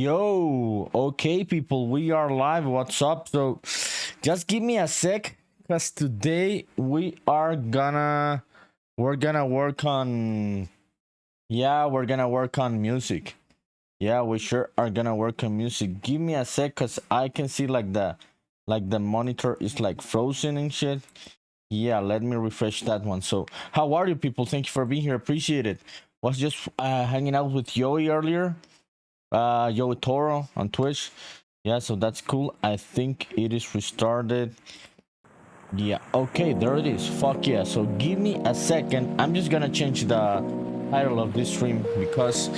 Yo, okay, people, we are live. What's up? So, just give me a sec, because today we're gonna work on music. Yeah, we sure are gonna work on music. Give me a sec, because I can see like the monitor is like frozen and shit. Yeah, let me refresh that one. So, how are you, people? Thank you for being here. Appreciate it. Was just hanging out with Joey earlier. Yo Toro on Twitch. Yeah, so that's cool. I think it is restarted. Yeah, okay, there it is. Fuck yeah. So give me a second. I'm just gonna change the title of this stream because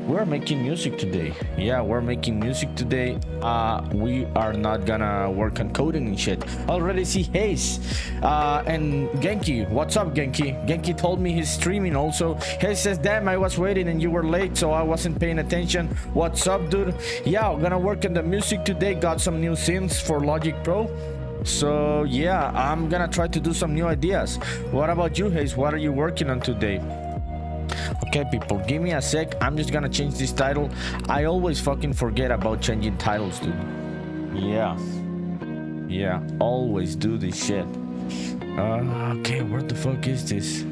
we're making music today. Yeah, we're making music today. We are not gonna work on coding and shit. Already see Hayes and Genki. What's up, Genki? Genki told me he's streaming also. Hayes says, damn, I was waiting and you were late, so I wasn't paying attention. What's up, dude? Yeah, I'm gonna work on the music today. Got some new synths for Logic Pro. So yeah, I'm gonna try to do some new ideas. What about you, Hayes? What are you working on today? Okay, people, give me a sec. I'm just gonna change this title. I always fucking forget about changing titles, dude. Yeah, always do this shit. Okay, where the fuck is this?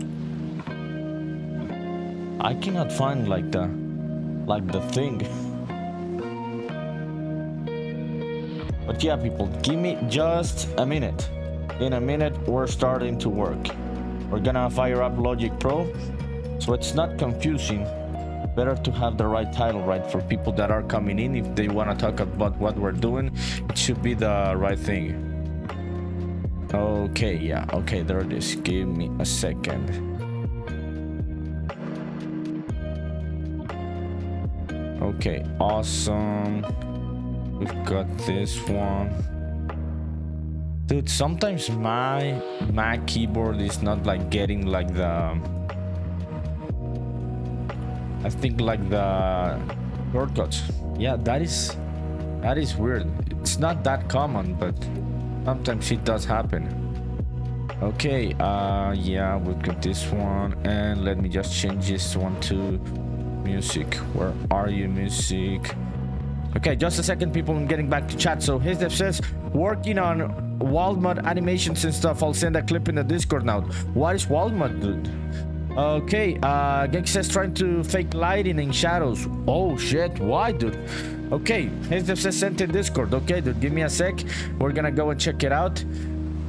I cannot find like the thing. But yeah, people, give me just a minute. In a minute, we're starting to work. We're gonna fire up Logic Pro, so it's not confusing. Better to have the right title, right, for people that are coming in. If they want to talk about what we're doing, it should be the right thing. Okay, yeah, okay, there it is. Give me a second. Okay, awesome. We've got this one. Dude, sometimes my keyboard is not like getting like the... I think like the shortcuts. Yeah, that is weird. It's not that common, but sometimes it does happen. Okay, yeah, we've got this one, and let me just change this one to music. Where are you, music? Okay, just a second, people. I'm getting back to chat. So HisDev says, working on WildMod animations and stuff. I'll send a clip in the Discord now. What is WildMod, dude? Okay, Genki says trying to fake lighting and shadows. Oh shit, why, dude? Okay, HisDev says sent in Discord. Okay, dude, give me a sec. We're gonna go and check it out.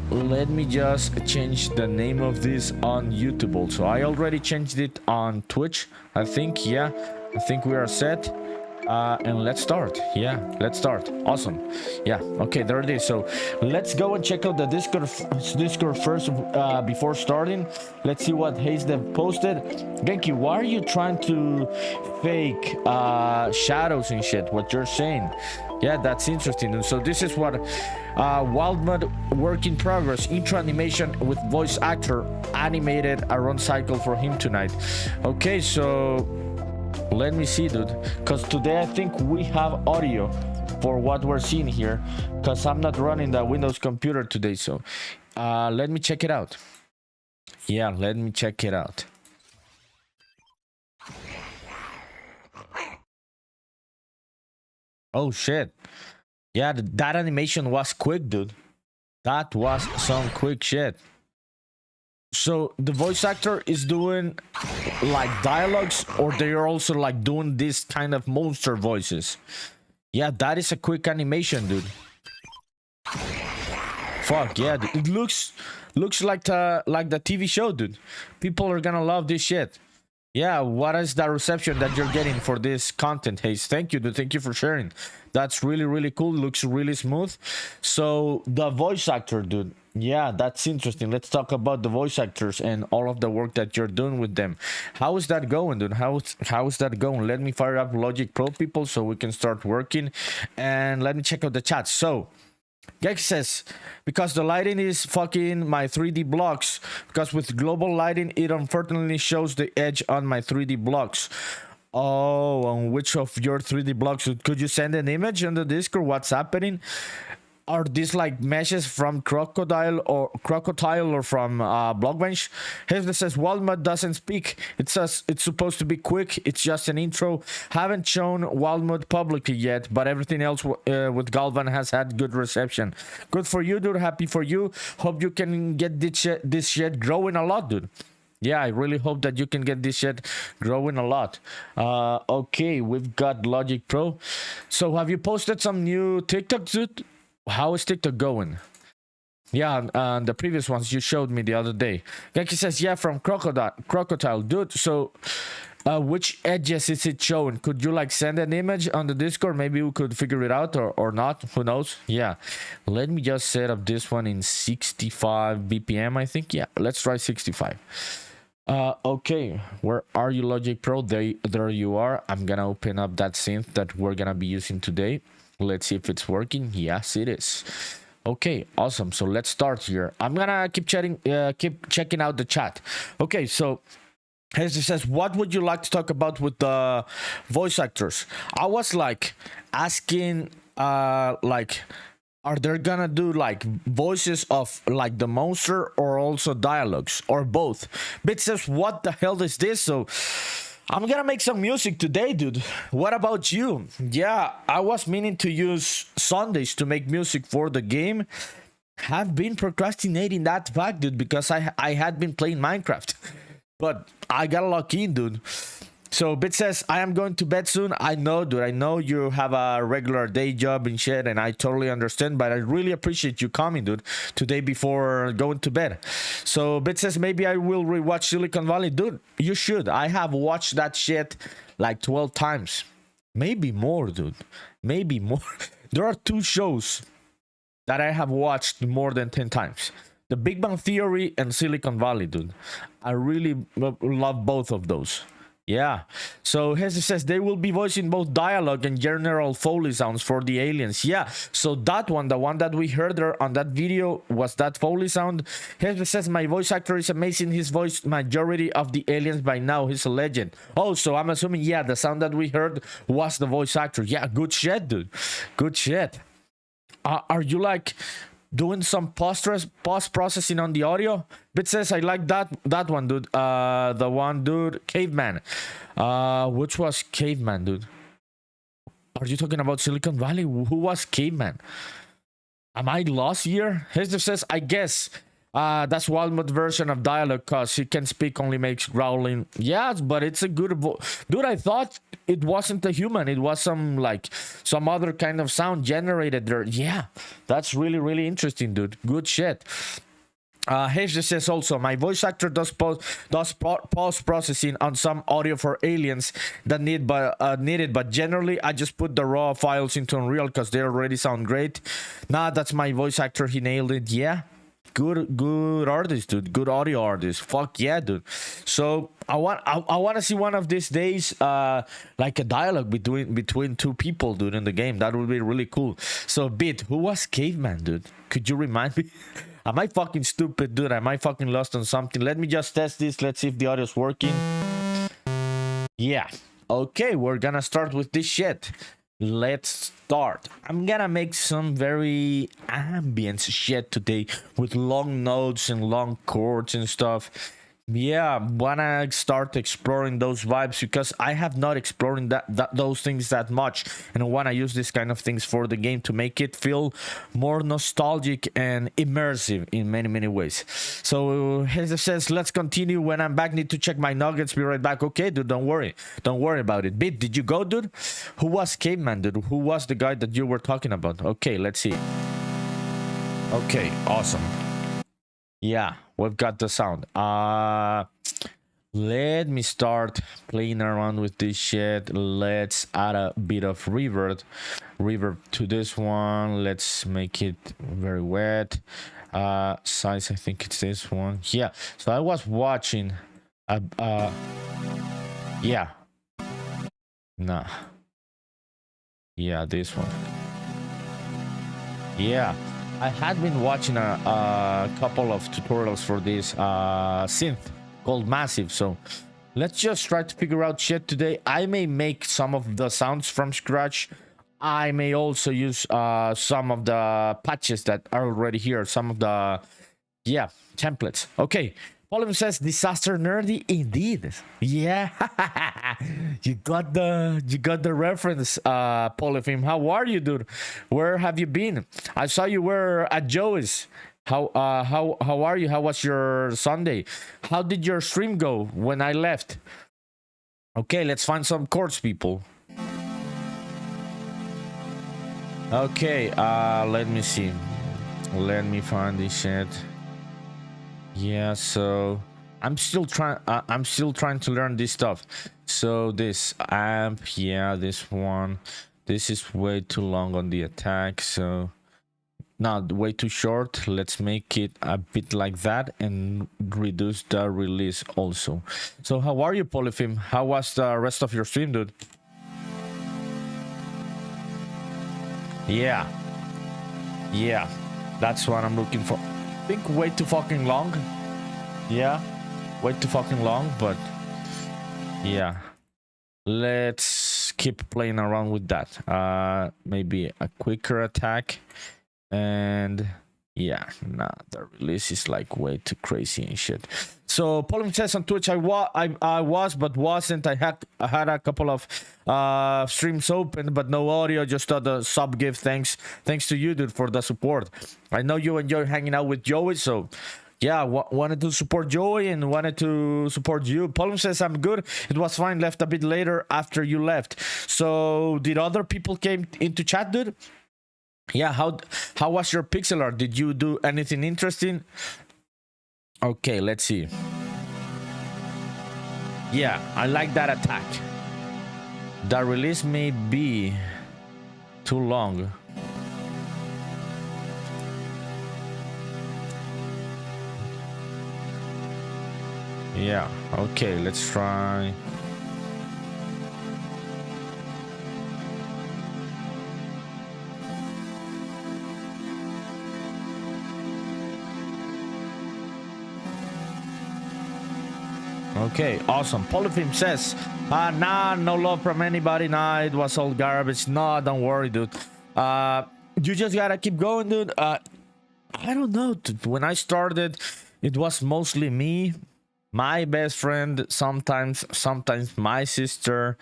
Let me just change the name of this on YouTube also. I already changed it on Twitch, I think. Yeah, I think we are set. And let's start. Yeah, let's start. Awesome. Yeah, okay, there it is. So let's go and check out the Discord first before starting. Let's see what HisDev posted. Genki, why are you trying to fake shadows and shit? What you're saying? Yeah, that's interesting. And so this is what WildMod work in progress, intro animation with voice actor animated a run cycle for him tonight. Okay, so let me see, dude, because today I think we have audio for what we're seeing here, because I'm not running the Windows computer today. So let me check it out. Yeah, let me check it out. Oh shit, yeah, that animation was quick, dude. That was some quick shit. So the voice actor is doing like dialogues, or they're also like doing this kind of monster voices? Yeah, that is a quick animation, dude. Fuck yeah, dude. It looks like the TV show, dude. People are gonna love this shit. Yeah, what is the reception that you're getting for this content, Hayes? Thank you, dude. Thank you for sharing. That's really cool. Looks really smooth. So the voice actor, dude. Yeah, that's interesting. Let's talk about the voice actors and all of the work that you're doing with them. How is that going, dude? How is that going? Let me fire up Logic Pro, people, so we can start working. And let me check out the chat. So Gex says, because the lighting is fucking my 3D blocks, because with global lighting it unfortunately shows the edge on my 3D blocks. Oh, on which of your 3D blocks? Could you send an image on the Discord? What's happening? are these like meshes from crocodile or from Blockbench? Hezda says Wildmud doesn't speak. It says it's supposed to be quick. It's just an intro. Haven't shown Wildmud publicly yet, but everything else with Galvan has had good reception. Good for you, dude. Happy for you. Hope you can get this shit growing a lot, dude. Yeah, I really hope that you can get this shit growing a lot. Okay, we've got Logic Pro. So have you posted some new TikToks, dude? How is TikTok going? Yeah, the previous ones you showed me the other day. Genki says, yeah, from Crocodile. Dude, so which edges is it showing? Could you like send an image on the Discord? Maybe we could figure it out or not. Who knows? Yeah. Let me just set up this one in 65 BPM, I think. Yeah, let's try 65. Okay, where are you, Logic Pro? There you are. I'm gonna open up that synth that we're gonna be using today. Let's see if it's working. Yes, it is. Okay, awesome. So let's start here. I'm gonna keep checking out the chat. Okay, so as it says, what would you like to talk about with the voice actors? I was like asking, like, are they gonna do like voices of like the monster or also dialogues or both? Bit says, what the hell is this? So I'm gonna make some music today, dude. What about you? Yeah, I was meaning to use Sundays to make music for the game. Have been procrastinating that fact, dude, because I had been playing Minecraft. But I got lucky, dude. So Bit says, I am going to bed soon. I know, dude. I know you have a regular day job and shit, and I totally understand, but I really appreciate you coming, dude, today before going to bed. So Bit says, maybe I will rewatch Silicon Valley. Dude, you should. I have watched that shit like 12 times. Maybe more, dude. Maybe more. There are two shows that I have watched more than 10 times. The Big Bang Theory and Silicon Valley, dude. I really love both of those. Yeah, so Hesse says they will be voicing both dialogue and general Foley sounds for the aliens. Yeah, so that one, the one that we heard there on that video, was that Foley sound. Hesse says my voice actor is amazing. He's voiced majority of the aliens by now. He's a legend. Oh, so I'm assuming, yeah, the sound that we heard was the voice actor. Yeah, good shit, dude. Good shit. Are you like doing some post-processing on the audio? Bit says I like that one, dude. The one, dude, Caveman. Which was Caveman, dude? Are you talking about Silicon Valley? Who was Caveman? Am I lost here? Hester says, I guess that's Walmart version of dialogue, cause he can speak, only makes growling. Yes, but it's a good dude. I thought it wasn't a human. It was some other kind of sound generated there. Yeah, that's really interesting, dude. Good shit. Hester says also, my voice actor does post-processing on some audio for aliens that needed, but generally I just put the raw files into Unreal because they already sound great. Nah, that's my voice actor. He nailed it. Yeah. Good artist, dude. Good audio artist. Fuck yeah, dude. So I want to see one of these days like a dialogue between two people, dude, in the game. That would be really cool. So Bit, who was Caveman, dude? Could you remind me? Am I fucking stupid, dude? Am I fucking lost on something? Let me just test this. Let's see if the audio's working. Yeah. Okay, we're gonna start with this shit. Let's start. I'm gonna make some very ambient shit today with long notes and long chords and stuff. Yeah, wanna start exploring those vibes because I have not exploring those things that much, and I wanna use this kind of things for the game to make it feel more nostalgic and immersive in many ways. So as it says, let's continue. When I'm back, need to check my nuggets. Be right back. Okay, dude, don't worry about it. Bit, did you go, dude? Who was Caveman, dude? Who was the guy that you were talking about? Okay, let's see. Okay, awesome. Yeah, we've got the sound. Let me start playing around with this shit. Let's add a bit of reverb to this one. Let's make it very wet. Size, I think it's this one. Yeah, so I was watching yeah, nah, yeah, this one. Yeah, I had been watching a couple of tutorials for this synth called Massive, so let's just try to figure out shit today. I may make some of the sounds from scratch. I may also use some of the patches that are already here, some of the templates. Okay, Polyphim says disaster nerdy indeed. Yeah, you got the reference, Polyphim. How are you, dude? Where have you been? I saw you were at Joey's. How are you? How was your Sunday? How did your stream go when I left? Okay, let's find some chords, people. Okay, let me see. Let me find this shit. Yeah, so I'm still trying to learn this stuff. So this amp, yeah, this one. This is way too long on the attack, so not way too short. Let's make it a bit like that and reduce the release also. So how are you, Polyphim? How was the rest of your stream, dude? Yeah, that's what I'm looking for. I think way too fucking long. Yeah, way too fucking long, but yeah, let's keep playing around with that. Maybe a quicker attack. And yeah, nah, the release is like way too crazy and shit. So Polyphim says on Twitch, I was but wasn't. I had a couple of streams open, but no audio. Just the sub gift. Thanks to you, dude, for the support. I know you enjoy hanging out with Joey, so yeah, wanted to support Joey and wanted to support you. Polyphim says I'm good. It was fine. Left a bit later after you left. So did other people came into chat, dude? Yeah, how was your pixel art? Did you do anything interesting? Okay, let's see. Yeah, I like that attack. The release may be too long. Yeah, okay, let's try. Okay, awesome. Polyphim says, nah, no love from anybody. Nah, it was all garbage. Nah, don't worry, dude. You just gotta keep going, dude. I don't know, dude. When I started, it was mostly me, my best friend, sometimes my sister.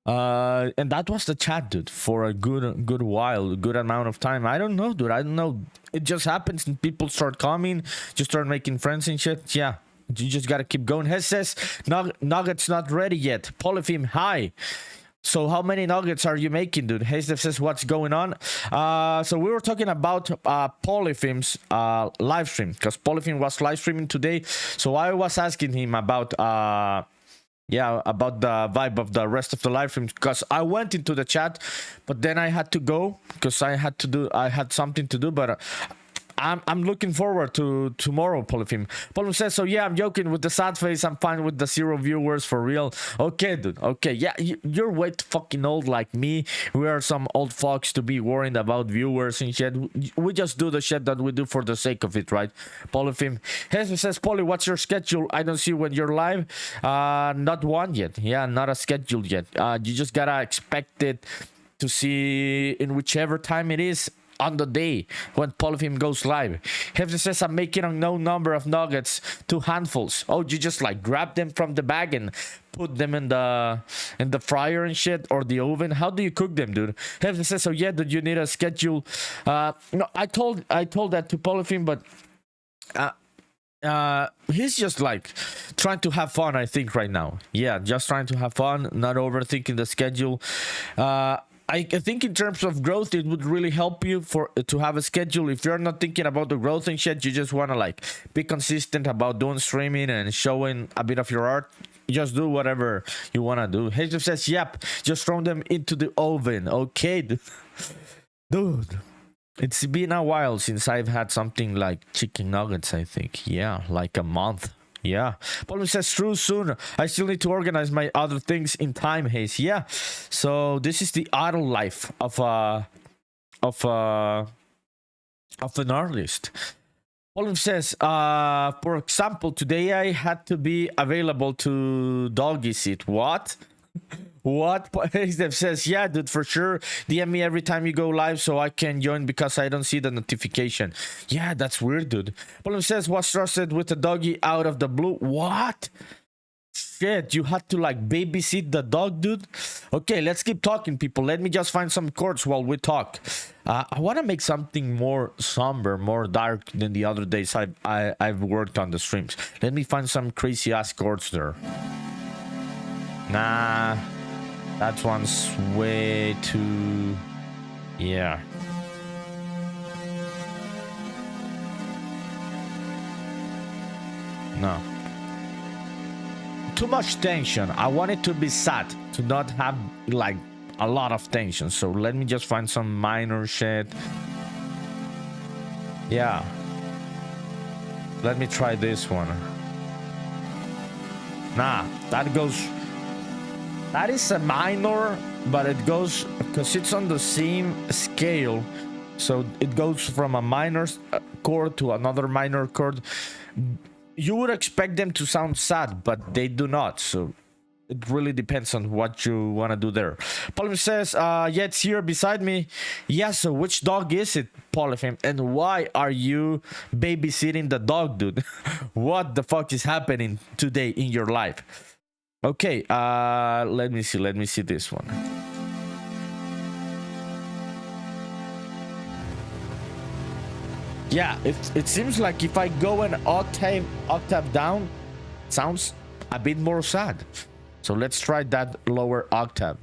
And that was the chat, dude, for a good while, a good amount of time. I don't know, dude. I don't know. It just happens and people start coming, just start making friends and shit. Yeah. You just gotta keep going. Hes says, Nuggets not ready yet. Polyphim, hi. So how many nuggets are you making, dude? Hes says, what's going on? So we were talking about Polyphim's live stream, because Polyphim was live streaming today. So I was asking him about about the vibe of the rest of the live stream, because I went into the chat, but then I had to go because I had something to do, but I'm looking forward to tomorrow, Polyphim. Polyphim says, so yeah, I'm joking with the sad face. I'm fine with the 0 viewers for real. Okay, dude. Okay, yeah, you're way too fucking old like me. We are some old fucks to be worried about viewers and shit. We just do the shit that we do for the sake of it, right? Polyphim. Hesby says, Poly, what's your schedule? I don't see when you're live. Not one yet. Yeah, not a schedule yet. You just gotta expect it to see in whichever time it is on the day when Polyphim goes live. Hefty says, I'm making a no number of nuggets, 2 handfuls. Oh, you just like grab them from the bag and put them in the fryer and shit, or the oven? How do you cook them, dude? Hefty says, so yeah, dude, you need a schedule. No, I told that to Polyphim, but he's just like trying to have fun, I think, right now. Yeah, just trying to have fun, not overthinking the schedule. I think in terms of growth, it would really help you to have a schedule. If you're not thinking about the growth and shit, you just want to like be consistent about doing streaming and showing a bit of your art. Just do whatever you want to do. Hector says, yep, just throw them into the oven. Okay, dude. It's been a while since I've had something like chicken nuggets, I think. Yeah, like a month. Yeah. Paul says, true, soon. I still need to organize my other things in time, Hayes. Yeah. So this is the idle life of an artist. Paul says, for example, today I had to be available to doggy sit. What? What? Steph says, yeah, dude, for sure. DM me every time you go live so I can join because I don't see the notification. Yeah, that's weird, dude. Paul says, was trusted with the doggy out of the blue. What? Shit, you had to like babysit the dog, dude. Okay, let's keep talking, people. Let me just find some chords while we talk. I want to make something more somber, more dark than the other days I've worked on the streams. Let me find some crazy ass chords there. Nah, that one's way too... Yeah. No. Too much tension. I want it to be sad, to not have like a lot of tension. So let me just find some minor shit. Yeah. Let me try this one. Nah, that goes... That is a minor, but it goes... Because it's on the same scale. So it goes from a minor chord to another minor chord. You would expect them to sound sad, but they do not. So it really depends on what you want to do there. Polyphim says, yeah, it's here beside me. Yeah, so which dog is it, Polyphim? And why are you babysitting the dog, dude? What the fuck is happening today in your life? Okay, let me see this one. Yeah, it seems like if I go an octave down, it sounds a bit more sad. So let's try that lower octave.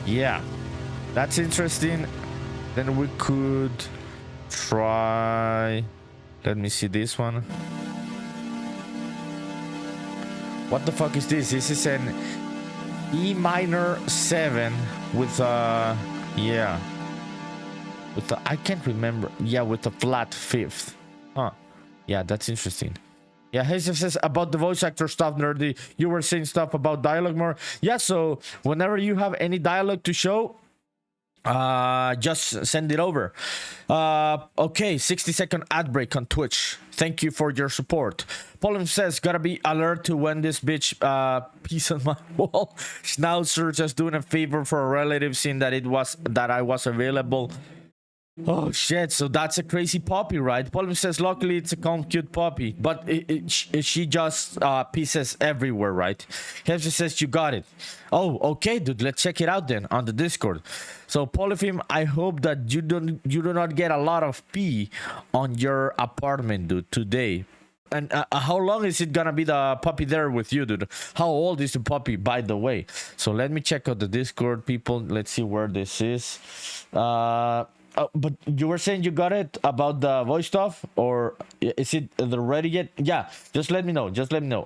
Yeah, that's interesting. Then we could try... Let me see this one. What the fuck is this? This is an E minor 7 with a... Yeah. With the, I can't remember. Yeah, with a flat fifth. Huh. Yeah, that's interesting. Yeah, Hazel says about the voice actor stuff, Nerdy. You were saying stuff about dialogue more. Yeah, so whenever you have any dialogue to show, just send it over. Okay, 60-second ad break on Twitch. Thank you for your support. Polyphim says, gotta be alert to when this bitch pees on my wall. Schnauzer just doing a favor for a relative, seeing that I was available. Oh shit, so that's a crazy puppy, right? Polyphim says, luckily it's a calm, cute puppy, but she just pisses everywhere, right? Hefsey says, you got it. Oh, okay, dude, let's check it out then on the Discord. So Polyphim, I hope that you do not get a lot of pee on your apartment, dude, today. And how long is it gonna be the puppy there with you, dude? How old is the puppy, by the way? So let me check out the Discord, people. Let's see where this is. But you were saying you got it about the voice stuff, or is it ready yet? Yeah, just let me know.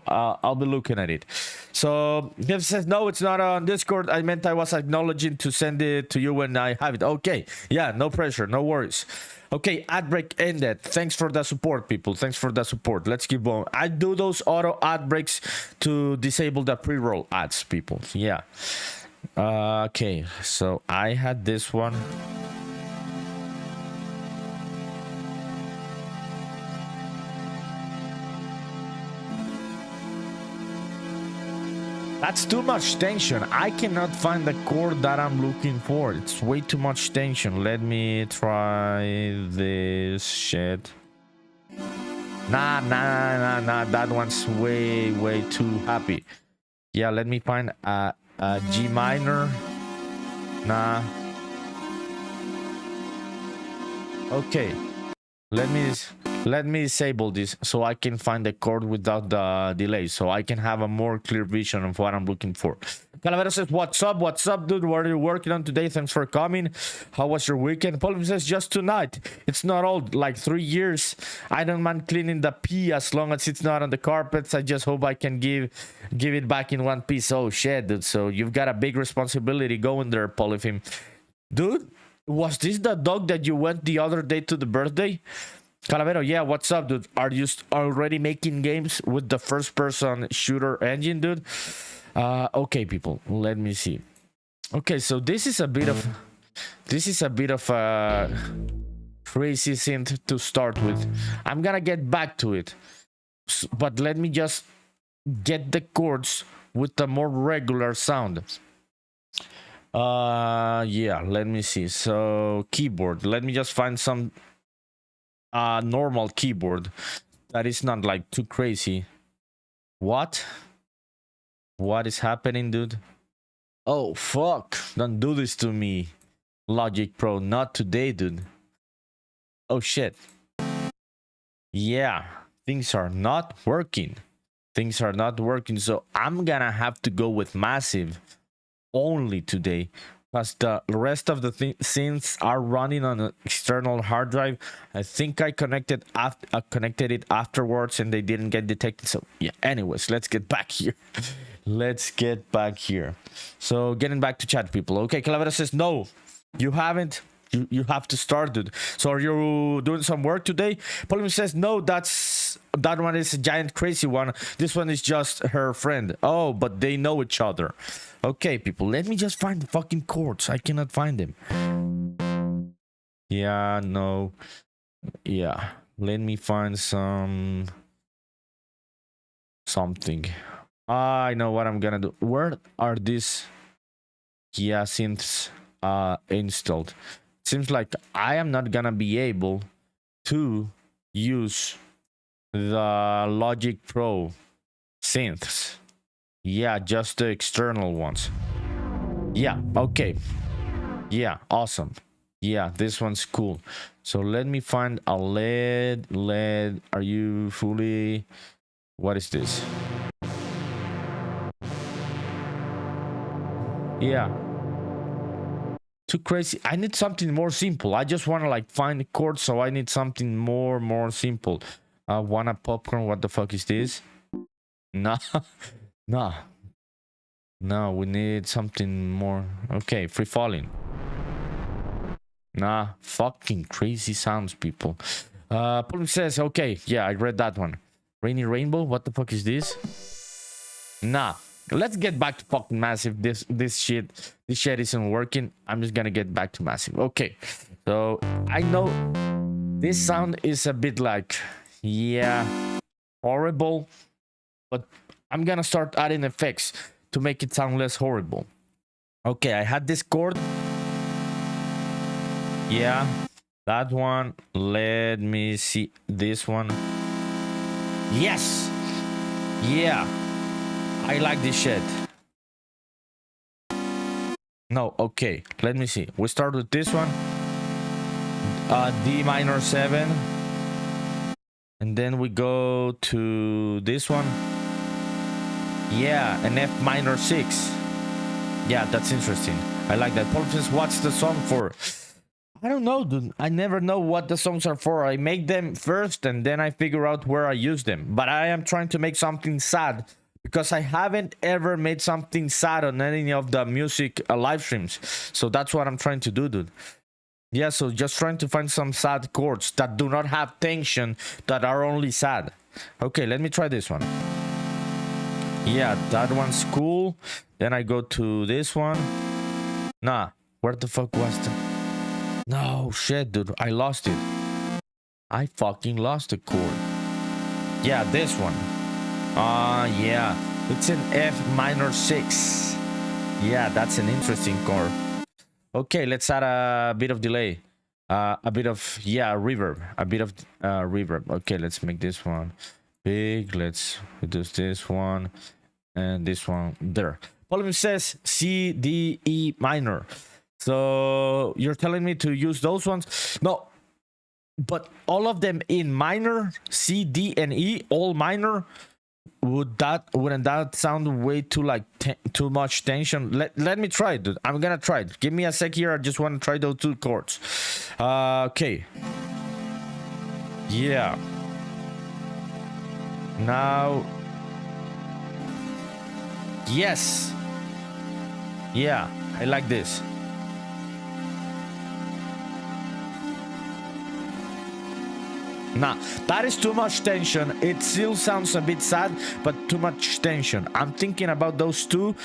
I'll be looking at it. So Jeff says, no, it's not on Discord. I meant I was acknowledging to send it to you when I have it. Okay, yeah, no pressure, no worries. Okay, ad break ended. Thanks for the support, people. Thanks for the support. Let's keep going. I do those auto ad breaks to disable the pre-roll ads, people. Yeah. Okay, so I had this one. That's too much tension. I cannot find the chord that I'm looking for. It's way too much tension. Let me try this shit. Nah. That one's way too happy. Yeah, let me find a G minor. Nah. Okay. Let me disable this so I can find the chord without the delay, so I can have a more clear vision of what I'm looking for. Calavera says, what's up, dude? What are you working on today? Thanks for coming. How was your weekend? Paul says, just tonight. It's not old, like 3 years. I don't mind cleaning the pee as long as it's not on the carpets. I just hope I can give it back in one piece. Oh shit, dude. So you've got a big responsibility going there, Polyphim. Dude, was this the dog that you went the other day to the birthday? Calavero, yeah, what's up, dude? Are you already making games with the first-person shooter engine, dude? Okay, people, let me see. Okay, so this is a bit of a crazy synth to start with. I'm gonna get back to it, but let me just get the chords with the more regular sound. Yeah, let me see. So keyboard, let me just find some normal keyboard that is not like too crazy. What is happening, dude? Oh fuck, don't do this to me, Logic Pro. Not today, dude. Oh shit. Yeah, things are not working. Things are not working, so I'm gonna have to go with massive only today, because the rest of the synths are running on an external hard drive. I think I connected it afterwards and they didn't get detected. So yeah, anyways, let's get back here. Let's get back here. So getting back to chat, people. Okay, Calavera says no, you haven't. You have to start, dude. So are you doing some work today? Polymer says no, that one is a giant crazy one. This one is just her friend. Oh, but they know each other. Okay, people, let me just find the fucking chords. I cannot find them. Yeah, no. Yeah, let me find something. I know what I'm gonna do. Where are these synths installed? Seems like I am not gonna be able to use the Logic Pro synths. Yeah, just the external ones. Yeah, okay. Yeah, awesome. Yeah, this one's cool. So let me find a LED. Are you fully... What is this? Yeah. Too crazy. I need something more simple. I just want to like find the chords, so I need something more simple. I want a popcorn. What the fuck is this? Nah. Nah. No, we need something more. Okay, free falling. Nah, fucking crazy sounds, people. Paul says, okay, yeah, I read that one. Rainy Rainbow, what the fuck is this? Nah. Let's get back to fucking massive. This shit isn't working. I'm just gonna get back to massive. Okay, so I know this sound is a bit like, yeah, horrible, but I'm gonna start adding effects to make it sound less horrible. Okay, I had this chord. Yeah, that one. Let me see this one. Yes. Yeah. I like this shit. No, okay. Let me see. We start with this one. D minor 7. And then we go to this one. Yeah, an F minor 6. Yeah, that's interesting. I like that. Paul says, what's the song for? I don't know, dude. I never know what the songs are for. I make them first and then I figure out where I use them. But I am trying to make something sad, because I haven't ever made something sad on any of the music live streams. So that's what I'm trying to do, dude. Yeah, so just trying to find some sad chords that do not have tension, that are only sad. Okay, let me try this one. Yeah, that one's cool. Then I go to this one. Nah, where the fuck was the... No, shit, dude. I lost it. I fucking lost the chord. Yeah, this one. Yeah, it's an F minor 6. Yeah, that's an interesting chord. Okay, let's add a bit of delay. A bit of, reverb. A bit of reverb. Okay, let's make this one big. Let's reduce this one and this one there. Volume says C, D, E minor. So you're telling me to use those ones? No, but all of them in minor, C, D, and E, all minor. Wouldn't that sound way too like too much tension? Let me try it, dude. I'm gonna try it. Give me a sec here. I just want to try those two chords. Okay. Yeah. Now. Yes. Yeah, I like this. Nah, that is too much tension. It still sounds a bit sad, but too much tension. I'm thinking about those two.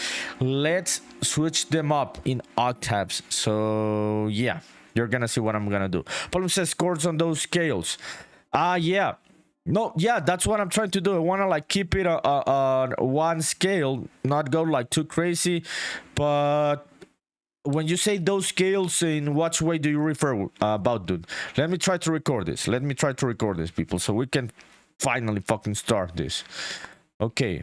Let's switch them up in octaves. So yeah, you're gonna see what I'm gonna do. Problem says chords on those scales. Yeah. No, yeah, that's what I'm trying to do. I want to like keep it on one scale, not go like too crazy. But when you say those scales, in what way do you refer about, dude? Let me try to record this. Let me try to record this, people, so we can finally fucking start this. Okay.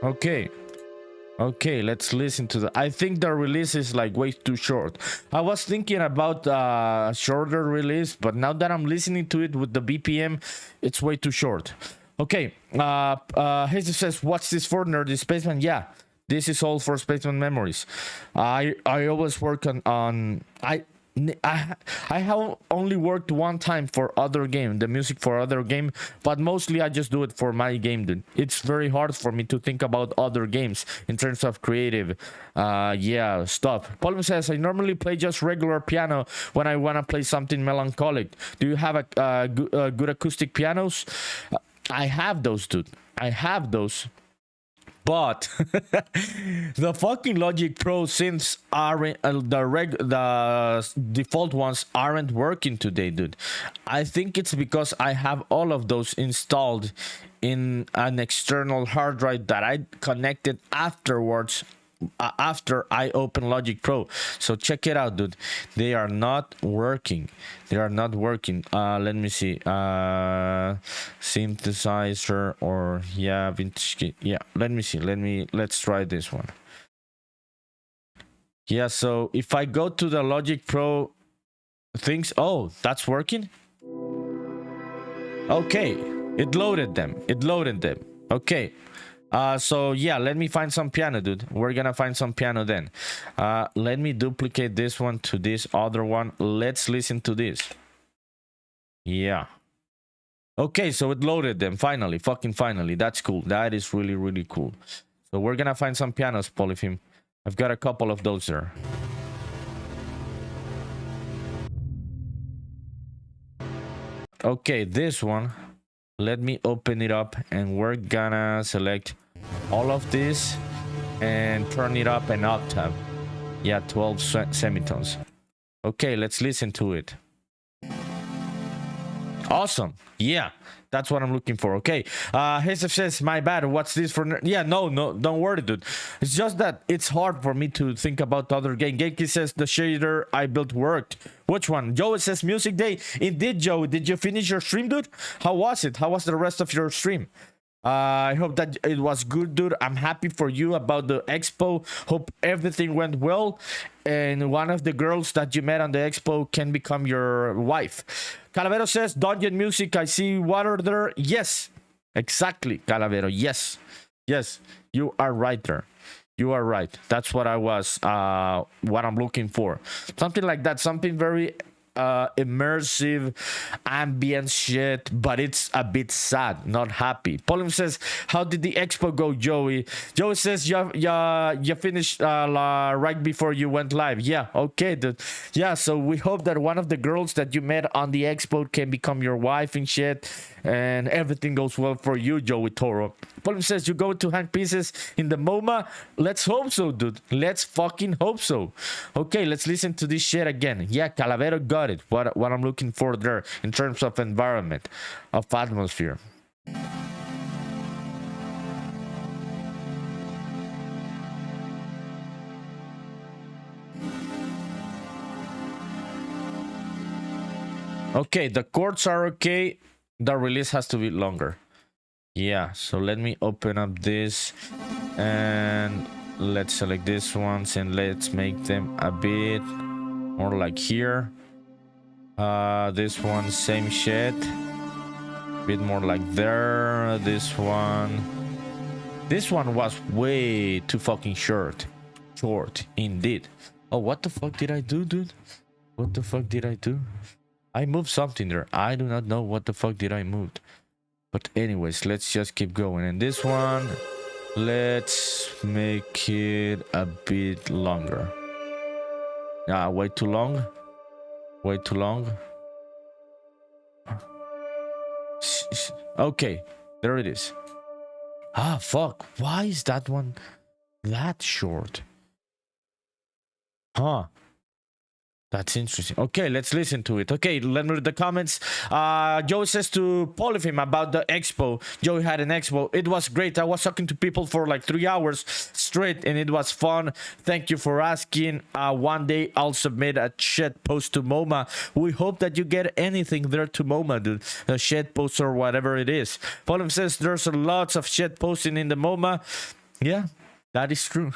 Okay. Okay, let's listen to the. I think the release is like way too short. I was thinking about shorter release, but now that I'm listening to it with the BPM, it's way too short. Okay, Jesus says, "What's this for, Nerdy Spaceman?" Yeah, this is all for Spaceman Memories. I always work on I have only worked one time for other game, the music for other game, but mostly I just do it for my game, dude. It's very hard for me to think about other games in terms of creative, yeah, stuff. Paul says, I normally play just regular piano when I want to play something melancholic. Do you have a good acoustic pianos? I have those, dude. I have those. But the fucking Logic Pro synths aren't the default ones aren't working today, dude. I think it's because I have all of those installed in an external hard drive that I connected afterwards. After I open Logic Pro, so check it out, dude. They are not working. They are not working. Let me see. Synthesizer or yeah, vintage. Yeah, let me see. Let's try this one. Yeah, so if I go to the Logic Pro things, oh, that's working. Okay, it loaded them. It loaded them. Okay. So yeah, let me find some piano, dude. We're gonna find some piano then. Let me duplicate this one to this other one. Let's listen to this. Yeah. Okay, so it loaded them finally. Fucking finally. That's cool. That is really, really cool. So we're gonna find some pianos, Polyphim. I've got a couple of those there. Okay, this one. Let me open it up and we're gonna select all of this and turn it up an octave. Yeah, 12 semitones. Okay, let's listen to it. Awesome. Yeah, that's what I'm looking for. Okay. Hesef says, my bad. What's this for? Yeah, no, don't worry, dude. It's just that it's hard for me to think about other game. Genki says the shader I built worked. Which one? Joe says Music Day. Indeed, Joe. Did you finish your stream, dude? How was it? How was the rest of your stream? I hope that it was good, dude. I'm happy for you about the expo. Hope everything went well. And one of the girls that you met on the expo can become your wife. Calavero says, Dungeon Music, I see water there. Yes, exactly, Calavero. Yes, yes, you are right there. You are right. That's what I was, what I'm looking for. Something like that, something very immersive ambient shit, but it's a bit sad, not happy. Pauline says, how did the expo go, Joey? Joey says, you finished right before you went live. Yeah, okay, dude. Yeah, so we hope that one of the girls that you met on the expo can become your wife and shit, and everything goes well for you, Joey Toro. Pauline says, you go to hang pieces in the MoMA? Let's hope so, dude. Let's fucking hope so. Okay, let's listen to this shit again. Yeah, Calavero got it. What I'm looking for there in terms of environment, of atmosphere. Okay, the chords are okay. The release has to be longer. Yeah, so let me open up this and let's select this ones and let's make them a bit more like here. This one, same shit. Bit more like there. This one was way too fucking short. Short, indeed. Oh, what the fuck did I do, dude? What the fuck did I do? I moved something there. I do not know what the fuck did I move. But anyways, let's just keep going. And this one, let's make it a bit longer. Way too long. Way too long. Okay, there it is. Ah, fuck. Why is that one that short? Huh. That's interesting. Okay, let's listen to it. Okay, let me read the comments. Joe says to Polyphim about the expo. Joe had an expo. It was great. I was talking to people for like 3 hours straight, and it was fun. Thank you for asking. One day I'll submit a chat post to MoMA. We hope that you get anything there to MoMA, dude. A chat post or whatever it is. Polyphim says there's lots of chat posting in the MoMA. Yeah. That is true.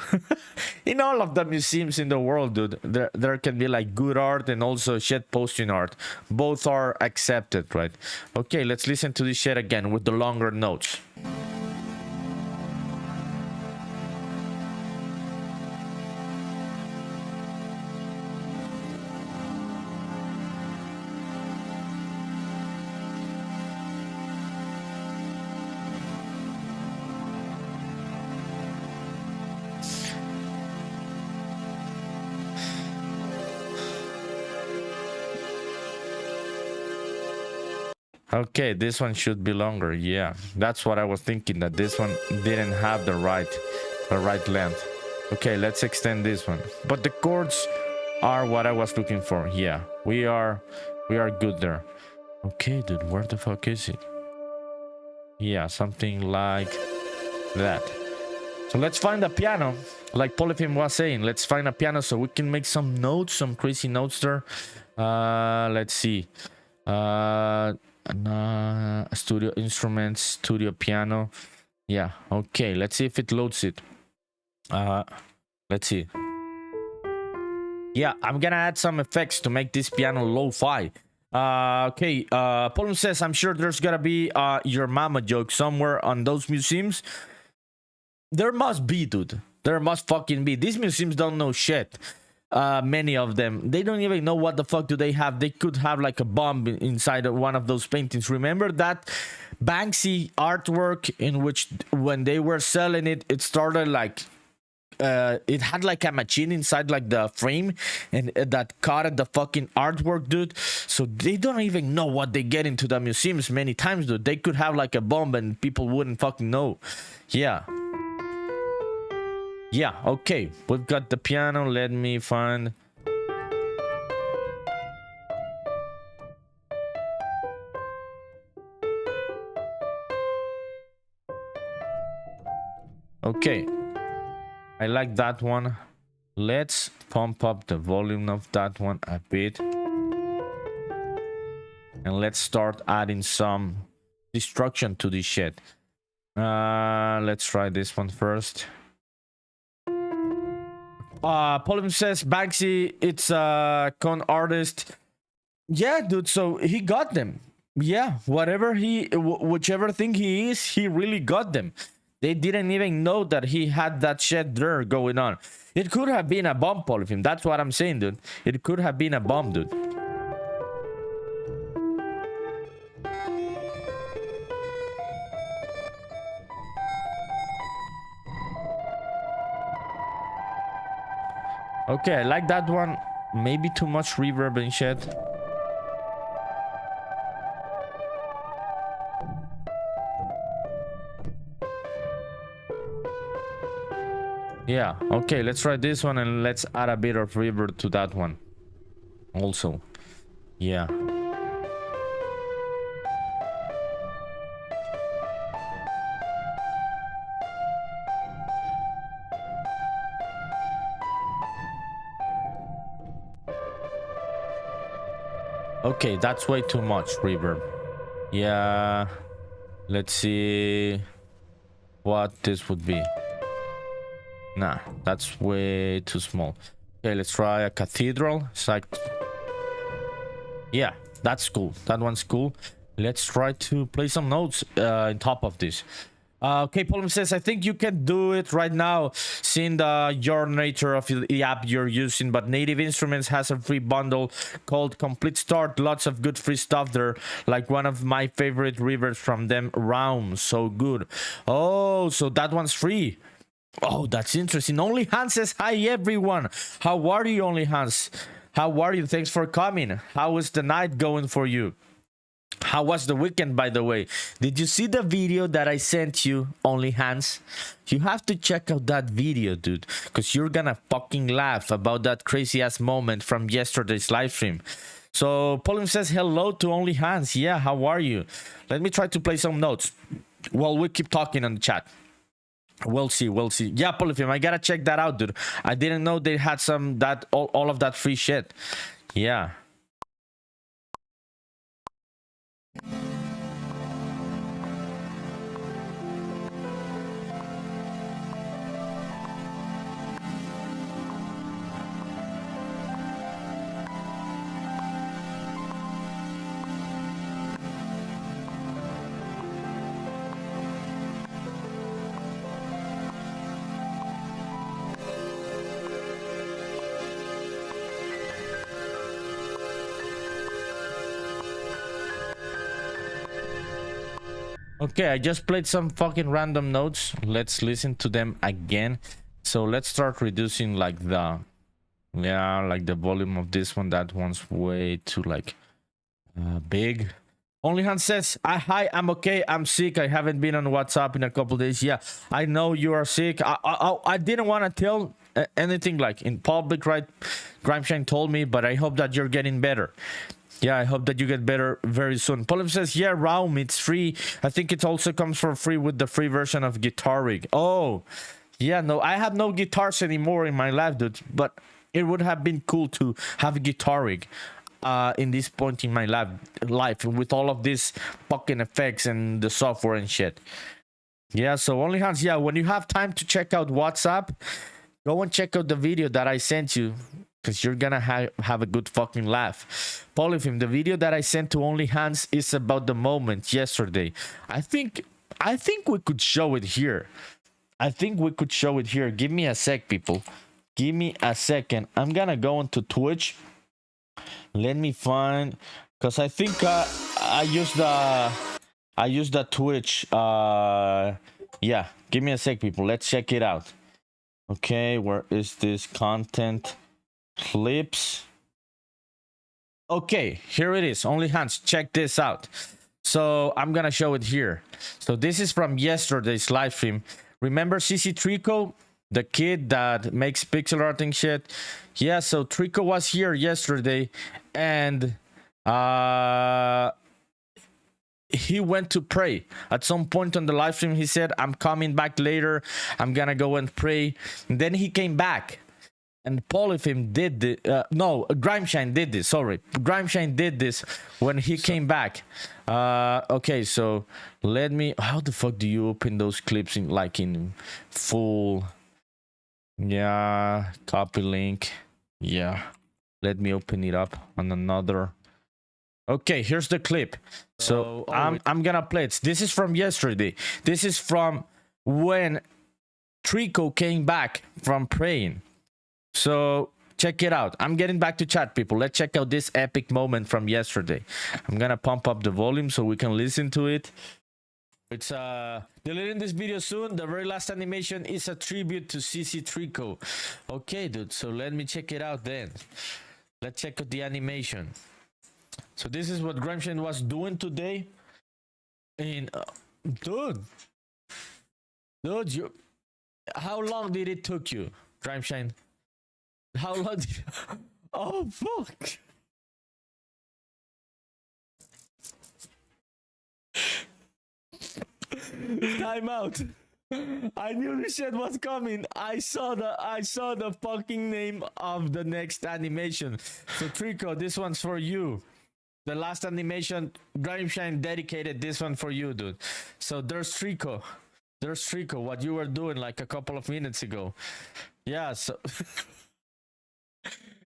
In all of the museums in the world, dude, there can be like good art and also shit posting art. Both are accepted, right? Okay, let's listen to this shit again with the longer notes. Okay, this one should be longer. Yeah, that's what I was thinking, that this one didn't have the right length. Okay, let's extend this one. But the chords are what I was looking for. Yeah, we are good there. Okay, dude, where the fuck is it? Yeah, something like that. So let's find a piano, like Polyphim was saying. Let's find a piano so we can make some notes, some crazy notes there. Let's see. Studio instruments, studio piano. Yeah, okay, let's see if it loads it. Let's see. Yeah, I'm gonna add some effects to make this piano lo-fi. Okay, Paul says, I'm sure there's gotta be your mama joke somewhere on those museums. There must be, dude. There must fucking be. These museums don't know shit. Many of them, they don't even know what the fuck do they have. They could have like a bomb inside of one of those paintings. Remember that Banksy artwork in which when they were selling it, it started like it had like a machine inside like the frame, and that caught at the fucking artwork, dude. So they don't even know what they get into the museums many times, dude. They could have like a bomb and people wouldn't fucking know. Yeah. Yeah, okay, we've got the piano. Let me find... Okay, I like that one. Let's pump up the volume of that one a bit. And let's start adding some destruction to this shit. Let's try this one first. Polyphim says Banksy, it's a con artist. Yeah, dude, so he got them. Yeah, whatever whichever thing he is, he really got them. They didn't even know that he had that shit there going on. It could have been a bomb, Polyphim. That's what I'm saying, dude. It could have been a bomb, dude. Okay, I like that one. Maybe too much reverb and shit. Yeah, okay, let's try this one and let's add a bit of reverb to that one. Also, yeah. Okay, that's way too much reverb. Yeah, let's see what this would be. Nah, that's way too small. Okay, let's try a cathedral. It's like, yeah, that's cool. That one's cool. Let's try to play some notes on top of this. Okay, Paul says, I think you can do it right now, seeing your nature of the app you're using, but Native Instruments has a free bundle called Complete Start. Lots of good free stuff there, like one of my favorite rivers from them, Round. So good. Oh, so that one's free. Oh, that's interesting. Only Hans says, hi, everyone. How are you, Only Hans? How are you? Thanks for coming. How is the night going for you? How was the weekend, by the way? Did you see the video that I sent you, Only Hans? You have to check out that video, dude, because you're gonna fucking laugh about that crazy-ass moment from yesterday's live stream. So, Pauline says hello to Only Hans. Yeah, how are you? Let me try to play some notes while we keep talking on the chat. We'll see, we'll see. Yeah, Polyphim, I gotta check that out, dude. I didn't know they had all of that free shit. Yeah. Okay, I just played some fucking random notes. Let's listen to them again. So let's start reducing like the volume of this one. That one's way too like big. Only Hans says, hi, I'm okay. I'm sick. I haven't been on WhatsApp in a couple days. Yeah, I know you are sick. I didn't want to tell anything like in public, right? Grimeshine told me, but I hope that you're getting better. Yeah, I hope that you get better very soon. Polim says, yeah, Raum, it's free. I think it also comes for free with the free version of Guitar Rig. Oh, yeah, no, I have no guitars anymore in my life, dude. But it would have been cool to have a Guitar Rig in this point in my life with all of these fucking effects and the software and shit. Yeah, so Only Hans, yeah, when you have time to check out WhatsApp, go and check out the video that I sent you. Because you're gonna have a good fucking laugh. Polyphim, the video that I sent to Only Hans is about the moment yesterday. I think we could show it here. Give me a sec, people. Give me a second. I'm gonna go into Twitch. Let me find, because I think I used the Twitch. Yeah, give me a sec, people. Let's check it out. Okay, where is this content? Clips. Okay, here it is. Only Hans, check this out. So I'm gonna show it here. So this is from yesterday's live stream. Remember CC Trico, the kid that makes pixel art and shit? Yeah, so Trico was here yesterday, and he went to pray. At some point on the live stream, he said, I'm coming back later. I'm gonna go and pray. And then he came back. And Polyphim did this. No, Grimeshine did this. Sorry. Grimeshine did this when he came back. Okay, so let me... How the fuck do you open those clips in full... Yeah, copy link. Yeah. Let me open it up on another... Okay, here's the clip. So I'm gonna play it. This is from yesterday. This is from when Trico came back from praying. So check it out. I'm getting back to chat, people. Let's check out this epic moment from yesterday. I'm gonna pump up the volume so we can listen to it. It's deleting this video soon. The very last animation is a tribute to CC Trico. Okay, dude, so let me check it out then. Let's check out the animation. So this is what Grimeshine was doing today. And dude, you, how long did it took you, Grimeshine? How long did you... Oh, fuck. Time out. I knew this shit was coming. I saw the fucking name of the next animation. So Trico, this one's for you. The last animation, Grimeshine dedicated this one for you, dude. So there's Trico. What you were doing like a couple of minutes ago. Yeah, so...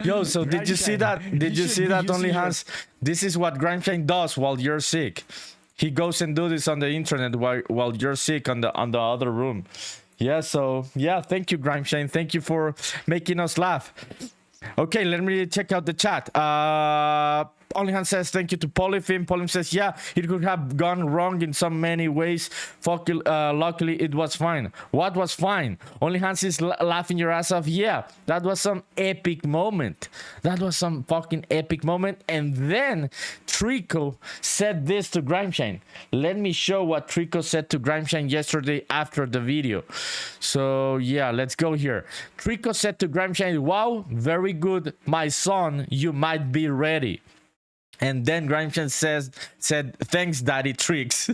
Yo, so did you see that? Did you see that, Only Hans? This is what Grimeshine does while you're sick. he goes and do this on the internet while you're sick on the other room. Yeah, so yeah, thank you, Grimeshane. Thank you for making us laugh. Okay, let me check out the chat. Olihan says thank you to Polyfim. Polyfim says, yeah, it could have gone wrong in so many ways. Luckily, it was fine. What was fine? Olihan is laughing your ass off. Yeah, that was some epic moment. That was some fucking epic moment. And then Trico said this to Grimeshane. Let me show what Trico said to Grimeshane yesterday after the video. So yeah, let's go here. Trico said to Grimeshane, wow, very good, my son, you might be ready. And then Grimeshane said, thanks, Daddy Tricks.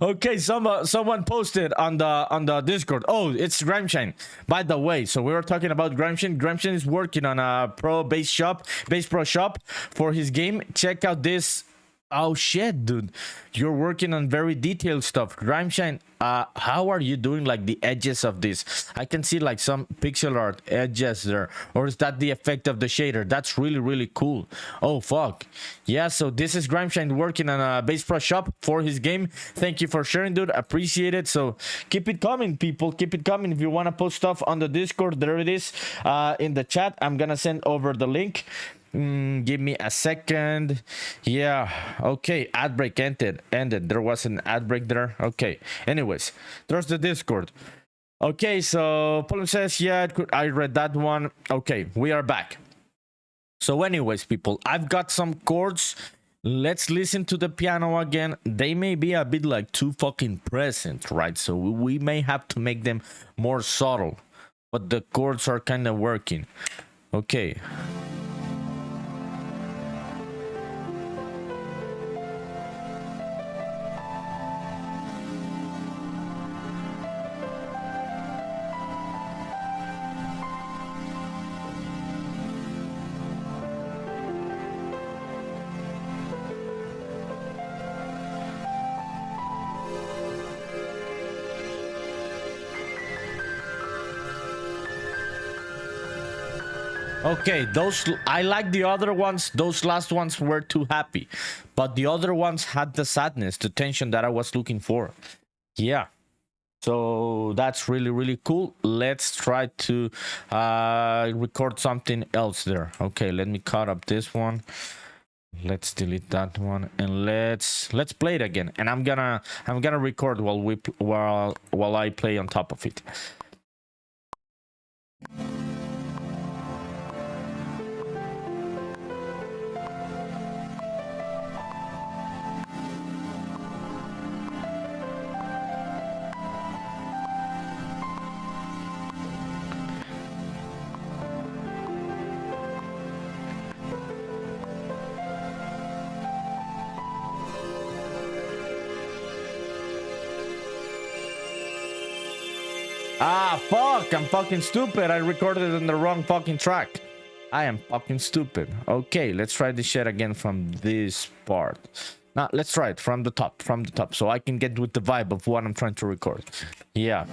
Okay, someone posted on the Discord. Oh, it's Grimeshane. By the way, so we were talking about Grimeshane. Grimeshane is working on a bass pro shop for his game. Check out this. Oh shit, dude, you're working on very detailed stuff. Grimeshane, how are you doing like the edges of this? I can see like some pixel art edges there, or is that the effect of the shader? That's really cool. Oh fuck, yeah. So this is Grimeshane working on a bass pro shop for his game. Thank you for sharing, dude, appreciate it. So keep it coming, people, keep it coming. If you want to post stuff on the Discord, there it is in the chat. I'm gonna send over the link. Give me a second. Yeah, okay, ad break ended. There was an ad break there. Okay, anyways, there's the Discord. Okay, so Paul says, yeah, I read that one. Okay, we are back. So anyways, people, I've got some chords. Let's listen to the piano again. They may be a bit like too fucking present, right? So we may have to make them more subtle, but the chords are kind of working. Okay. Okay, those, I like the other ones. Those last ones were too happy, but the other ones had the sadness, the tension that I was looking for. Yeah, so that's really cool. Let's try to record something else there. Okay, let me cut up this one. Let's delete that one and let's play it again. And I'm gonna record while I play on top of it. Ah, fuck, I'm fucking stupid. I recorded it on the wrong fucking track. I am fucking stupid. Okay, let's try this shit again from this part. Now, let's try it from the top, so I can get with the vibe of what I'm trying to record. Yeah.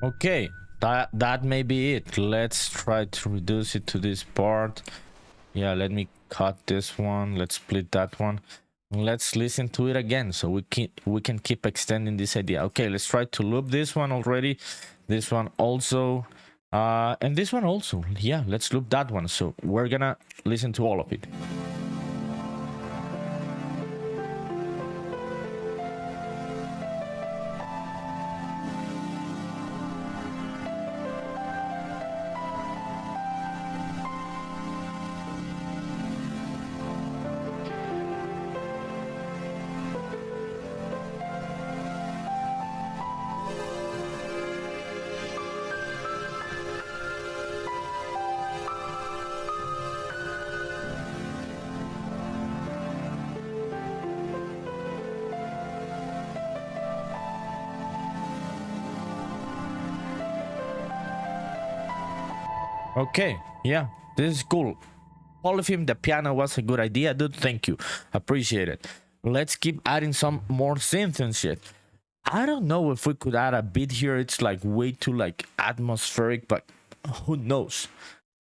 Okay, that may be it. Let's try to reduce it to this part. Yeah, let me cut this one. Let's split that one. Let's listen to it again so we can keep extending this idea. Okay, let's try to loop this one already. This one also. And this one also. Yeah, let's loop that one. So we're gonna listen to all of it. Okay, yeah, this is cool. Polyphim, the piano was a good idea, dude. Thank you. Appreciate it. Let's keep adding some more synth and shit. I don't know if we could add a beat here. It's like way too like atmospheric, but who knows?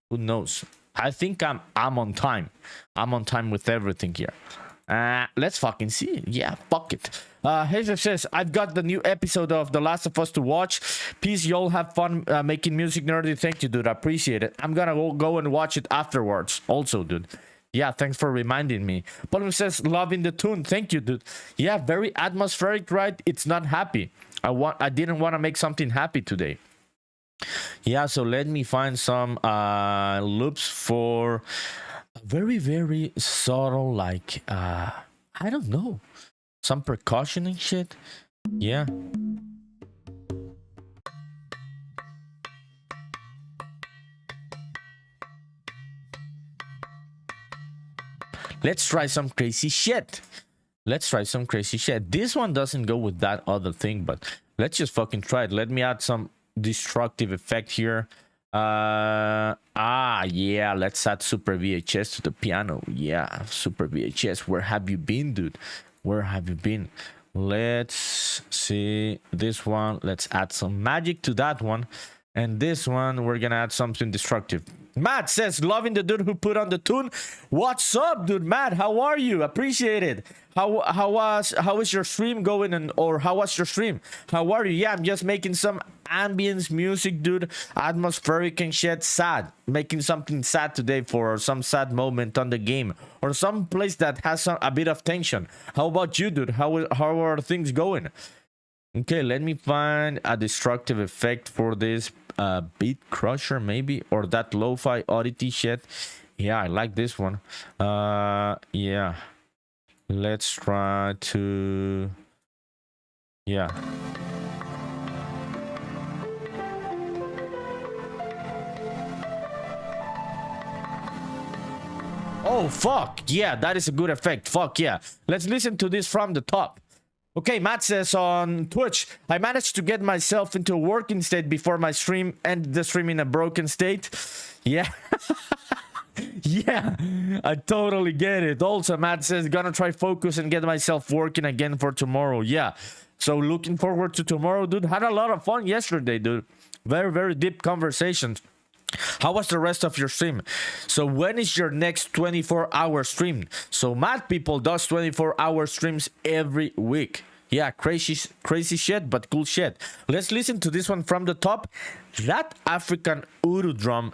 Who knows? I think I'm on time. I'm on time with everything here. Let's fucking see. Yeah, fuck it. Hazel says, I've got the new episode of The Last of Us to watch. Peace, y'all have fun making music, nerdy. Thank you, dude. I appreciate it. I'm gonna go and watch it afterwards also, dude. Yeah, thanks for reminding me. Paul says, loving the tune. Thank you, dude. Yeah, very atmospheric, right? It's not happy. I didn't want to make something happy today. Yeah, so let me find some loops for very, very subtle, like I don't know, some percussion and shit. Yeah. Let's try some crazy shit. Let's try some crazy shit. This one doesn't go with that other thing, but let's just fucking try it. Let me add some destructive effect here. Yeah, let's add Super VHS to the piano. Yeah, Super VHS. Where have you been, dude? Where have you been? Let's see this one. Let's add some magic to that one. And this one, we're gonna add something destructive. Matt says, loving the dude who put on the tune. What's up, dude? Matt, how are you? Appreciate it. How is your stream going, or how was your stream? How are you? Yeah, I'm just making some ambience music, dude. Atmospheric and shit. Sad. Making something sad today for some sad moment on the game, or some place that has a bit of tension. How about you, dude? How are things going? Okay, let me find a destructive effect for this beat crusher, maybe, or that lo-fi oddity shit. Yeah, I like this one. Yeah, let's try to, yeah. Oh fuck yeah, that is a good effect. Fuck yeah, let's listen to this from the top. Okay, Matt says on Twitch, I managed to get myself into a working state before my stream, and the stream in a broken state. Yeah. Yeah, I totally get it. Also, Matt says, gonna try focus and get myself working again for tomorrow. Yeah, so looking forward to tomorrow, dude. Had a lot of fun yesterday, dude. Very, very deep conversations. How was the rest of your stream? So when is your next 24-hour stream? So Mad People does 24-hour streams every week. Yeah, crazy shit, but cool shit. Let's listen to this one from the top. That African Uru drum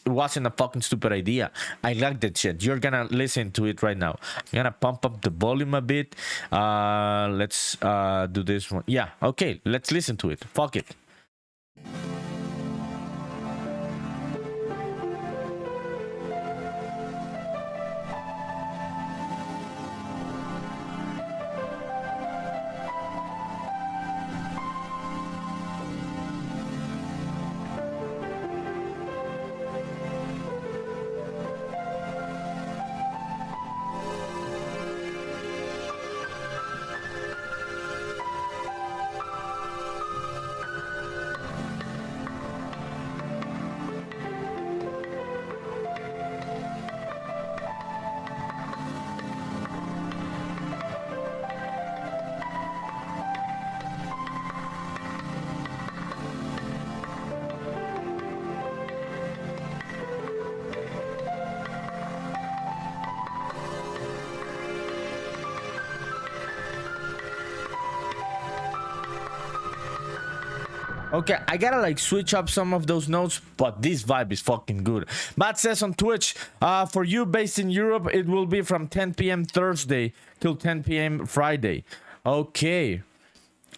wasn't a fucking stupid idea. I like that shit. You're gonna listen to it right now. I'm gonna pump up the volume a bit. Let's do this one. Yeah, okay, let's listen to it. Fuck it. Okay, I gotta like switch up some of those notes, but this vibe is fucking good. Matt says on Twitch, for you based in Europe, it will be from 10 p.m. Thursday till 10 p.m. Friday. Okay.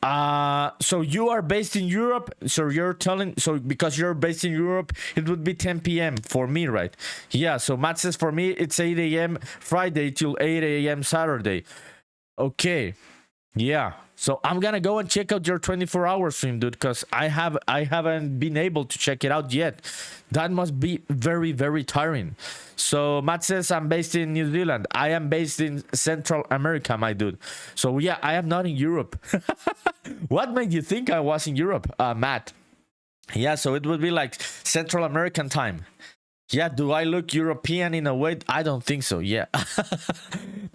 So you are based in Europe, so you're telling, so because you're based in Europe, it would be 10 p.m. for me, right? Yeah, so Matt says for me, it's 8 a.m. Friday till 8 a.m. Saturday. Okay. Yeah, so I'm gonna go and check out your 24-hour stream, dude, because I haven't been able to check it out yet. That must be very, very tiring. So Matt says I'm based in New Zealand. I am based in Central America, my dude. So yeah, I am not in Europe. What made you think I was in Europe, Matt? Yeah, so it would be like Central American time. Yeah, do I look European in a way? I don't think so. Yeah.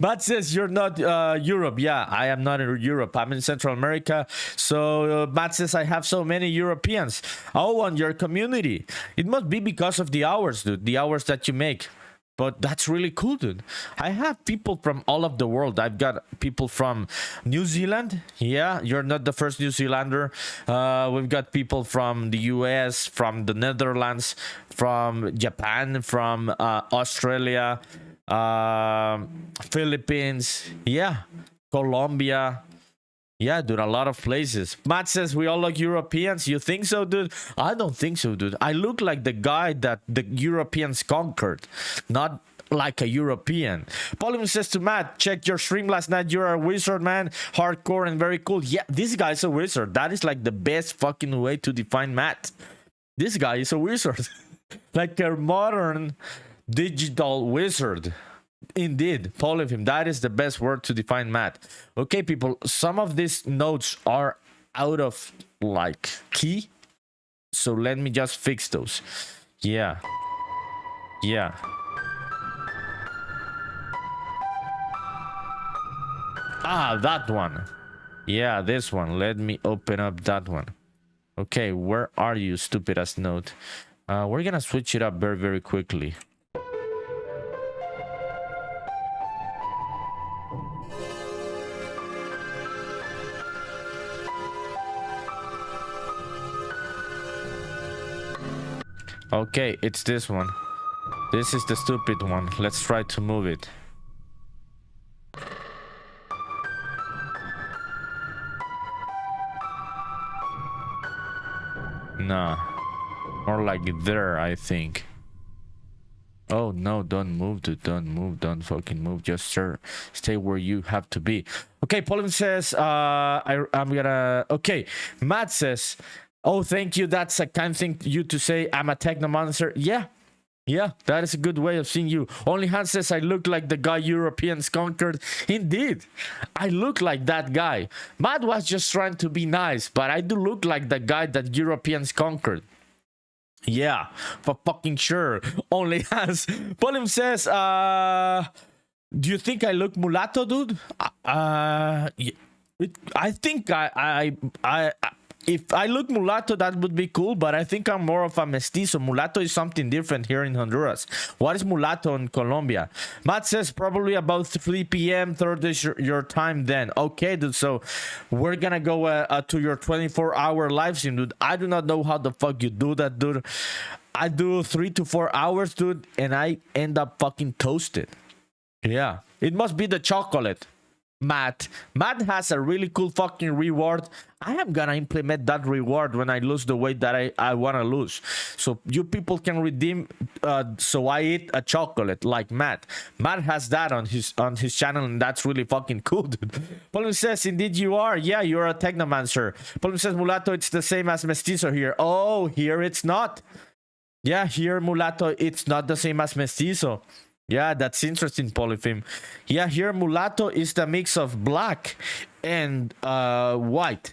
Matt says you're not Europe. Yeah, I am not in Europe. I'm in Central America. So Matt says I have so many Europeans. Oh, on your community. It must be because of the hours, dude. The hours that you make. But that's really cool, dude. I have people from all of the world. I've got people from New Zealand. Yeah, you're not the first New Zealander. We've got people from the US, from the Netherlands, from Japan, from Australia, Philippines. Yeah, Colombia. Yeah, dude, a lot of places. Matt says we all look Europeans. You think so, dude? I don't think so, dude. I look like the guy that the Europeans conquered, not like a European. Pauline says to Matt, check your stream last night. You're a wizard, man. Hardcore and very cool. Yeah, this guy's a wizard. That is like the best fucking way to define Matt. This guy is a wizard. Like a modern digital wizard. Indeed, polyphim. That is the best word to define Matt. Okay, people, some of these notes are out of like key, so let me just fix those. Yeah. Ah, that one. Yeah, this one. Let me open up that one. Okay, where are you, stupid ass note? We're gonna switch it up very, very quickly. Okay, it's this one. This is the stupid one. Let's try to move it. Nah. More like there, I think. Oh no, don't move, dude. Don't move. Don't fucking move. Just stay where you have to be. Okay, Pauline says, I'm gonna... Okay, Matt says... Oh, thank you. That's a kind thing you to say. I'm a technomancer. Yeah, that is a good way of seeing you. Only Han says I look like the guy Europeans conquered. Indeed, I look like that guy. Matt was just trying to be nice, but I do look like the guy that Europeans conquered. Yeah, for fucking sure. Only Hans. Pauline says, do you think I look mulatto, dude? I think if I look mulatto, that would be cool, but I think I'm more of a mestizo. Mulatto is something different here in Honduras. What is mulatto in Colombia? Matt says probably about 3 p.m. Third is your time then. Okay, dude, so we're gonna go to your 24-hour live stream, dude. I do not know how the fuck you do that, dude. I do 3 to 4 hours, dude, and I end up fucking toasted. Yeah, it must be the chocolate. Matt has a really cool fucking reward. I am gonna implement that reward when I lose the weight that I want to lose, so you people can redeem so I eat a chocolate like Matt has that on his channel, and that's really fucking cool, dude. Pauline says indeed you are. Yeah, you're a technomancer. Pauline says mulatto, it's the same as mestizo here. Oh, here it's not. Yeah, here mulatto, it's not the same as mestizo. Yeah, that's interesting, Polyphim. Yeah, here mulatto is the mix of black and white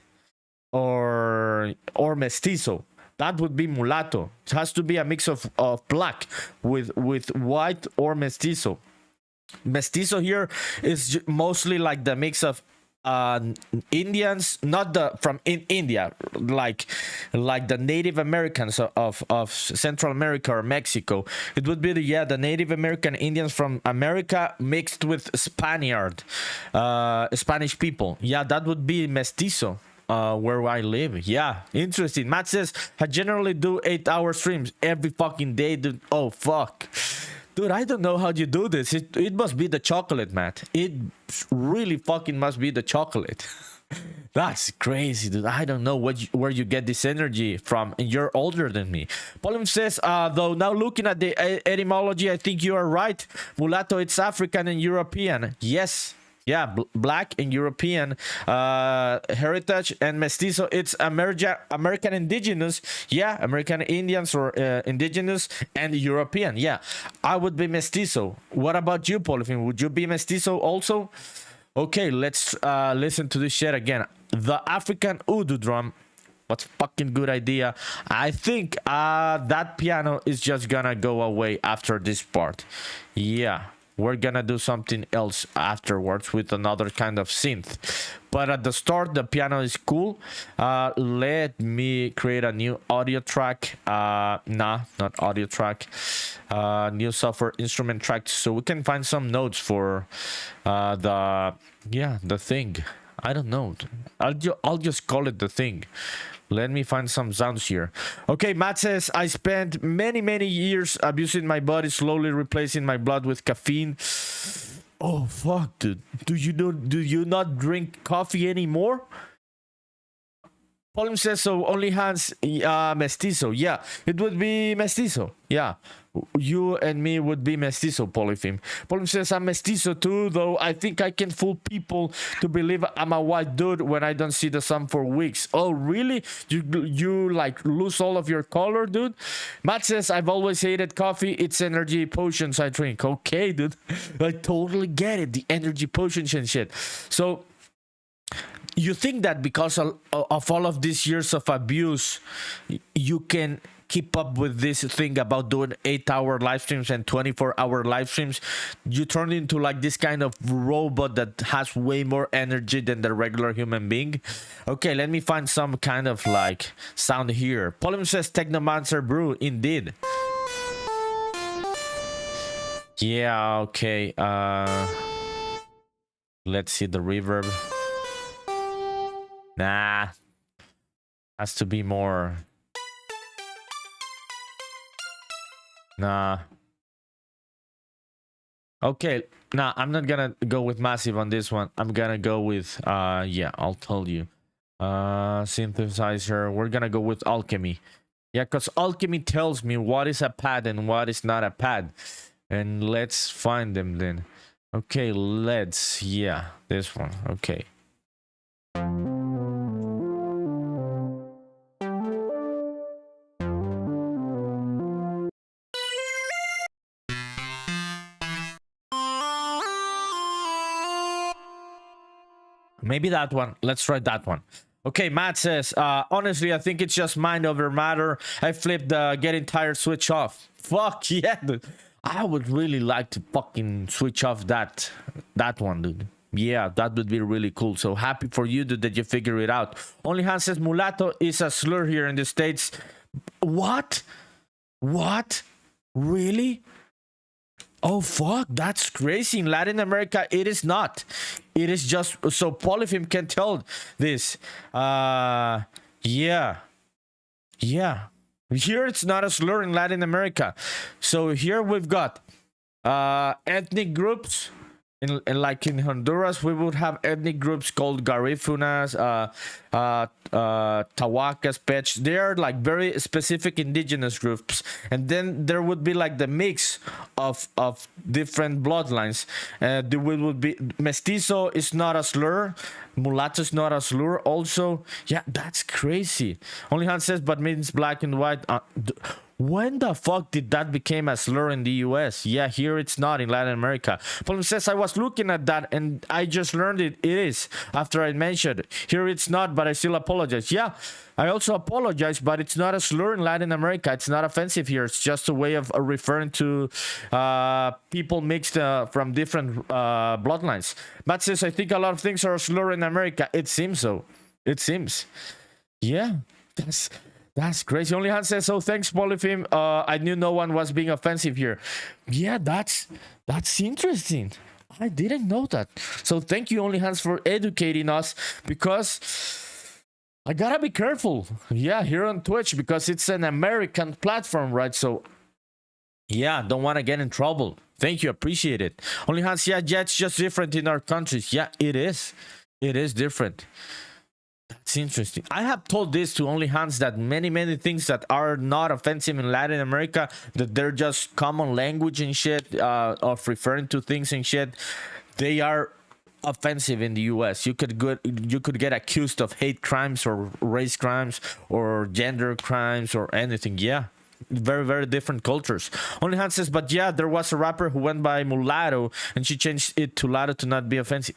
or mestizo. That would be mulatto. It has to be a mix of black with white or mestizo. Mestizo here is mostly like the mix of Indians, not from India, like the Native Americans of Central America or Mexico. It would be the Native American Indians from America mixed with Spanish people. Yeah, that would be mestizo. Where I live. Yeah, interesting. Matt says I generally do 8-hour streams every fucking day, dude. Oh fuck, dude, I don't know how you do this. It must be the chocolate, Matt. It really fucking must be the chocolate. That's crazy, dude. I don't know where you get this energy from, and you're older than me. Pauline says, though, now looking at the etymology, I think you are right. Mulatto, it's African and European. Yes. Yeah, black and European heritage, and mestizo, it's American indigenous. Yeah, American Indians or indigenous and European. Yeah, I would be mestizo. What about you, Polyphene? Would you be mestizo also? Okay, let's listen to this shit again. The African Udu drum What's fucking good idea? I think that piano is just gonna go away after this part. Yeah, we're gonna do something else afterwards with another kind of synth. But at the start, the piano is cool. Let me create a new audio track. Nah, not audio track. New software instrument track, so we can find some notes for the thing. I don't know. I'll just call it the thing. Let me find some sounds here. Okay, Matt says, I spent many years abusing my body, slowly replacing my blood with caffeine. Oh fuck, dude. Do you not drink coffee anymore? Pauline says, so only Hans mestizo. Yeah, it would be mestizo. Yeah, you and me would be mestizo, Polypheme. Pauline says, I'm mestizo too, though I think I can fool people to believe I'm a white dude when I don't see the sun for weeks. Oh, really? You like lose all of your color, dude? Matt says, I've always hated coffee. It's energy potions I drink. Okay, dude. I totally get it. The energy potions and shit. So you think that because of all of these years of abuse, you can keep up with this thing about doing 8-hour live streams and 24-hour live streams? You turn into like this kind of robot that has way more energy than the regular human being. Okay, let me find some kind of like sound here. Polymer says Technomancer Brew. Indeed. Yeah, okay. Let's see the reverb. Nah, has to be more. Nah. Okay, nah, I'm not gonna go with massive on this one. I'm gonna go with yeah, I'll tell you. Synthesizer, we're gonna go with alchemy. Yeah, because alchemy tells me what is a pad and what is not a pad. And let's find them then. Okay, let's, yeah, this one. Okay. Maybe that one. Let's try that one. Okay, Matt says, honestly, I think it's just mind over matter. I flipped the getting tired switch off. Fuck yeah, dude. I would really like to fucking switch off that one, dude. Yeah, that would be really cool. So happy for you, dude, that you figure it out. Only Hans says mulatto is a slur here in the States. What? What? Really? Oh fuck, that's crazy. In Latin America, it is not. It is just so Polypheme can tell this. Yeah. Here it's not a slur in Latin America. So here we've got ethnic groups. Like in Honduras, we would have ethnic groups called Garifunas, Tawakas, Pech. They are like very specific indigenous groups, and then there would be like the mix of different bloodlines. There would be mestizo is not a slur, mulatto is not a slur. Also, yeah, that's crazy. Only Hans says, but means black and white. When the fuck did that become a slur in the US? Yeah, here it's not in Latin America. Paul says, I was looking at that and I just learned it is after I mentioned it. Here it's not, but I still apologize. Yeah, I also apologize, but it's not a slur in Latin America. It's not offensive here. It's just a way of referring to people mixed from different bloodlines. Matt says, I think a lot of things are a slur in America. It seems so. It seems. Yeah, that's crazy. Only Hans says, so thanks, Polypheme. I knew no one was being offensive here. Yeah, that's interesting. I didn't know that. So thank you, Only Hans, for educating us, because I gotta be careful. Yeah, here on Twitch, because it's an American platform, right? So yeah, don't want to get in trouble. Thank you, appreciate it. Only Hans, yeah, it's just different in our countries. Yeah, it is. It is different. That's interesting. I have told this to Only Hans that many things that are not offensive in Latin America, that they're just common language and shit, of referring to things and shit, they are offensive in the US. You could get accused of hate crimes or race crimes or gender crimes or anything. Yeah. Very different cultures. Only Hans says, but yeah, there was a rapper who went by mulatto and she changed it to latto to not be offensive.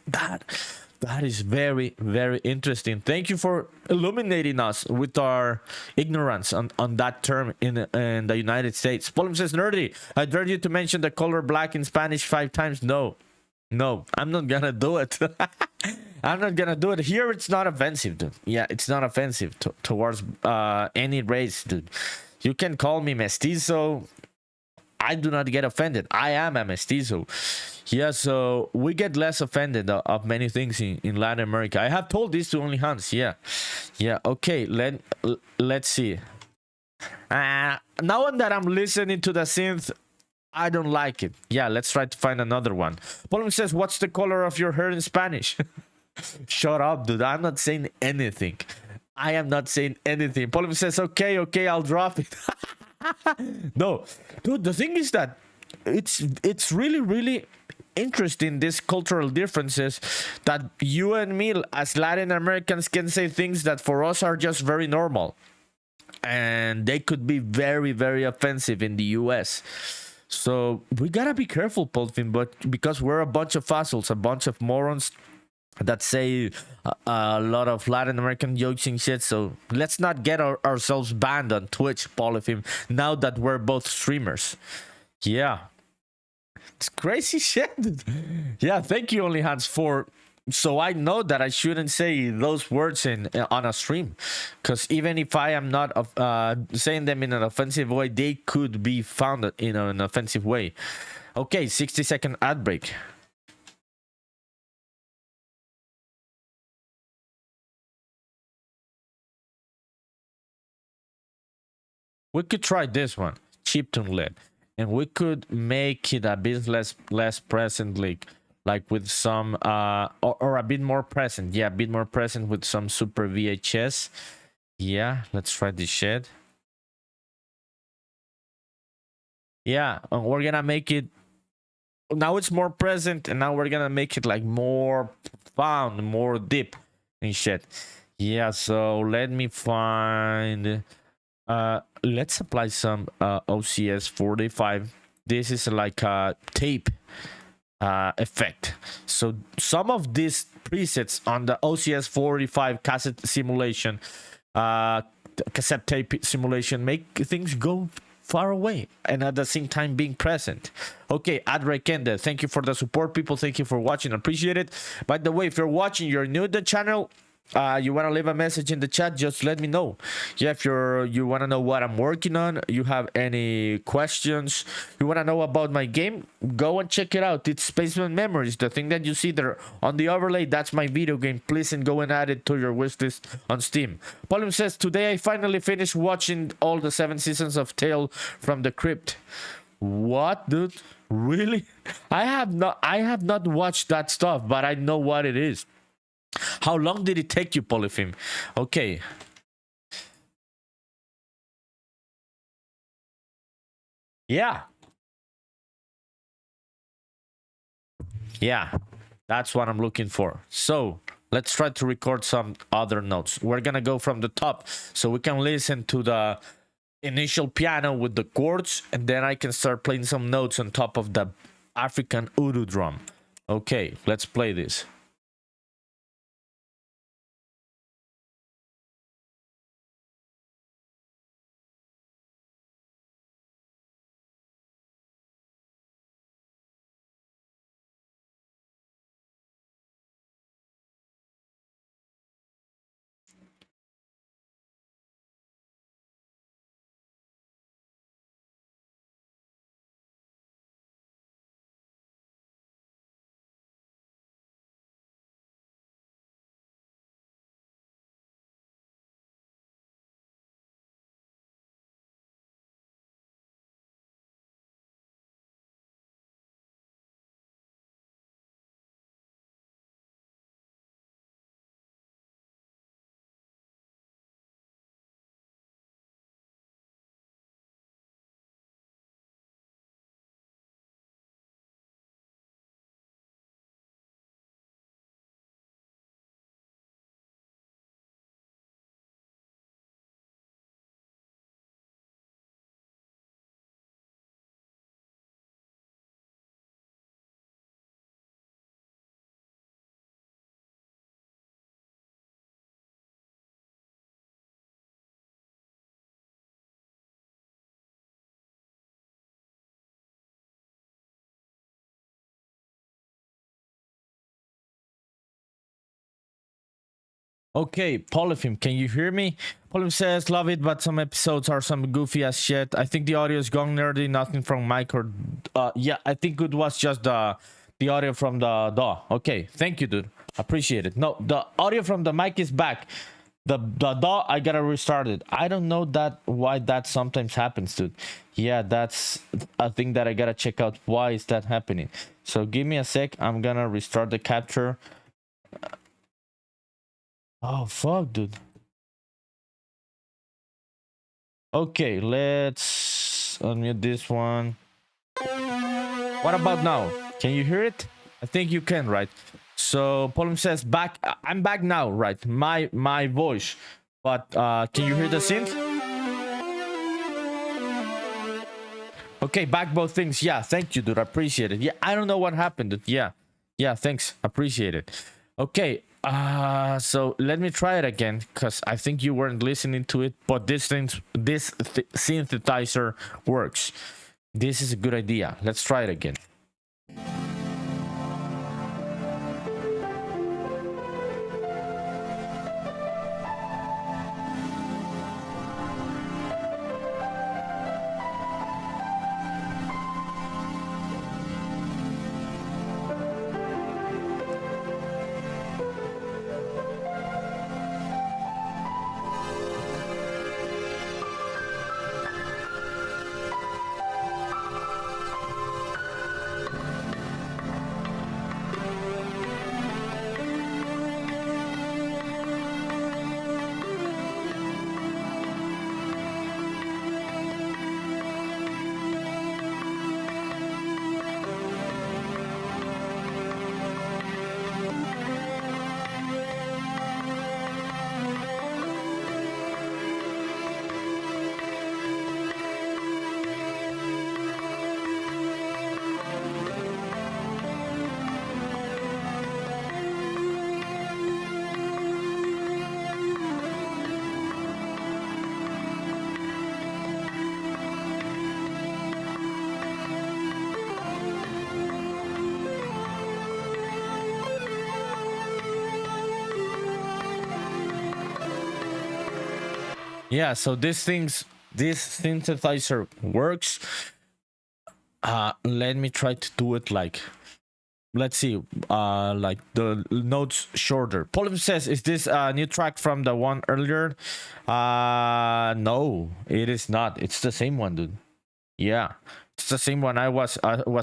That is very, very interesting. Thank you for illuminating us with our ignorance on that term in the United States. Polim says, Nerdy, I dare you to mention the color black in Spanish 5 times. No, no, I'm not gonna do it. I'm not gonna do it. Here, it's not offensive, dude. Yeah, it's not offensive towards any race, dude. You can call me mestizo. I do not get offended. I am a mestizo. Yeah, so we get less offended of many things in Latin America. I have told this to only Hans. Yeah, yeah. Okay, let's see. Now that I'm listening to the synth, I don't like it. Yeah, let's try to find another one. Pauline says, "What's the color of your hair in Spanish?" Shut up, dude. I'm not saying anything. I am not saying anything. Pauline says, "Okay, okay, I'll drop it." No, dude. The thing is that it's really interesting, these cultural differences, that you and me as Latin Americans can say things that for us are just very normal, and they could be very offensive in the US. So we gotta be careful, Polfin, but because we're a bunch of fossils, a bunch of morons that say a lot of Latin American jokes and shit. So let's not get ourselves banned on Twitch, Polfin, now that we're both streamers. Yeah. It's crazy shit. Yeah, thank you, Only Hands, for so I know that I shouldn't say those words on a stream, because even if I am not saying them in an offensive way, they could be found in an offensive way. Okay, 60-second ad break. We could try this one, chiptune LED, and we could make it a bit less present, like with some or a bit more present. Yeah, a bit more present with some super VHS. Yeah, let's try this shit. Yeah, and we're gonna make it now. It's more present, and now we're gonna make it like more found, more deep and shit. Yeah, so let me find let's apply some OCS 45. This is like a tape effect. So some of these presets on the OCS 45 cassette simulation, cassette tape simulation, make things go far away and at the same time being present. Okay, Adrekende, thank you for the support, people. Thank you for watching. Appreciate it. By the way, if you're watching, you're new to the channel, you want to leave a message in the chat, just let me know. Yeah, if you want to know what I'm working on, you have any questions, you want to know about my game, go and check it out. It's Spaceman Memories. The thing that you see there on the overlay, that's my video game. Please, and go and add it to your wishlist on Steam. Pauline says, today I finally finished watching all the 7 seasons of Tale from the Crypt. What, dude? Really? I have not watched that stuff, but I know what it is. How long did it take you, Polyphim? Okay. Yeah. Yeah. That's what I'm looking for. So let's try to record some other notes. We're gonna go from the top so we can listen to the initial piano with the chords, and then I can start playing some notes on top of the African Udu drum. Okay, let's play this. Okay, Polyphim, can you hear me? Polyphim says, love it, but some episodes are some goofy as shit. I think the audio is gone nerdy, nothing from mic or... yeah, I think it was just the audio from the DAW. Okay, thank you, dude. Appreciate it. No, the audio from the mic is back. The DAW, I gotta restart it. I don't know why that sometimes happens, dude. Yeah, that's a thing that I gotta check out. Why is that happening? So give me a sec. I'm gonna restart the capture. Oh, fuck, dude. Okay, let's unmute this one. What about now? Can you hear it? I think you can, right? So Polyphim says back. I'm back now, right? My voice. But can you hear the synth? Okay, back both things. Yeah, thank you, dude. I appreciate it. Yeah, I don't know what happened, dude. Yeah, thanks. Appreciate it. Okay, so let me try it again, because I think you weren't listening to it, but this synthesizer works. This is a good idea. Let's try it again. Yeah, so this synthesizer works. Let me try to do it like, let's see, like the notes shorter. Polyphim says, is this a new track from the one earlier? No, it is not. It's the same one, dude. Yeah, it's the same one I was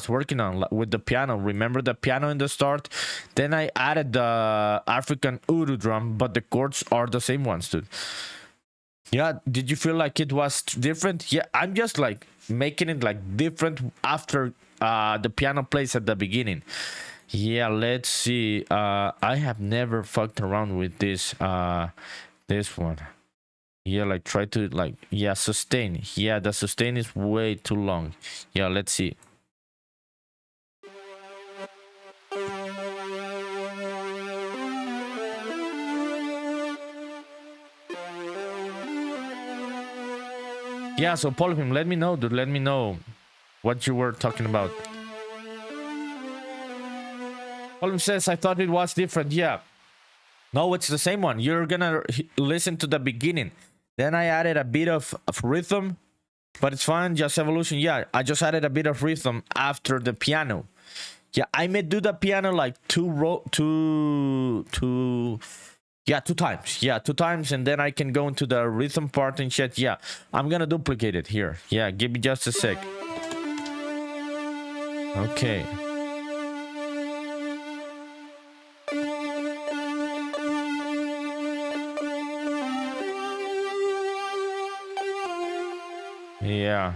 working on with the piano. Remember the piano in the start? Then I added the African Uru drum, but the chords are the same ones, dude. Yeah, did you feel like it was different? Yeah, I'm just like making it like different after the piano plays at the beginning. Yeah, let's see. I have never fucked around with this one. Yeah, like try to like, yeah, sustain. Yeah, the sustain is way too long. Yeah, let's see. Yeah, so Polyphim, let me know, dude. Let me know what you were talking about. Polyphim says, I thought it was different. Yeah. No, it's the same one. You're gonna listen to the beginning. Then I added a bit of rhythm, but it's fine. Just evolution. Yeah, I just added a bit of rhythm after the piano. Yeah, I may do the piano like two times. Yeah, two times, and then I can go into the rhythm part and shit. Yeah, I'm gonna duplicate it here. Yeah, give me just a sec. Okay. Yeah.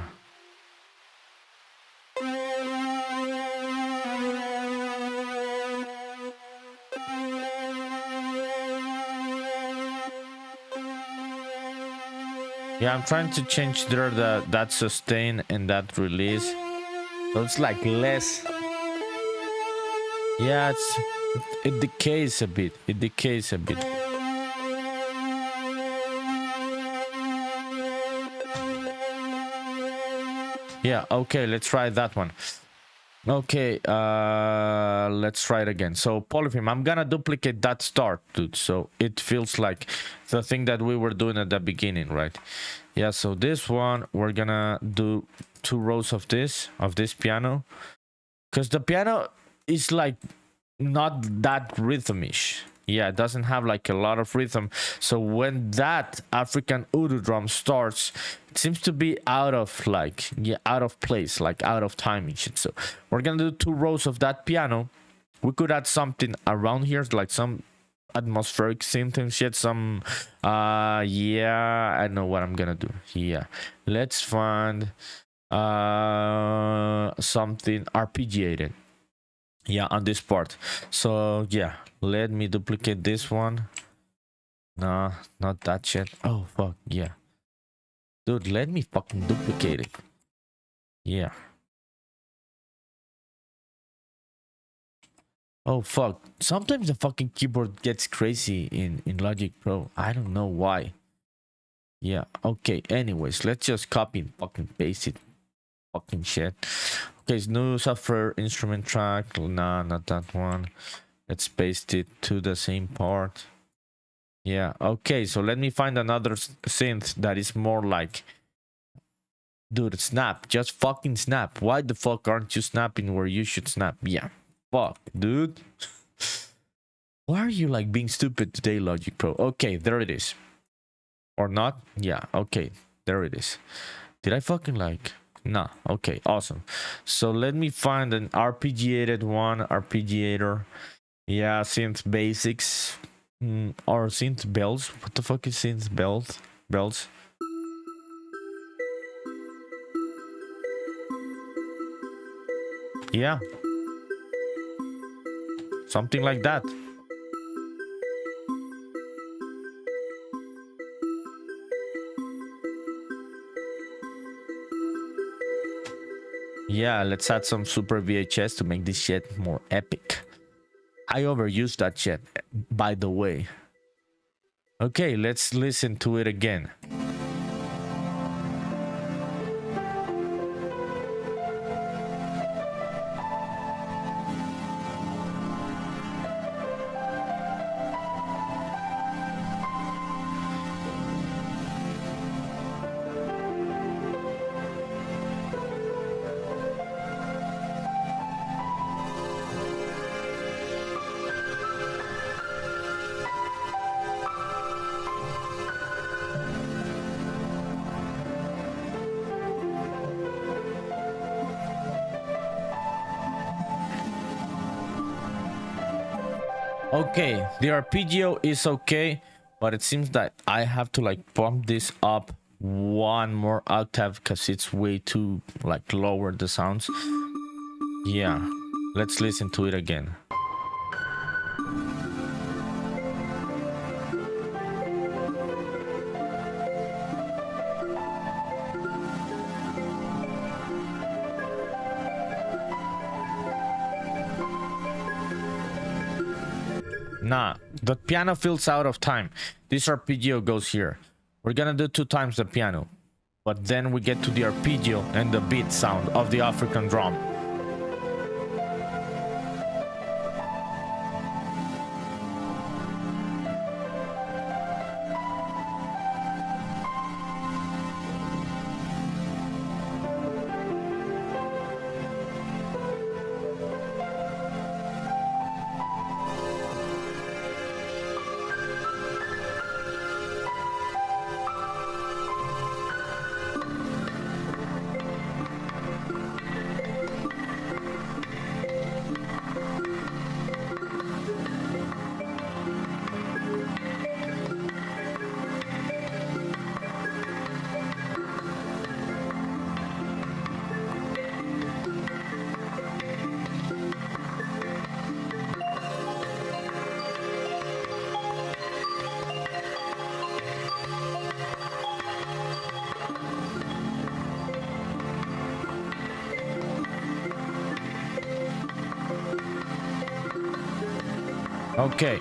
Yeah, I'm trying to change there that sustain and that release. So it's like less. Yeah, it decays a bit. It decays a bit. Yeah, okay, let's try that one. Okay, let's try it again. So Polypheme, I'm gonna duplicate that start, dude, so it feels like the thing that we were doing at the beginning, right? Yeah, so this one we're gonna do 2 rows of this piano, because the piano is like not that rhythmish. Yeah, it doesn't have like a lot of rhythm. So when that African Udu drum starts, it seems to be out of like, yeah, out of place, like out of time and shit. So we're gonna do 2 rows of that piano. We could add something around here, like some atmospheric synth and shit. Some yeah, I know what I'm gonna do. Yeah, let's find something arpeggiated, yeah, on this part. So yeah, let me duplicate this one. Nah, not that shit. Oh fuck, yeah, dude, let me fucking duplicate it. Yeah. Oh fuck, sometimes the fucking keyboard gets crazy in Logic Pro. I don't know why. Yeah, okay, anyways, let's just copy and fucking paste it. Fucking shit. Okay, it's new software instrument track. Nah, not that one. Let's paste it to the same part. Yeah, okay, so let me find another synth that is more like, dude, snap, just fucking snap. Why the fuck aren't you snapping where you should snap? Yeah, fuck, dude. Why are you like being stupid today, Logic Pro? Okay, there it is. Or not? Yeah, okay, there it is. Did I fucking like... Nah, okay, awesome. So let me find an arpeggiated one, arpeggiator. Yeah, synth basics. Or synth bells. What the fuck is synth bells? Bells. Yeah. Something like that. Yeah, let's add some super VHS to make this shit more epic. I overused that shit, by the way. Okay, let's listen to it again. Okay, the arpeggio is okay, but it seems that I have to like bump this up 1 more octave because it's way too like lower the sounds. Yeah, let's listen to it again. Nah, the piano feels out of time. This arpeggio goes here. We're gonna do 2 times the piano, but then we get to the arpeggio and the beat sound of the African drum. Okay,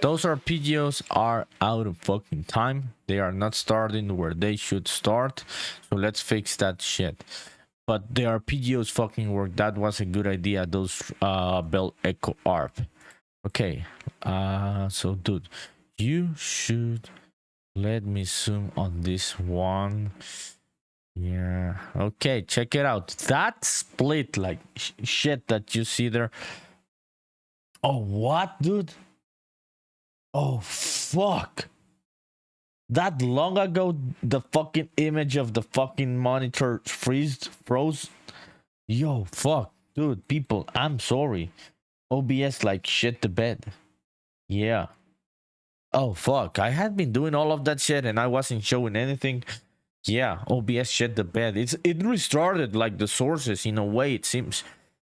those arpeggios are out of fucking time. They are not starting where they should start. So let's fix that shit. but the arpeggios fucking work. That was a good idea. Those bell echo arp. Okay, so dude, you should let me zoom on this one. Yeah, okay, check it out. That split like shit that you see there. Oh, what, dude? Oh, fuck. That long ago, the fucking image of the fucking monitor froze. Yo, fuck, dude, people, I'm sorry. OBS like shit the bed. Yeah. Oh, fuck, I had been doing all of that shit and I wasn't showing anything. Yeah, OBS shit the bed. It restarted like the sources in a way, it seems.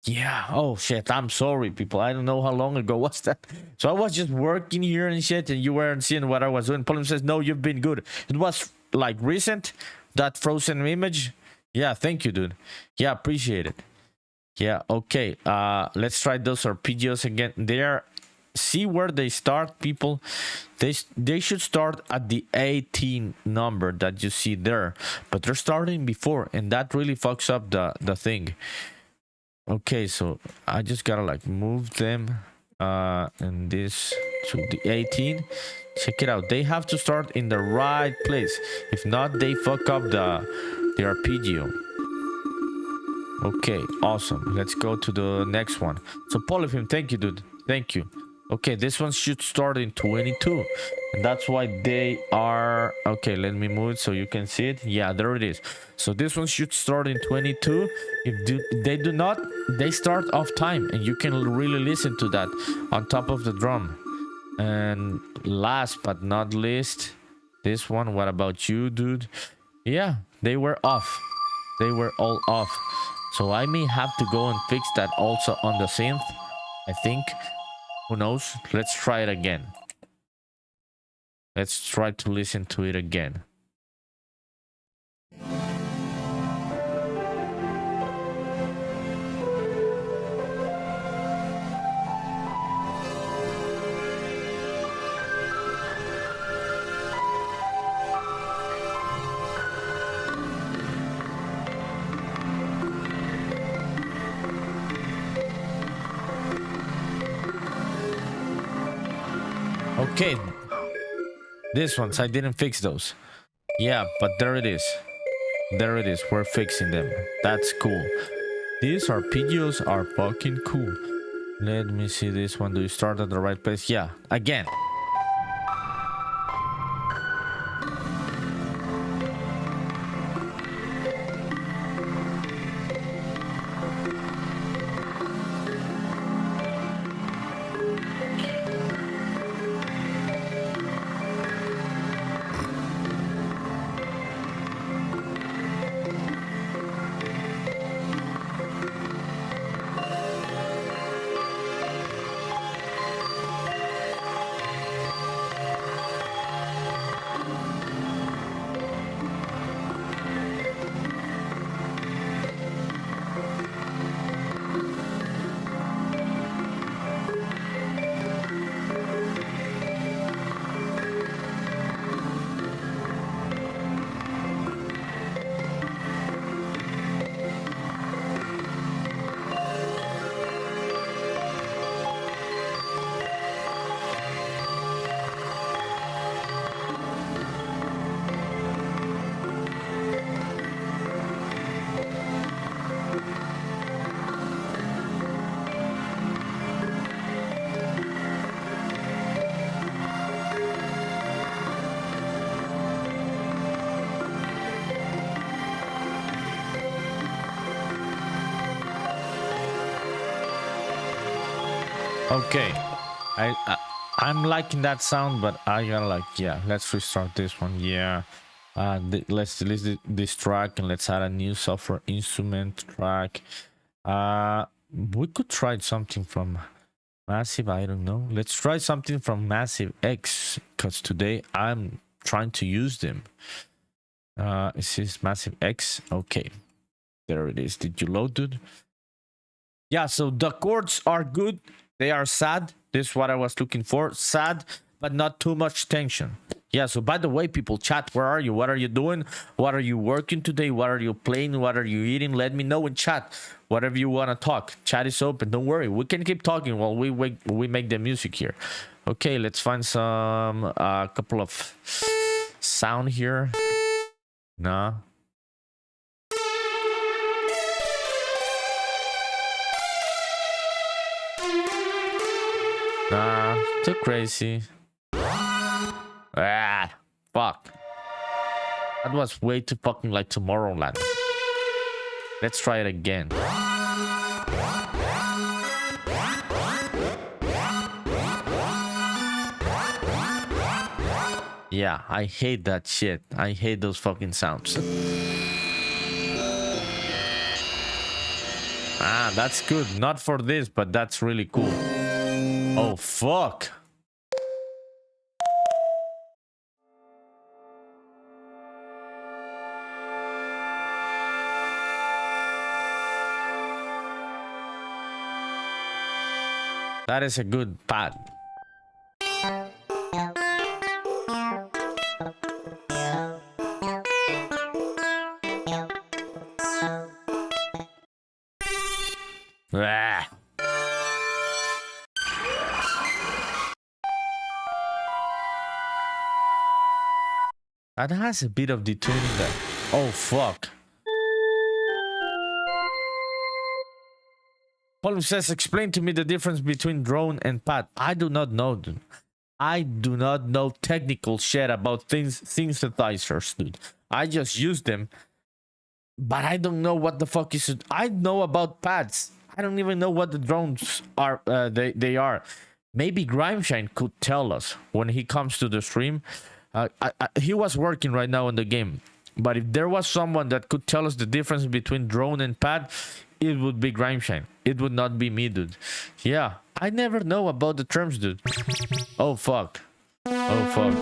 Yeah. Oh shit. I'm sorry, people. I don't know how long ago was that. So I was just working here and shit, and you weren't seeing what I was doing. Polymer says, "No, you've been good." It was like recent, that frozen image. Yeah. Thank you, dude. Yeah. Appreciate it. Yeah. Okay. Let's try those arpeggios again. There. See where they start, people. They should start at the 18 number that you see there, but they're starting before, and that really fucks up the thing. Okay, so I just gotta like move them and this to the 18. Check it out. They have to start in the right place. If not, they fuck up the arpeggio. Okay, awesome. Let's go to the next one. So Polyphim, thank you, dude. Thank you. Okay, this one should start in 22. And that's why they are... Okay, let me move it so you can see it. Yeah, there it is. So this one should start in 22. If they do not, they start off time. And you can really listen to that on top of the drum. And last but not least, this one. What about you, dude? Yeah, they were off. They were all off. So I may have to go and fix that also on the synth, I think. Who knows? Let's try it again. Let's try to listen to it again. Okay, this ones, I didn't fix those. Yeah, but there it is. There it is. We're fixing them. That's cool. These arpeggios are fucking cool. Let me see this one. Do you start at the right place? Yeah, again. Okay, I'm liking that sound, but I gotta like, yeah, let's restart this one. Yeah, let's delete this track and let's add a new software instrument track. We could try something from Massive. I don't know. Let's try something from Massive X, because today I'm trying to use them. Is this Massive X? Okay, there it is. Did you load, dude? Yeah, so the chords are good. They are sad. This is what I was looking for. Sad, but not too much tension. Yeah, so by the way, people, chat, where are you? What are you doing? What are you working today? What are you playing? What are you eating? Let me know in chat. Whatever you want to talk. Chat is open. Don't worry. We can keep talking while we make the music here. Okay, let's find some couple of sound here. Nah. Nah, too crazy. Ah, fuck. That was way too fucking like Tomorrowland. Let's try it again. Yeah, I hate that shit. I hate those fucking sounds. Ah, that's good. Not for this, but that's really cool. Oh, fuck. That is a good pad. Ah. That has a bit of detuning there. Oh, fuck. Paul says, explain to me the difference between drone and pad. I do not know, dude. I do not know technical shit about synthesizers, dude. I just use them, but I don't know what the fuck is it. I know about pads. I don't even know what the drones are. They are. Maybe Grimeshine could tell us when he comes to the stream. He was working right now in the game, but if there was someone that could tell us the difference between drone and pad, it would be Grimeshine. It would not be me, dude. Yeah, I never know about the terms, dude. Oh fuck. Oh fuck.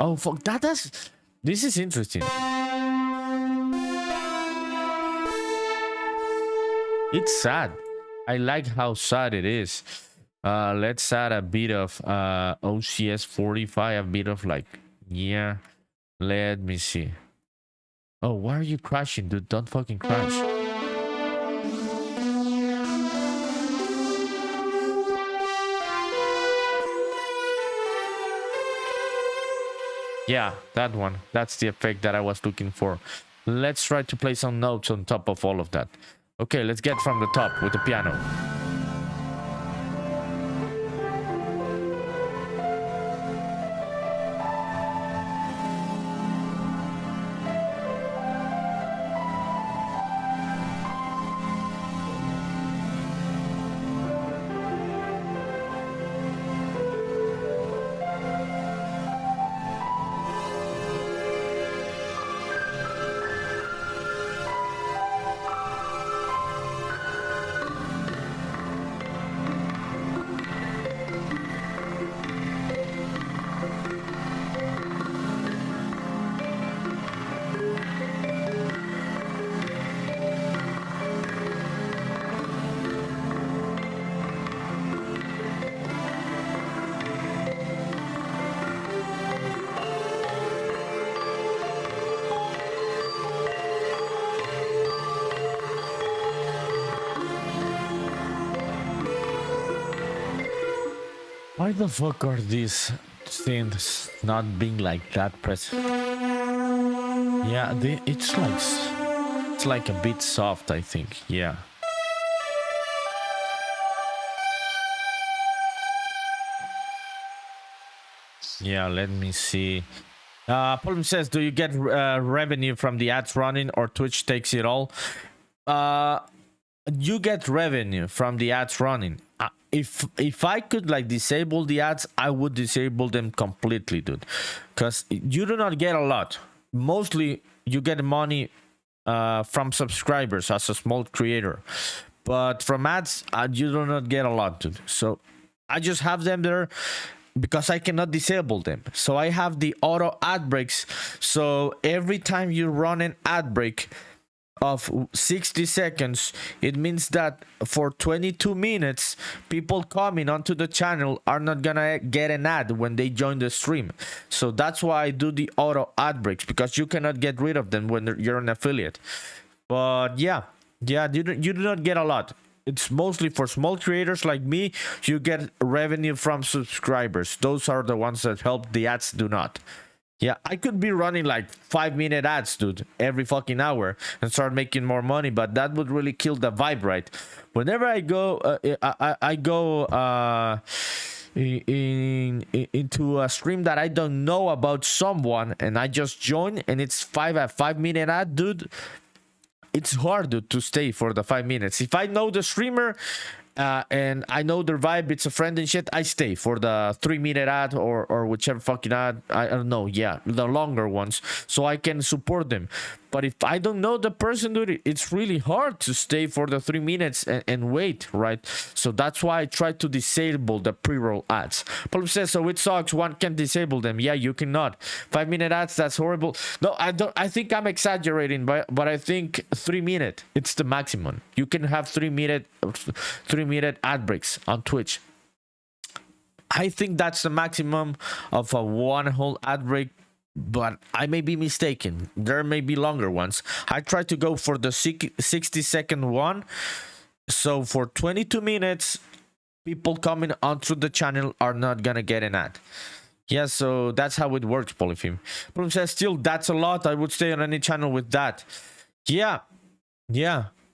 Oh fuck. This is interesting. It's sad. I like how sad it is. Let's add a bit of OCS 45, a bit of like, yeah. Let me see. Oh, why are you crashing, dude? Don't fucking crash. Yeah, that one. That's the effect that I was looking for. Let's try to play some notes on top of all of that. Okay, let's get from the top with the piano. Why the fuck are these things not being like that present? Yeah, it's like a bit soft, I think. Yeah. Yeah, let me see. Paul says, do you get revenue from the ads running or Twitch takes it all? You get revenue from the ads running. If I could like disable the ads, I would disable them completely, dude, because you do not get a lot. Mostly you get money from subscribers as a small creator, but from ads you do not get a lot, dude. So I just have them there because I cannot disable them. So I have the auto ad breaks, so every time you run an ad break, of 60 seconds, it means that for 22 minutes, people coming onto the channel are not gonna get an ad when they join the stream. So that's why I do the auto ad breaks, because you cannot get rid of them when you're an affiliate. But yeah, you do not get a lot. It's mostly for small creators like me. You get revenue from subscribers. Those are the ones that help. The ads do not. Yeah, I could be running like 5-minute ads, dude, every fucking hour and start making more money, but that would really kill the vibe, right? Whenever I go, I go into a stream that I don't know about someone, and I just join, and it's a 5-minute ad, dude. It's hard, dude, to stay for the 5 minutes. If I know the streamer and I know their vibe, it's a friend and shit, I stay for the 3-minute ad or whichever fucking ad. I don't know. Yeah, the longer ones, so I can support them. But if I don't know the person, dude, it's really hard to stay for the 3 minutes and wait, right? So that's why I try to disable the pre-roll ads. Paul says, so it sucks. One can disable them. Yeah, you cannot. 5-minute ads, that's horrible. No, I don't. I think I'm exaggerating, but I think 3 minute, it's the maximum. You can have 3-minute ad breaks on Twitch. I think that's the maximum of a one whole ad break, but I may be mistaken. There may be longer ones. I try to go for the 60-second one. So for 22 minutes, people coming onto the channel are not gonna get an ad. Yeah, so that's how it works, Polypheme. Polypheme says, still, that's a lot. I would stay on any channel with that. Yeah.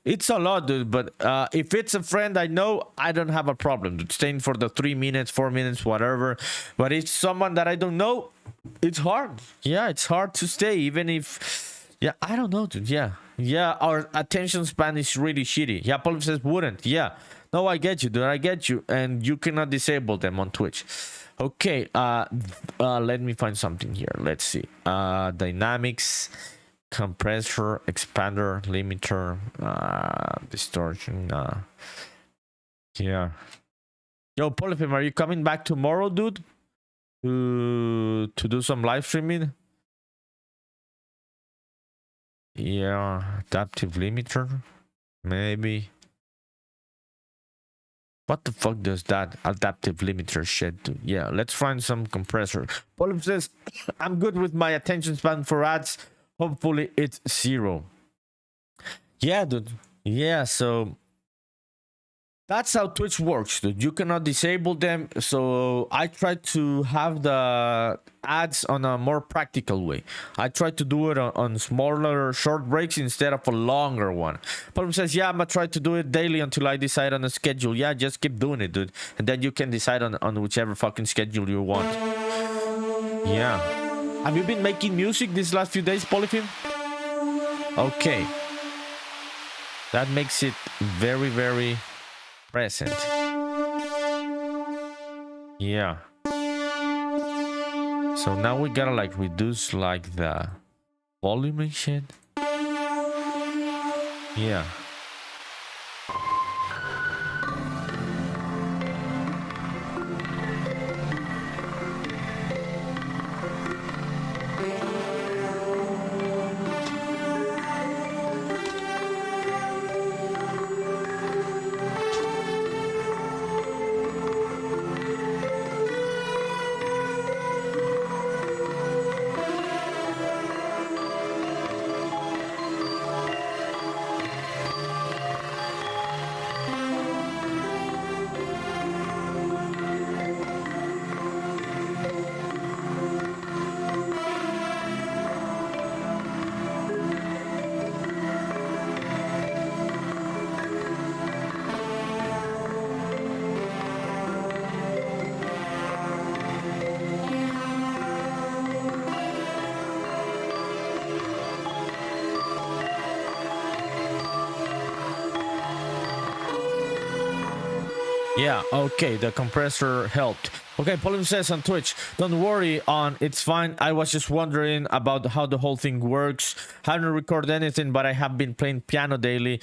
It's a lot, dude, but if it's a friend I know, I don't have a problem, dude, staying for the 3 minutes, 4 minutes, whatever. But it's someone that I don't know, it's hard. Yeah, it's hard to stay, even if... Yeah, I don't know, dude. Yeah, our attention span is really shitty. Yeah, Paul says wouldn't. Yeah. No, I get you, dude. I get you. And you cannot disable them on Twitch. Okay, let me find something here. Let's see. Dynamics... compressor, expander, limiter, distortion. Yeah. Yo, Polypheme, are you coming back tomorrow, dude? To do some live streaming? Yeah, adaptive limiter, maybe. What the fuck does that adaptive limiter shit do? Yeah, let's find some compressor. Polypheme says, I'm good with my attention span for ads. Hopefully it's 0. Yeah, dude. Yeah, so that's how Twitch works, dude. You cannot disable them. So I try to have the ads on a more practical way. I try to do it on smaller, short breaks instead of a longer one. Problem says, yeah, I'm gonna try to do it daily until I decide on a schedule. Yeah, just keep doing it, dude. And then you can decide on whichever fucking schedule you want. Yeah. Have you been making music these last few days, Polypheme? Okay. That makes it very, very present. Yeah. So now we gotta like reduce like the volume and shit. Yeah. Yeah, okay, the compressor helped. Okay, Pauline says on Twitch, don't worry on, it's fine. I was just wondering about how the whole thing works. Haven't recorded anything, but I have been playing piano daily.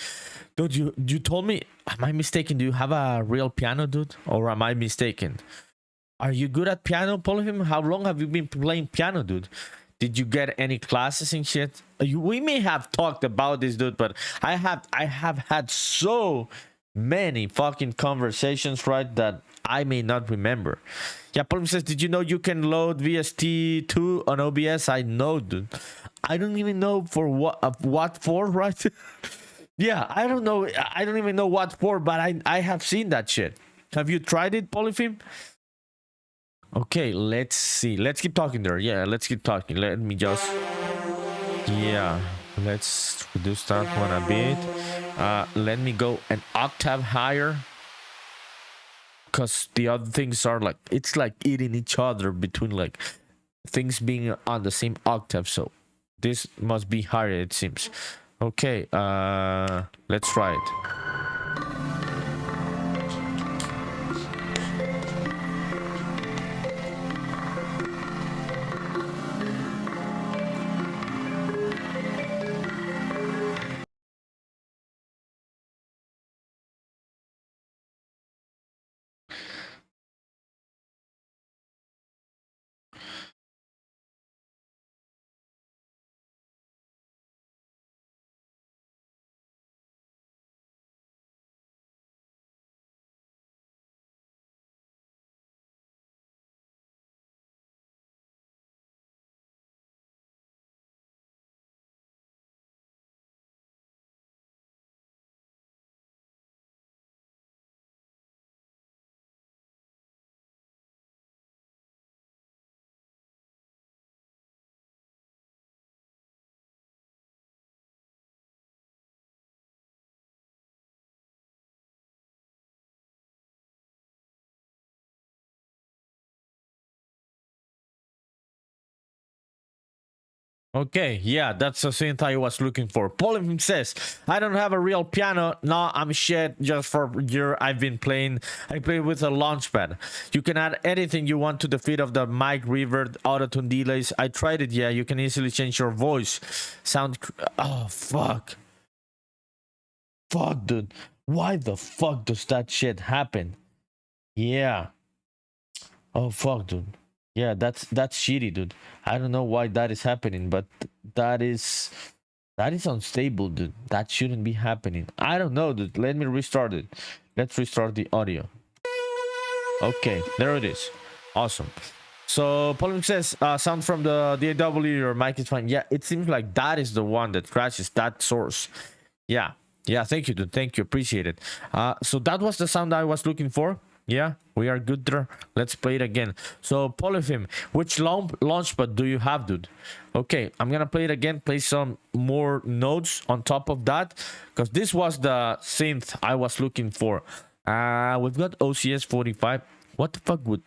Dude, you told me, am I mistaken? Do you have a real piano, dude? Or am I mistaken? Are you good at piano, Pauline? How long have you been playing piano, dude? Did you get any classes and shit? We may have talked about this, dude, but I have had so many fucking conversations, right, that I may not remember. Yeah, Paul says, did you know you can load VST2 on OBS? I know, dude. I don't even know for what for, right? Yeah, I don't know. I don't even know what for, but I have seen that shit. Have you tried it, Polyfilm? Okay, let's see. Let's keep talking there. Yeah, let's keep talking. Let me just... Yeah, let's reduce that one a bit. Let me go an octave higher. Because the other things are like... It's like eating each other between like... Things being on the same octave. So this must be higher, it seems. Okay, let's try it. Okay, yeah, that's the synth I was looking for. Polyphim says, I don't have a real piano. No, I'm shit. Just for year I've been playing. I play with a launchpad. You can add anything you want to the feed of the mic, reverb, autotune delays. I tried it, yeah. You can easily change your voice. Sound... Oh, fuck. Fuck, dude. Why the fuck does that shit happen? Yeah. Oh, fuck, dude. Yeah, that's shitty, dude. I don't know why that is happening, but that is unstable, dude. That shouldn't be happening. I don't know, dude. Let me restart it. Let's restart the audio. Okay, there it is. Awesome. So Polymic says, sound from the DAW, your mic is fine. Yeah, it seems like that is the one that crashes, that source. Yeah, thank you, dude. Thank you, appreciate it. So that was the sound I was looking for. Yeah, we are good there. Let's play it again. So Polyphim, which launchpad do you have, dude? Okay, I'm gonna play it again, play some more notes on top of that, because this was the synth I was looking for. We've got OCS 45. What the fuck would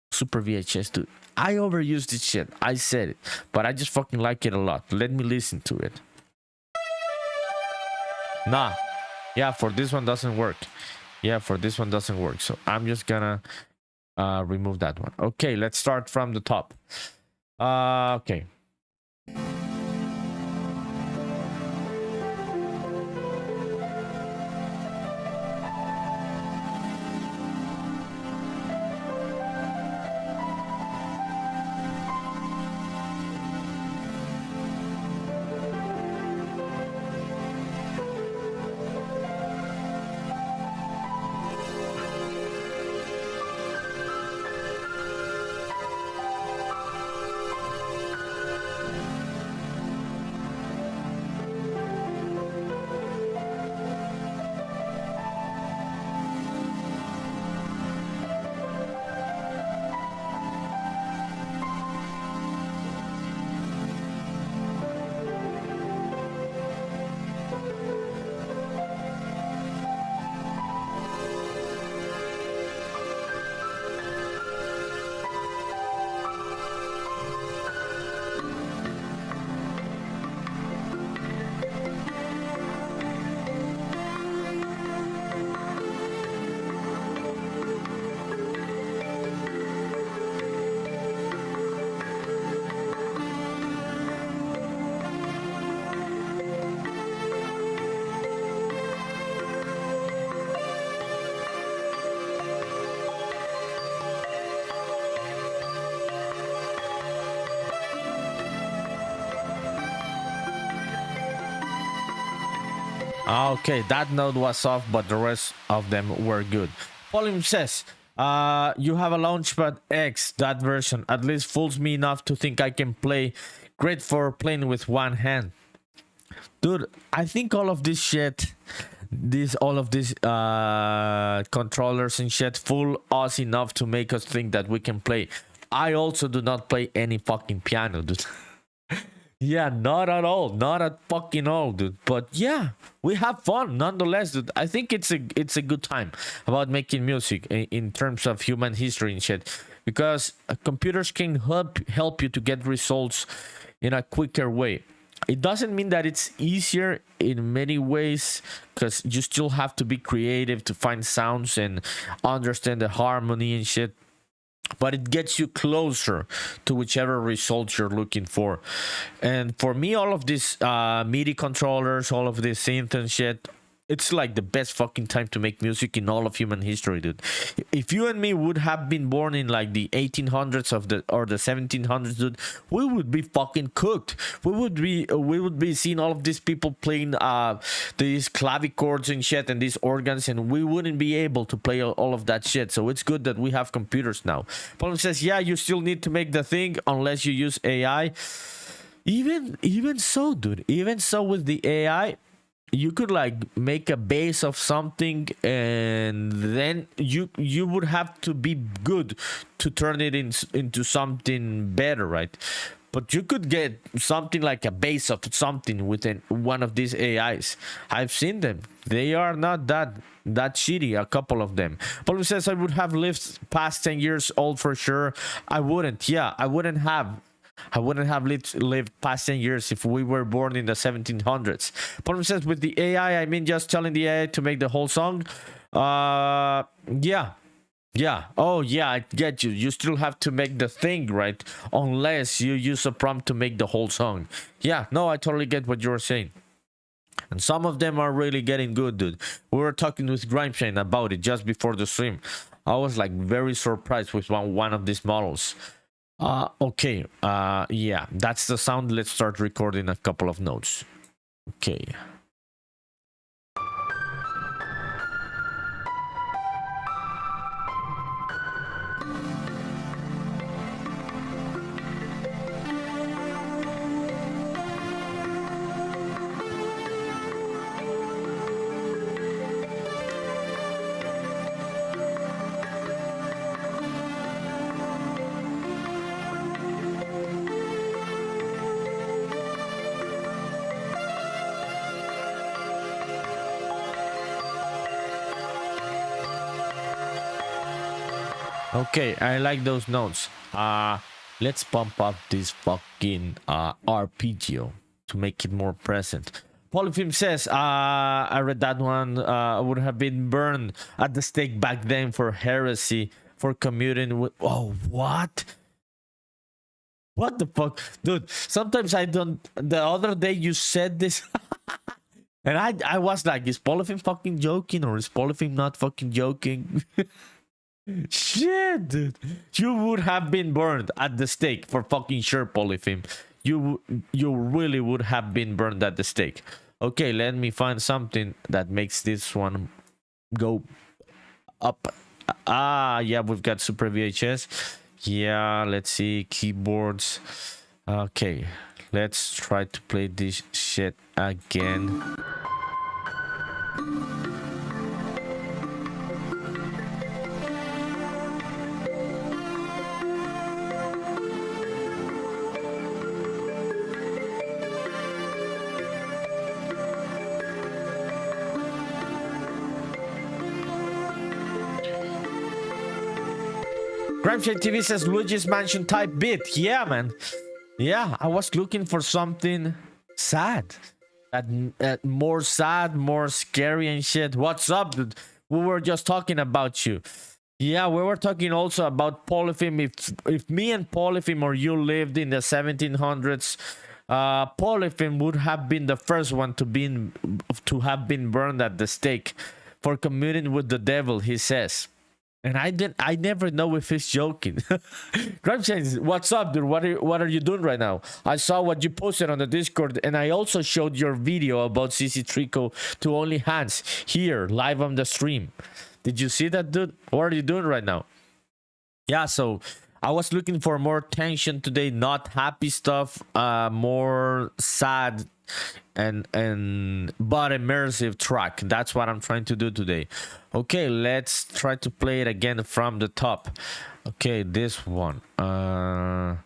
Super VHS do? I overused this shit, I said it, but I just fucking like it a lot. Let me listen to it. Nah, yeah, for this one doesn't work. Yeah, for this one doesn't work, so I'm just gonna remove that one. Okay, let's start from the top. Okay. Okay, that note was off, but the rest of them were good. Polyim says, you have a Launchpad X. That version at least fools me enough to think I can play. Great for playing with one hand. Dude, I think all of this shit, all of these controllers and shit fool us enough to make us think that we can play. I also do not play any fucking piano, dude. Yeah, not at all. Not at fucking all, dude. But yeah, we have fun nonetheless, dude. I think it's a good time about making music in terms of human history and shit. Because computers can help you to get results in a quicker way. It doesn't mean that it's easier in many ways, because you still have to be creative to find sounds and understand the harmony and shit. But it gets you closer to whichever results you're looking for. And for me, all of these MIDI controllers, all of this synth and shit, it's like the best fucking time to make music in all of human history, dude. If you and me would have been born in like the 1800s or the 1700s, dude, we would be fucking cooked. We would be seeing all of these people playing these clavichords and shit and these organs, and we wouldn't be able to play all of that shit. So it's good that we have computers now. Paul says, yeah, you still need to make the thing unless you use AI. Even so, dude. Even so, with the AI, you could like make a base of something, and then you would have to be good to turn it into something better, right? But you could get something like a base of something within one of these AIs. I've seen them. They are not that shitty, a couple of them. Paul says, I would have lived past 10 years old for sure. I wouldn't. Yeah, I wouldn't have lived past 10 years if we were born in the 1700s. Paul says, with the AI, I mean just telling the AI to make the whole song. Yeah. Oh, yeah, I get you. You still have to make the thing, right? Unless you use a prompt to make the whole song. Yeah, no, I totally get what you're saying. And some of them are really getting good, dude. We were talking with Grimeshane about it just before the stream. I was like very surprised with one of these models. Okay, yeah, that's the sound. Let's start recording a couple of notes. Okay. Okay, I like those notes. Let's pump up this fucking arpeggio to make it more present. Polyphim says, I read that one, would have been burned at the stake back then for heresy, for commuting with... Oh, what? What the fuck? Dude, sometimes I don't... The other day you said this... and I was like, is Polyphim fucking joking, or is Polyphim not fucking joking? Shit, dude. You would have been burned at the stake for fucking sure, Polyphim. You really would have been burned at the stake. Okay, let me find something that makes this one go up. Yeah, we've got Super VHS. Yeah, let's see, keyboards. Okay, let's try to play this shit again. Grimeshade TV says Luigi's Mansion type beat. Yeah, man. Yeah, I was looking for something sad. More sad, more scary and shit. What's up, dude? We were just talking about you. Yeah, we were talking also about Polyphim. If me and Polyphim or you lived in the 1700s, Polyphim would have been the first one to have been burned at the stake for communing with the devil, he says. And I never know if he's joking. Grimeshine, what's up, dude? What are you doing right now? I saw what you posted on the Discord, and I also showed your video about CC Trico to Only Hands here, live on the stream. Did you see that, dude? What are you doing right now? Yeah, so I was looking for more tension today, not happy stuff, more sad and but immersive track. That's what I'm trying to do today. Okay, let's try to play it again from the top. Okay, this one. Yeah,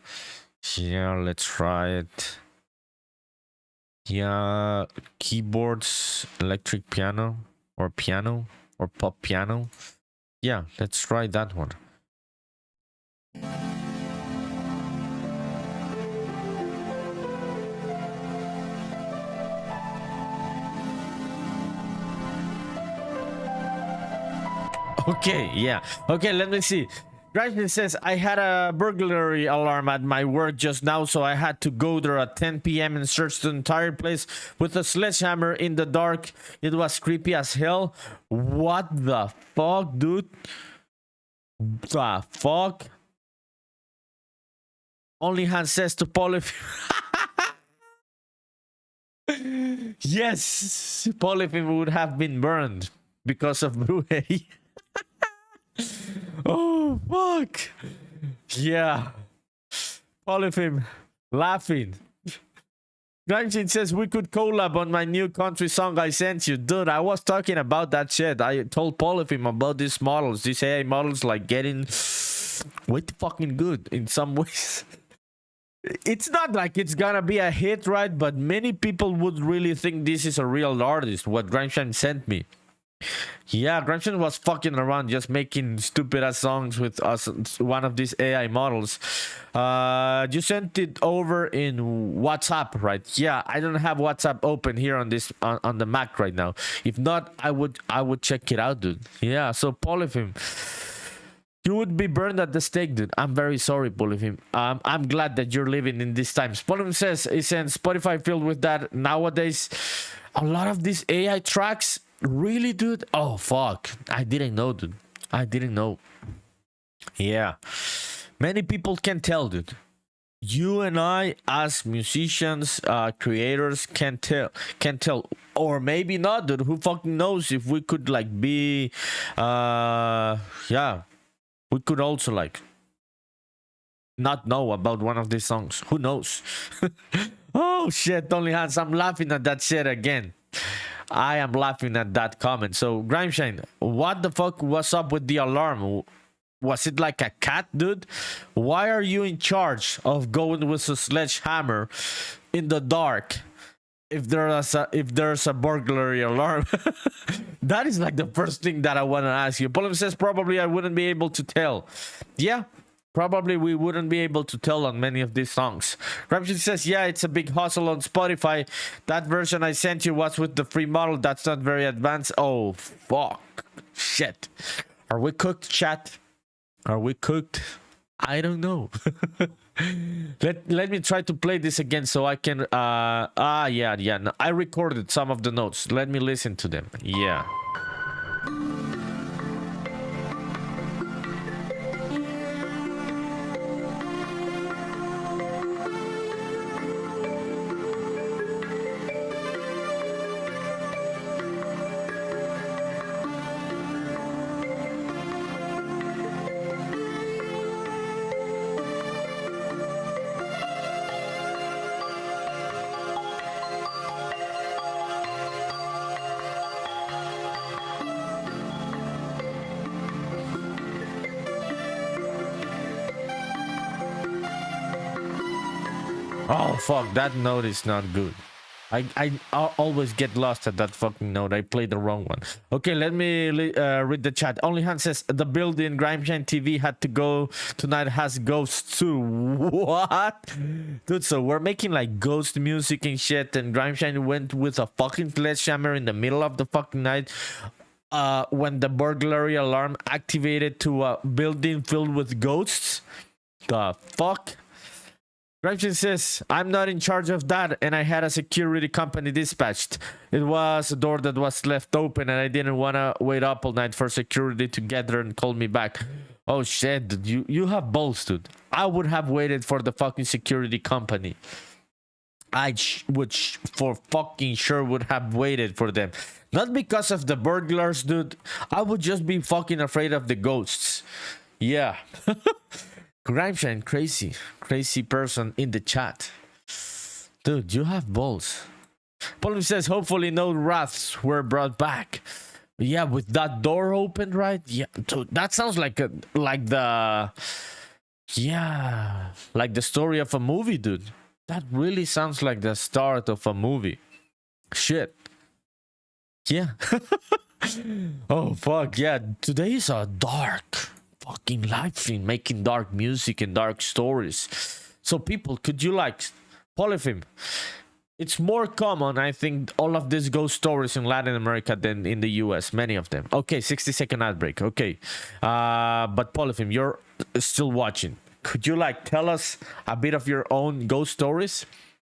let's try it. Yeah, keyboards, electric piano or pop piano. Yeah, let's try that one. Okay, yeah. Okay, let me see. Grashman says, I had a burglary alarm at my work just now, so I had to go there at 10 p.m. and search the entire place with a sledgehammer in the dark. It was creepy as hell. What the fuck, dude? The fuck? Only Hand says to Polyphim. Yes, Polyphim would have been burned because of Bruhei. Oh, fuck. Yeah. Polyphim laughing. Grimshin says we could collab on my new country song I sent you. Dude, I was talking about that shit. I told Polyphim about these models. These AI models like getting way too fucking good in some ways. It's not like it's gonna be a hit, right? But many people would really think this is a real artist, what Grimshin sent me. Yeah, Grimshin was fucking around just making stupid ass songs with us, one of these AI models. You sent it over in WhatsApp, right? Yeah, I don't have WhatsApp open here on this on the Mac right now. If not, I would check it out, dude. Yeah, so Polyphim, you would be burned at the stake, dude. I'm very sorry, Polyphim. I'm glad that you're living in these times. Polyphim says, isn't Spotify filled with that nowadays? A lot of these AI tracks. Really, dude? Oh, fuck. I didn't know, dude. I didn't know. Yeah. Many people can tell, dude. You and I, as musicians, creators, can tell. Or maybe not, dude. Who fucking knows if we could, like, be... yeah. We could also, like... not know about one of these songs. Who knows? Oh, shit. Only Hands. I'm laughing at that shit again. I am laughing at that comment. So, Grimeshine, what the fuck was up with the alarm? Was it like a cat, dude? Why are you in charge of going with a sledgehammer in the dark if there's a burglary alarm? That is like the first thing that I want to ask you. Polyphim says probably I wouldn't be able to tell. Yeah. Probably we wouldn't be able to tell on many of these songs. Ramsey says, yeah, it's a big hustle on Spotify. That version I sent you was with the free model. That's not very advanced. Oh, fuck. Shit. Are we cooked, chat? Are we cooked? I don't know. Let me try to play this again so I can... yeah. No, I recorded some of the notes. Let me listen to them. Yeah. Oh, fuck. That note is not good. I always get lost at that fucking note. I played the wrong one. Okay, let me read the chat. Only Hand says, the building Grimeshine TV had to go tonight has ghosts too. What? Dude, so we're making like ghost music and shit, and Grimeshine went with a fucking sledgehammer in the middle of the fucking night when the burglary alarm activated to a building filled with ghosts? The fuck? Grimson says, I'm not in charge of that, and I had a security company dispatched. It was a door that was left open, and I didn't want to wait up all night for security to get there and call me back. Oh shit, dude. You have balls, dude. I would have waited for the fucking security company. I would for fucking sure would have waited for them. Not because of the burglars, dude. I would just be fucking afraid of the ghosts. Yeah. Grimeshine, crazy person in the chat. Dude, you have balls. Pauline says, hopefully no wraths were brought back. Yeah, with that door open, right? Yeah, dude, that sounds like the story of a movie, dude. That really sounds like the start of a movie. Shit. Yeah. Oh, fuck. Yeah, today is a dark fucking live stream, making dark music and dark stories. So people, could you like Polyphim? It's more common, I think, all of these ghost stories in Latin America than in the US, many of them. Okay, 60-second ad break. Okay. But Polyphim, you're still watching. Could you like tell us a bit of your own ghost stories?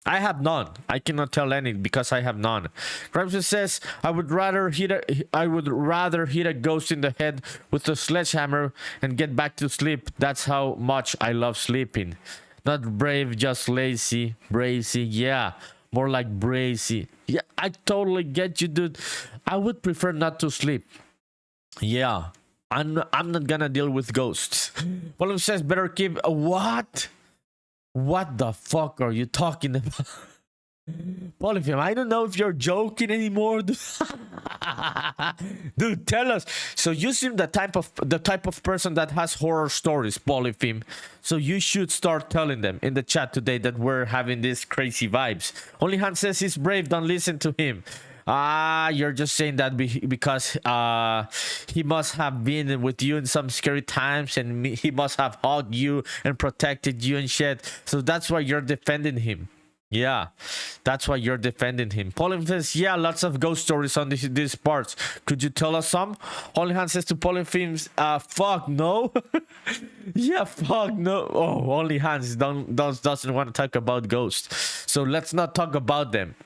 I have none. I cannot tell any because I have none. Crimson says, I would rather hit a ghost in the head with a sledgehammer and get back to sleep. That's how much I love sleeping. Not brave, just lazy. Brazy, yeah. More like brazy. Yeah, I totally get you, dude. I would prefer not to sleep. Yeah. I'm not gonna deal with ghosts. William says, better keep... What? What the fuck are you talking about? Polyphim, I don't know if you're joking anymore. Dude, tell us. So you seem the type of person that has horror stories, Polyphim. So you should start telling them in the chat today that we're having these crazy vibes. Only Han says he's brave, don't listen to him. You're just saying that because he must have been with you in some scary times and he must have hugged you and protected you and shit. So that's why you're defending him. Yeah, that's why you're defending him. Pauline says, yeah, lots of ghost stories on these parts. Could you tell us some? Only Han says to Pauline Films, fuck no. Yeah, fuck no. Oh, Only Hans doesn't want to talk about ghosts. So let's not talk about them.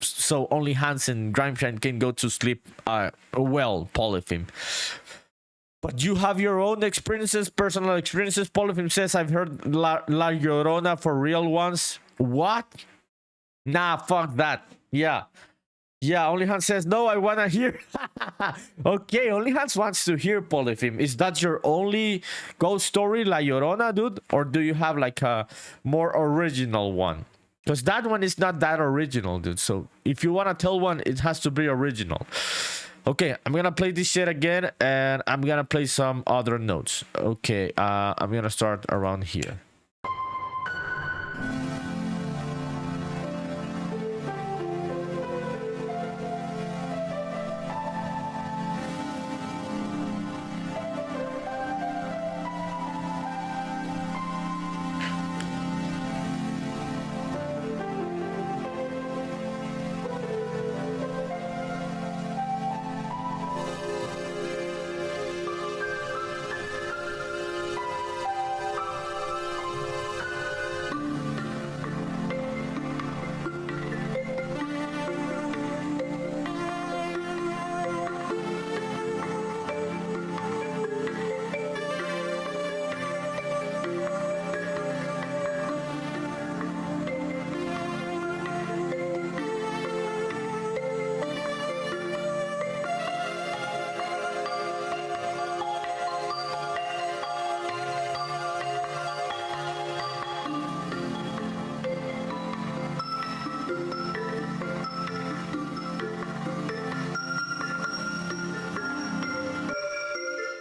So only Hans and Grimeshine can go to sleep well, Polyphim. But you have your own experiences, personal experiences. Polyphim says, I've heard La Llorona for real once. What? Nah, fuck that. Yeah. Yeah, Only Hans says, no, I wanna hear. Okay, Only Hans wants to hear Polyphim. Is that your only ghost story, La Llorona, dude? Or do you have like a more original one? Because that one is not that original, dude. So if you want to tell one, it has to be original. Okay, I'm going to play this shit again. And I'm going to play some other notes. Okay, I'm going to start around here.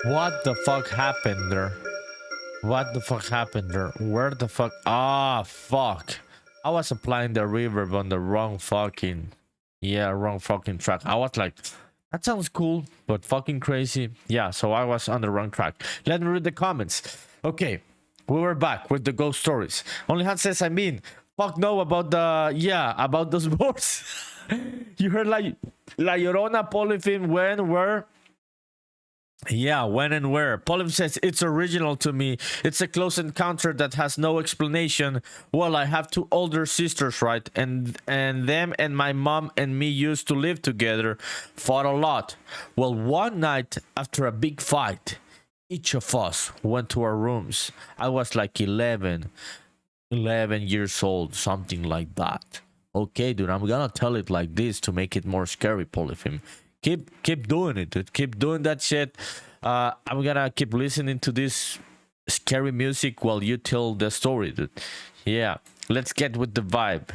What the fuck happened there? What the fuck happened there? Where the fuck? Ah, fuck. I was applying the reverb on the wrong fucking... Yeah, wrong fucking track. I was like, that sounds cool, but fucking crazy. Yeah, so I was on the wrong track. Let me read the comments. Okay, we were back with the ghost stories. Only Han says, I mean, fuck no about the... Yeah, about those boards. You heard La Llorona, Polyphim, when, where... Yeah, when and where? Polim says it's original to me. It's a close encounter that has no explanation. Well, I have two older sisters, right? And them and my mom and me used to live together. Fought a lot. Well, one night after a big fight, each of us went to our rooms. I was like 11 years old, something like that. Okay, dude, I'm gonna tell it like this to make it more scary, Polyphim. Keep doing it, dude. Keep doing that shit. I'm gonna keep listening to this scary music while you tell the story, dude. Yeah, let's get with the vibe.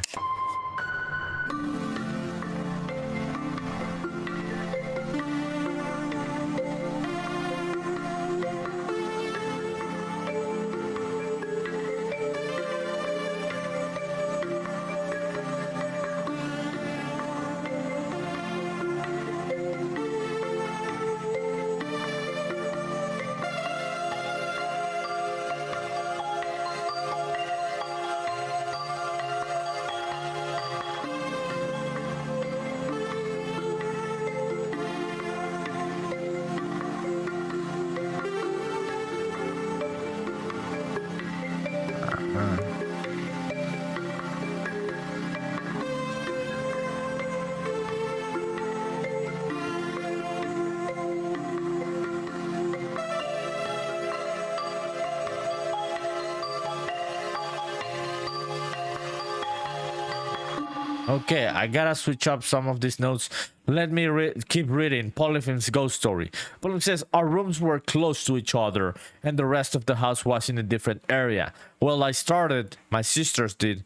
Okay, I gotta switch up some of these notes. Let me keep reading Polyphim's ghost story. Polyphim says, our rooms were close to each other and the rest of the house was in a different area. Well, I started, my sisters did,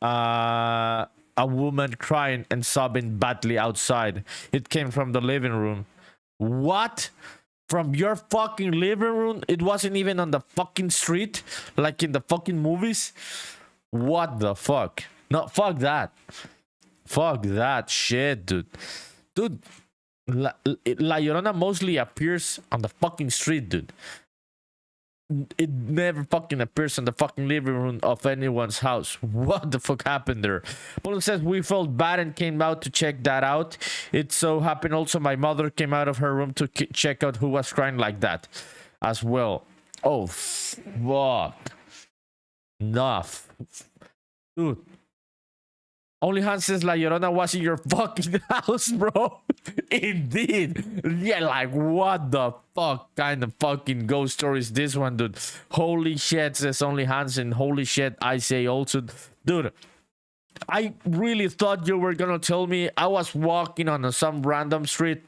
a woman crying and sobbing badly outside. It came from the living room. What? From your fucking living room? It wasn't even on the fucking street like in the fucking movies? What the fuck? No, fuck that. Fuck that shit, dude. Dude, La Llorona mostly appears on the fucking street, dude. It never fucking appears in the fucking living room of anyone's house. What the fuck happened there? Polo says we felt bad and came out to check that out. It so happened also my mother came out of her room to check out who was crying like that as well. Oh, fuck. Enough. Dude. Only Hans says La Llorona was in your fucking house, bro. Indeed. Yeah, like, what the fuck kind of fucking ghost story is this one, dude? Holy shit, says Only Hans, and holy shit, I say also. Dude, I really thought you were gonna tell me I was walking on some random street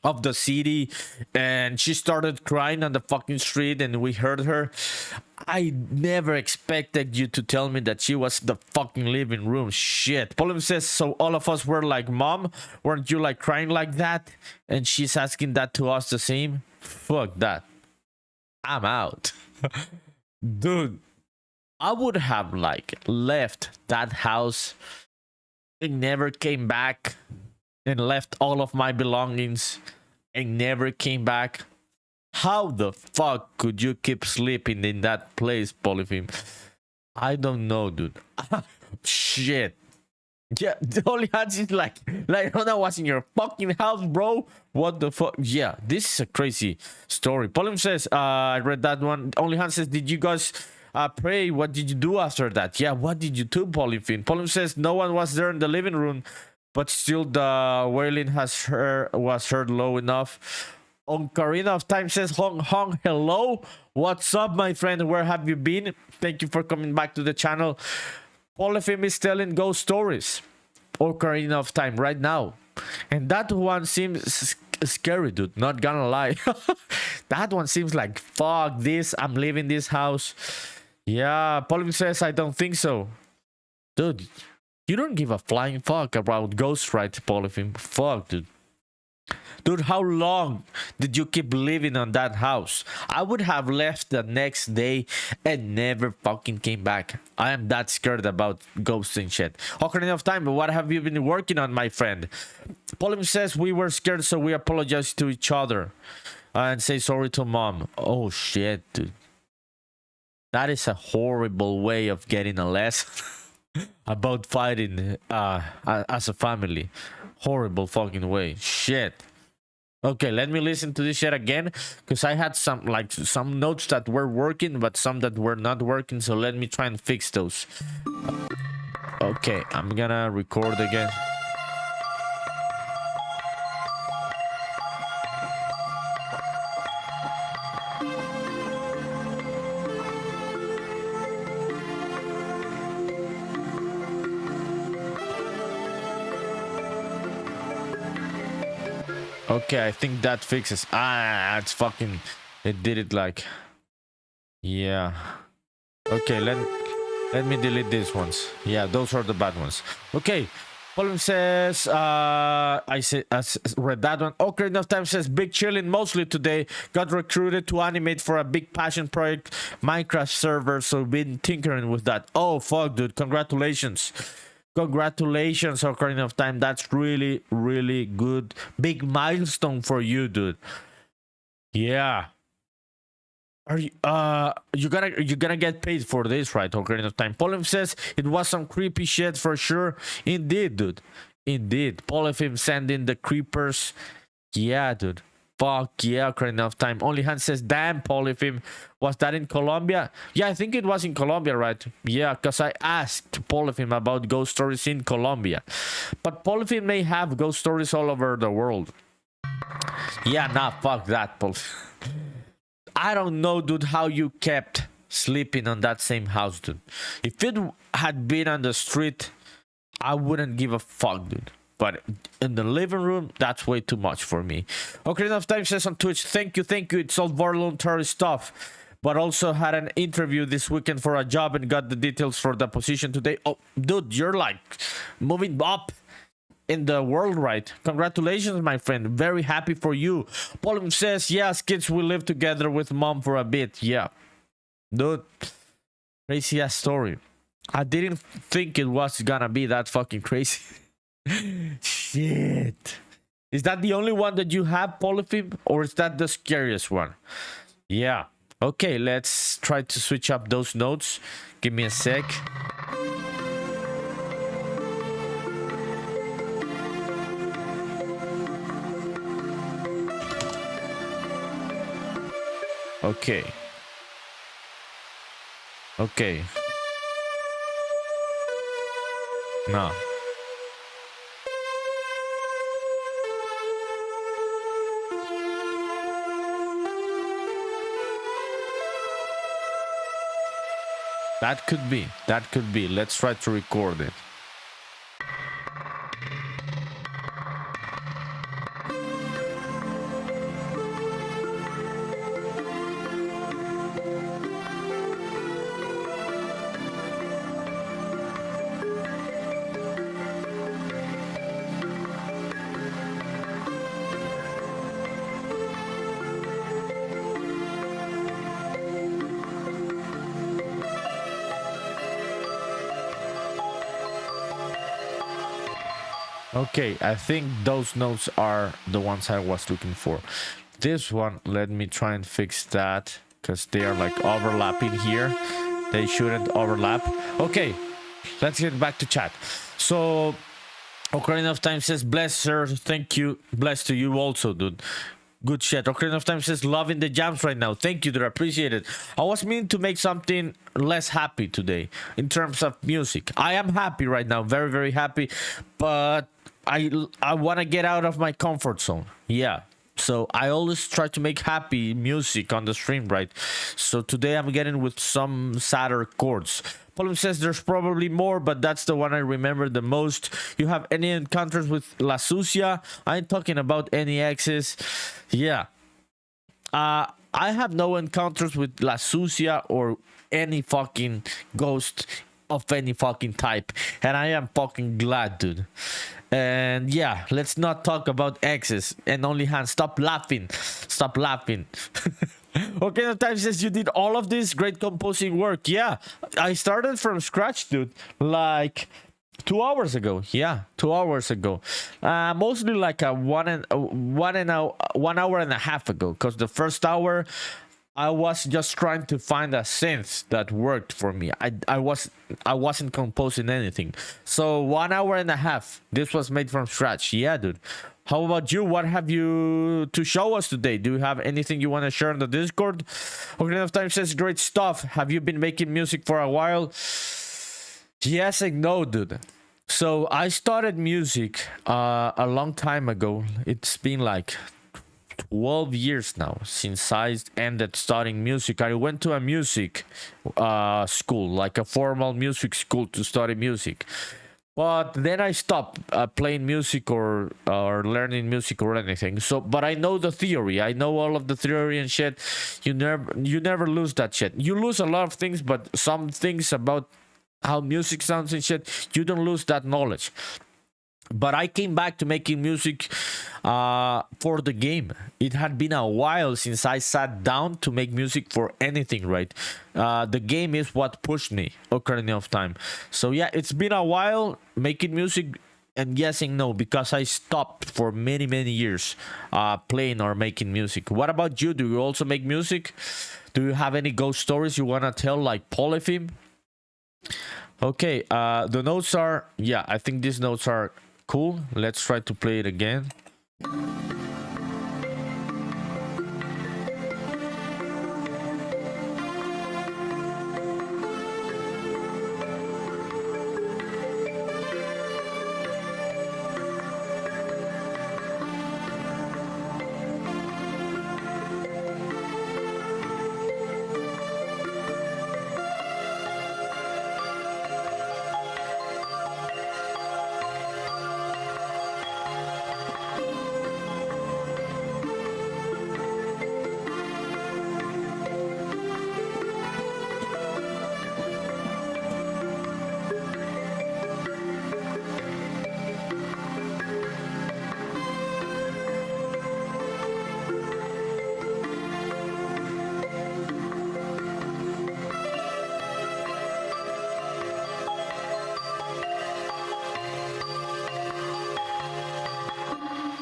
of the city and she started crying on the fucking street and we heard her. I never expected you to tell me that she was in the fucking living room. Shit. Polyp says, so all of us were like, Mom, weren't you like crying like that? And she's asking that to us the same. Fuck that. I'm out. Dude, I would have like left that house and never came back and left all of my belongings and never came back. How the fuck could you keep sleeping in that place, Polyphim? I don't know, dude. Shit. Yeah, the only answer is like Rona was in your fucking house, bro. What the fuck? Yeah, this is a crazy story. Polyphim says, I read that one. Only Hans says, did you guys pray? What did you do after that? Yeah, what did you do, Polyphim? Polyphim says, no one was there in the living room, but still the wailing was heard low enough. Ocarina of Time says, Hong Hong, hello. What's up, my friend? Where have you been? Thank you for coming back to the channel. Polyphim is telling ghost stories. Ocarina of Time right now. And that one seems scary, dude. Not gonna lie. That one seems like, fuck this. I'm leaving this house. Yeah, Polyphim says, I don't think so. Dude, you don't give a flying fuck about ghosts, right, Polyphim? Fuck, dude. Dude, how long did you keep living on that house? I would have left the next day and never fucking came back. I am that scared about ghosts and shit. Ocarina of Time, but what have you been working on, my friend? Polyphim says we were scared, so we apologize to each other and say sorry to Mom. Oh shit, dude. That is a horrible way of getting a lesson about fighting as a family. Horrible fucking way. Shit. Okay, let me listen to this shit again, because I had some notes that were working, but some that were not working. So let me try and fix those. Okay, I'm gonna record again. Okay, I think that fixes. It's fucking. It did it like. Yeah. Okay, let me delete these ones. Yeah, those are the bad ones. Okay. Colin says, I read that one. Ocarina of Time says, big chilling mostly today. Got recruited to animate for a big passion project, Minecraft server, so been tinkering with that. Oh, fuck, dude. Congratulations. Congratulations, Ocarina of Time. That's really, really good. Big milestone for you, dude. Yeah. Are you you're gonna get paid for this, right? Ocarina of Time. Polyphim says it was some creepy shit for sure. Indeed, dude. Indeed. Polyphim sending the creepers. Yeah, dude. Fuck yeah, Ocarina of Time. Only Hand says, damn, Polyphim. Was that in Colombia? Yeah, I think it was in Colombia, right? Yeah, because I asked Polyphim about ghost stories in Colombia. But Polyphim may have ghost stories all over the world. Yeah, nah, fuck that, Polyphim. I don't know, dude, how you kept sleeping on that same house, dude. If it had been on the street, I wouldn't give a fuck, dude. But in the living room, that's way too much for me. Ocarina of Time says on Twitch, thank you. It's all voluntary stuff. But also had an interview this weekend for a job and got the details for the position today. Oh, dude, you're like moving up in the world, right? Congratulations, my friend. Very happy for you. Paul says, yes, kids will live together with mom for a bit. Yeah. Dude, crazy ass story. I didn't think it was gonna be that fucking crazy. Shit. Is that the only one that you have, Polyphim? Or is that the scariest one? Yeah. Okay, let's try to switch up those notes. Give me a sec. Okay. Okay. No. That could be. That could be. Let's try to record it. Okay, I think those notes are the ones I was looking for. This one, let me try and fix that, because they are like overlapping here. They shouldn't overlap. Okay, let's get back to chat. So, Ocarina of Time says, bless, sir. Thank you. Bless to you also, dude. Good shit. Ocarina of Time says, loving the jams right now. Thank you, dude. Appreciate it. I was meaning to make something less happy today in terms of music. I am happy right now. Very, very happy. But I want to get out of my comfort zone. Yeah. So I always try to make happy music on the stream, right? So today I'm getting with some sadder chords. Pauline says there's probably more, but that's the one I remember the most. You have any encounters with La Sucia? I ain't talking about any exes. Yeah. I have no encounters with La Sucia or any fucking ghost of any fucking type. And I am fucking glad, dude. And yeah, let's not talk about exes. And only hands. Stop laughing. Stop laughing. Okay, the time says you did all of this great composing work. Yeah, I started from scratch, dude. Like 2 hours ago. Yeah, 2 hours ago. Mostly like a 1 hour and a half ago. Because the first hour I was just trying to find a synth that worked for me. I wasn't composing anything. So 1.5 hours. This was made from scratch. Yeah, dude. How about you? What have you to show us today? Do you have anything you want to share on the Discord? Ocarina of Time says great stuff. Have you been making music for a while? Yes and no, dude. So I started music a long time ago. It's been like 12 years now since I ended studying music. I went to a music school, like a formal music school to study music. But then I stopped playing music or learning music or anything. So, but I know the theory. I know all of the theory and shit. You never lose that shit. You lose a lot of things, but some things about how music sounds and shit, you don't lose that knowledge. But I came back to making music for the game. It had been a while since I sat down to make music for anything, right? The game is what pushed me, Ocarina of Time. So yeah, it's been a while making music, and yes and no, because I stopped for many years playing or making music. What about you? Do you also make music? Do you have any ghost stories you want to tell, like Polypheme? Okay, the notes are, yeah, I think these notes are cool. Let's try to play it again.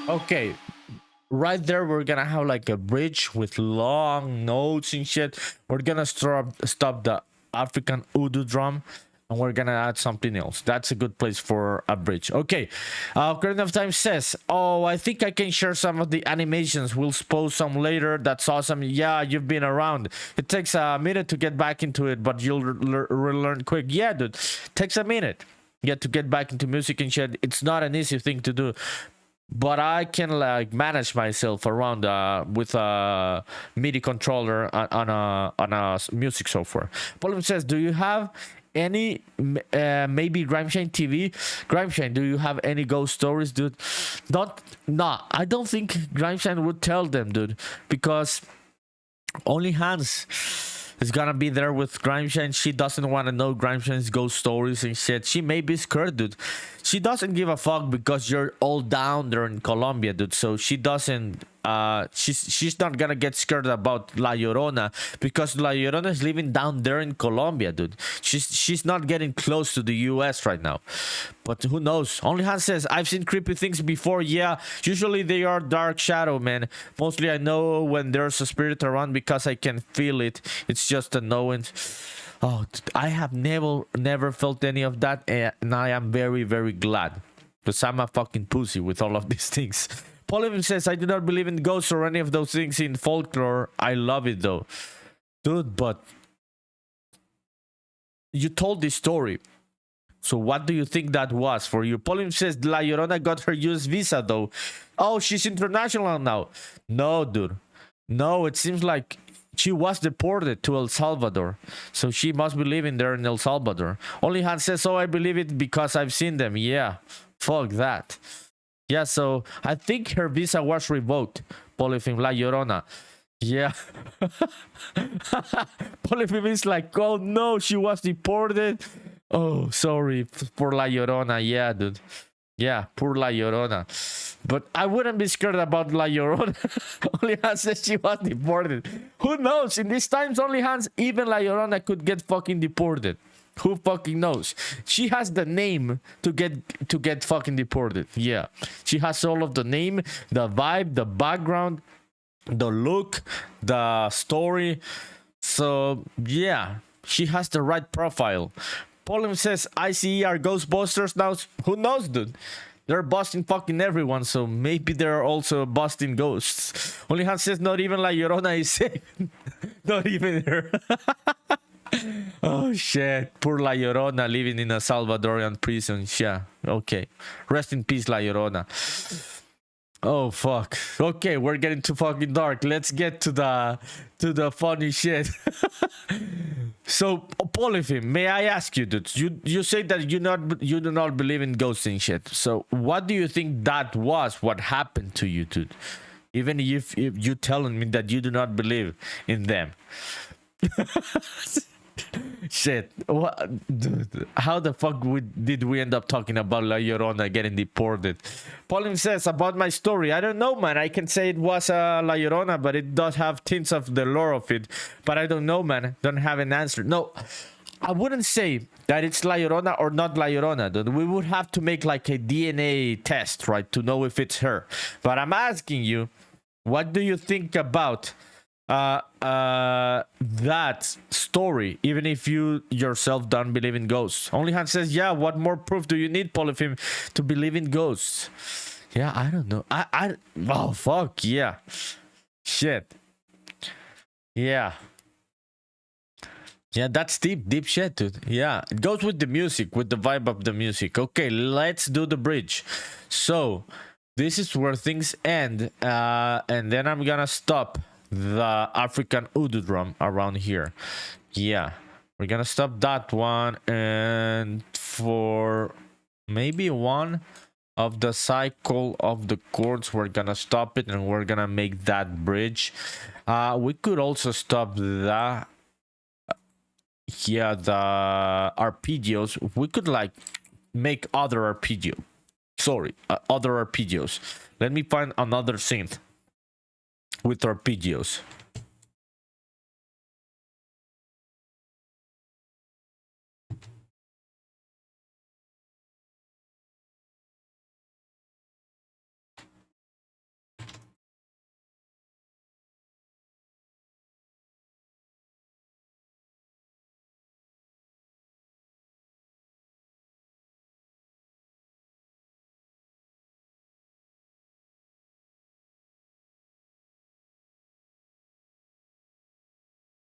Okay, right there we're gonna have like a bridge with long notes and shit. We're gonna stop the African Udu drum, and we're gonna add something else. That's a good place for a bridge. Okay, Ocarina of Time says, oh, I think I can share some of the animations. We'll post some later. That's awesome. Yeah, you've been around. It takes a minute to get back into it, but you'll relearn quick. Yeah, dude, takes a minute. Yeah, to get back into music and shit. It's not an easy thing to do, but I can like manage myself around with a MIDI controller on a music software. Pauline says, do you have any maybe Grimeshine TV? Grimeshine, do you have any ghost stories, dude? No, I don't think Grimeshine would tell them, dude, because only Hans is gonna be there with Grimeshine. She doesn't want to know Grimeshine's ghost stories and shit. She may be scared, dude. She doesn't give a fuck because you're all down there in Colombia, dude. So she doesn't. She's not gonna get scared about La Llorona because La Llorona is living down there in Colombia, dude. She's not getting close to the US right now. But who knows? Only Hans says, I've seen creepy things before. Yeah, usually they are dark shadow, man. Mostly I know when there's a spirit around because I can feel it. It's just a knowing. Oh, I have never felt any of that, and I am very glad because I'm a fucking pussy with all of these things. Polypheme says, I do not believe in ghosts or any of those things in folklore. I love it though. Dude, but you told this story. So what do you think that was for you? Polypheme says, La Llorona got her US visa though. Oh, she's international now. No, dude. No, it seems like she was deported to El Salvador. So she must be living there in El Salvador. Only Hans says, oh, I believe it because I've seen them. Yeah, fuck that. Yeah, so I think her visa was revoked. Polypheme, La Llorona. Yeah. Polypheme is like, oh no, she was deported. Oh, sorry for La Llorona. Yeah, dude. Yeah, poor La Llorona. But I wouldn't be scared about La Llorona. Only Hans says she was deported. Who knows? In these times, only Hans, even La Llorona could get fucking deported. Who fucking knows? She has the name to get fucking deported. Yeah. She has all of the name, the vibe, the background. the look, the story. So yeah, she has the right profile. Polim says ICE are Ghostbusters now. Who knows, dude? They're busting fucking everyone, so maybe they're also busting ghosts. Only Han says not even La Llorona is safe. Not even her. Oh shit. Poor La Llorona living in a Salvadorian prison. Yeah, okay. Rest in peace, La Llorona. Oh fuck. Okay, we're getting too fucking dark. Let's get to the funny shit. So, Polyphim, may I ask you, dude? You say that you do not believe in ghosts and shit. So, what do you think that was? What happened to you, dude? Even if you telling me that you do not believe in them. Shit, what, dude, how the fuck did we end up talking about La Llorona getting deported? Pauline says about my story, I don't know, man. I can say it was La Llorona, but it does have tints of the lore of it, but I don't know, man. Don't have an answer. No, I wouldn't say that it's La Llorona or not La Llorona, dude. We would have to make like a DNA test, right, to know if it's her. But I'm asking you, what do you think about that story, even if you yourself don't believe in ghosts? Only Han says, yeah, what more proof do you need, Polyphim, to believe in ghosts? Yeah, I don't know. Oh fuck, yeah. Shit. Yeah, that's deep shit, dude. Yeah, it goes with the music, with the vibe of the music. Okay, let's do the bridge. So this is where things end, and then I'm gonna stop the African Udu drum around here. Yeah, we're gonna stop that one, and for maybe one of the cycle of the chords, we're gonna stop it and we're gonna make that bridge. We could also stop the arpeggios. We could like make other arpeggio. Sorry, other arpeggios. Let me find another synth with arpeggios.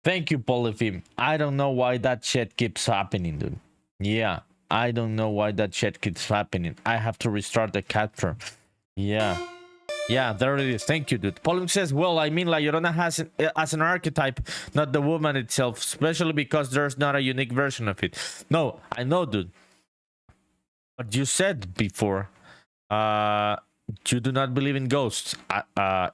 Thank you, Polyphim. I don't know why that shit keeps happening, dude. Yeah, I don't know why that shit keeps happening. I have to restart the capture. Yeah, there it is. Thank you, dude. Polyphim says, well, I mean, La Llorona has as an archetype, not the woman itself, especially because there's not a unique version of it. No, I know, dude. But you said before, you do not believe in ghosts,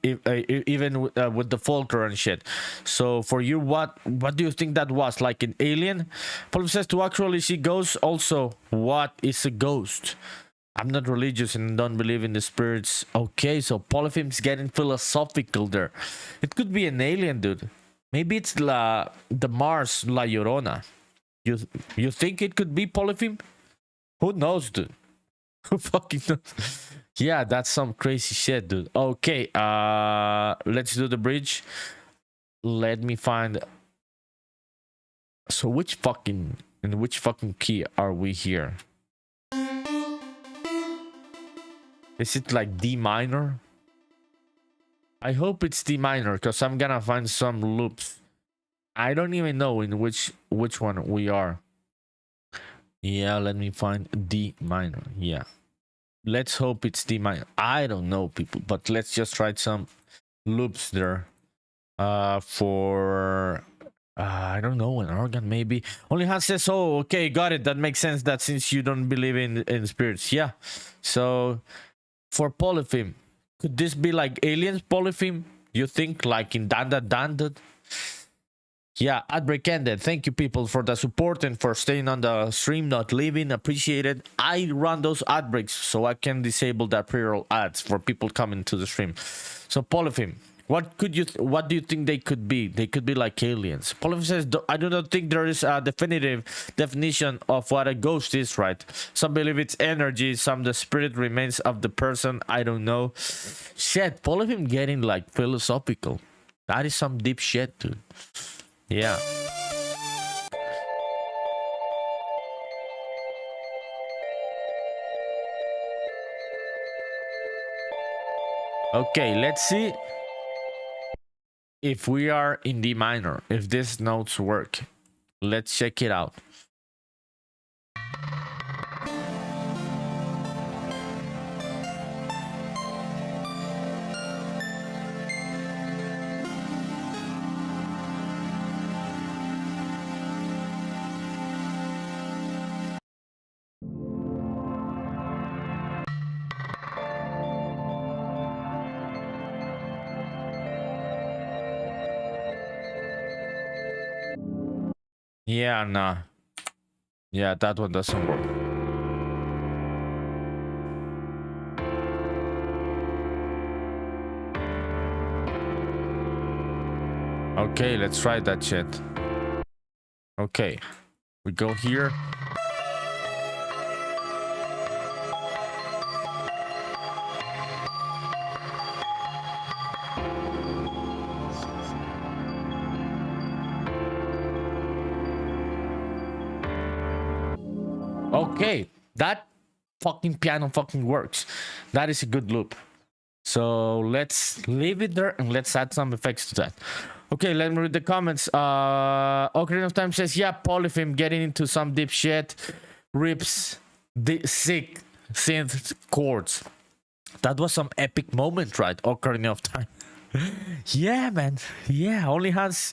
even with the folklore and shit. So for you, what do you think that was? Like an alien? Paul says to actually see ghosts. Also, what is a ghost? I'm not religious and don't believe in the spirits. Okay, so Polyphim's getting philosophical there. It could be an alien, dude. Maybe it's the Mars La Llorona. You think it could be Polyphim? Who knows, dude? Who fucking knows? Yeah, that's some crazy shit, dude. Okay, let's do the bridge. Let me find. So which fucking key are we here? Is it like D minor? I hope it's D minor, because I'm gonna find some loops. I don't even know in which one we are. Yeah, let me find D minor. Yeah. Let's hope it's D minor. I don't know, people, but let's just write some loops there. For I don't know, an organ maybe. Only Han says, oh, okay, got it. That makes sense. That since you don't believe in spirits, yeah. So for Polyphim, could this be like aliens, Polyphim? You think like in Danda? Yeah, Outbreak ended. Thank you, people, for the support and for staying on the stream, not leaving. Appreciate it. I run those outbreaks so I can disable that pre-roll ads for people coming to the stream. So, Polyphim, What what do you think they could be? They could be like aliens. Polyphim says, I do not think there is a definitive definition of what a ghost is, right? Some believe it's energy, some the spirit remains of the person. I don't know. Shit, Polyphim getting like philosophical. That is some deep shit, dude. Yeah. Okay, let's see if we are in D minor, if these notes work. Let's check it out. Yeah, nah. Yeah, that one doesn't work. Okay, let's try that shit. Okay, we go here. Okay, that fucking piano fucking works. That is a good loop. So let's leave it there and let's add some effects to that. Okay, let me read the comments. Ocarina of Time says, yeah, Polyphim getting into some deep shit. Rips the sick synth chords. That was some epic moment, right? Ocarina of Time. Yeah, man. Yeah, only Hans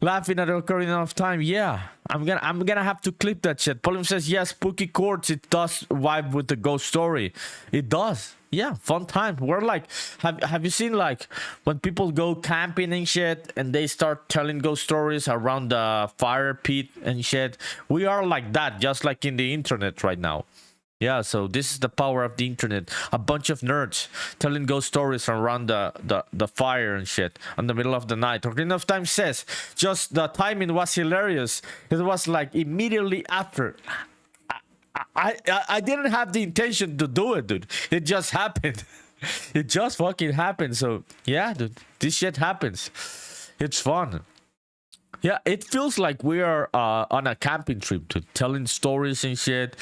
laughing at Ocarina of Time. Yeah, I'm gonna have to clip that shit. Polyphim says, yeah, spooky chords. It does vibe with the ghost story. It does. Yeah, fun time. We're like, have you seen like when people go camping and shit and they start telling ghost stories around the fire pit and shit? We are like that, just like in the internet right now. Yeah, so this is the power of the internet. A bunch of nerds telling ghost stories around the fire and shit in the middle of the night. Ocarina of Time says, just the timing was hilarious. It was like immediately after. I didn't have the intention to do it, dude. It just happened. It just fucking happened. So yeah, dude, this shit happens. It's fun. Yeah, it feels like we are on a camping trip, dude, telling stories and shit.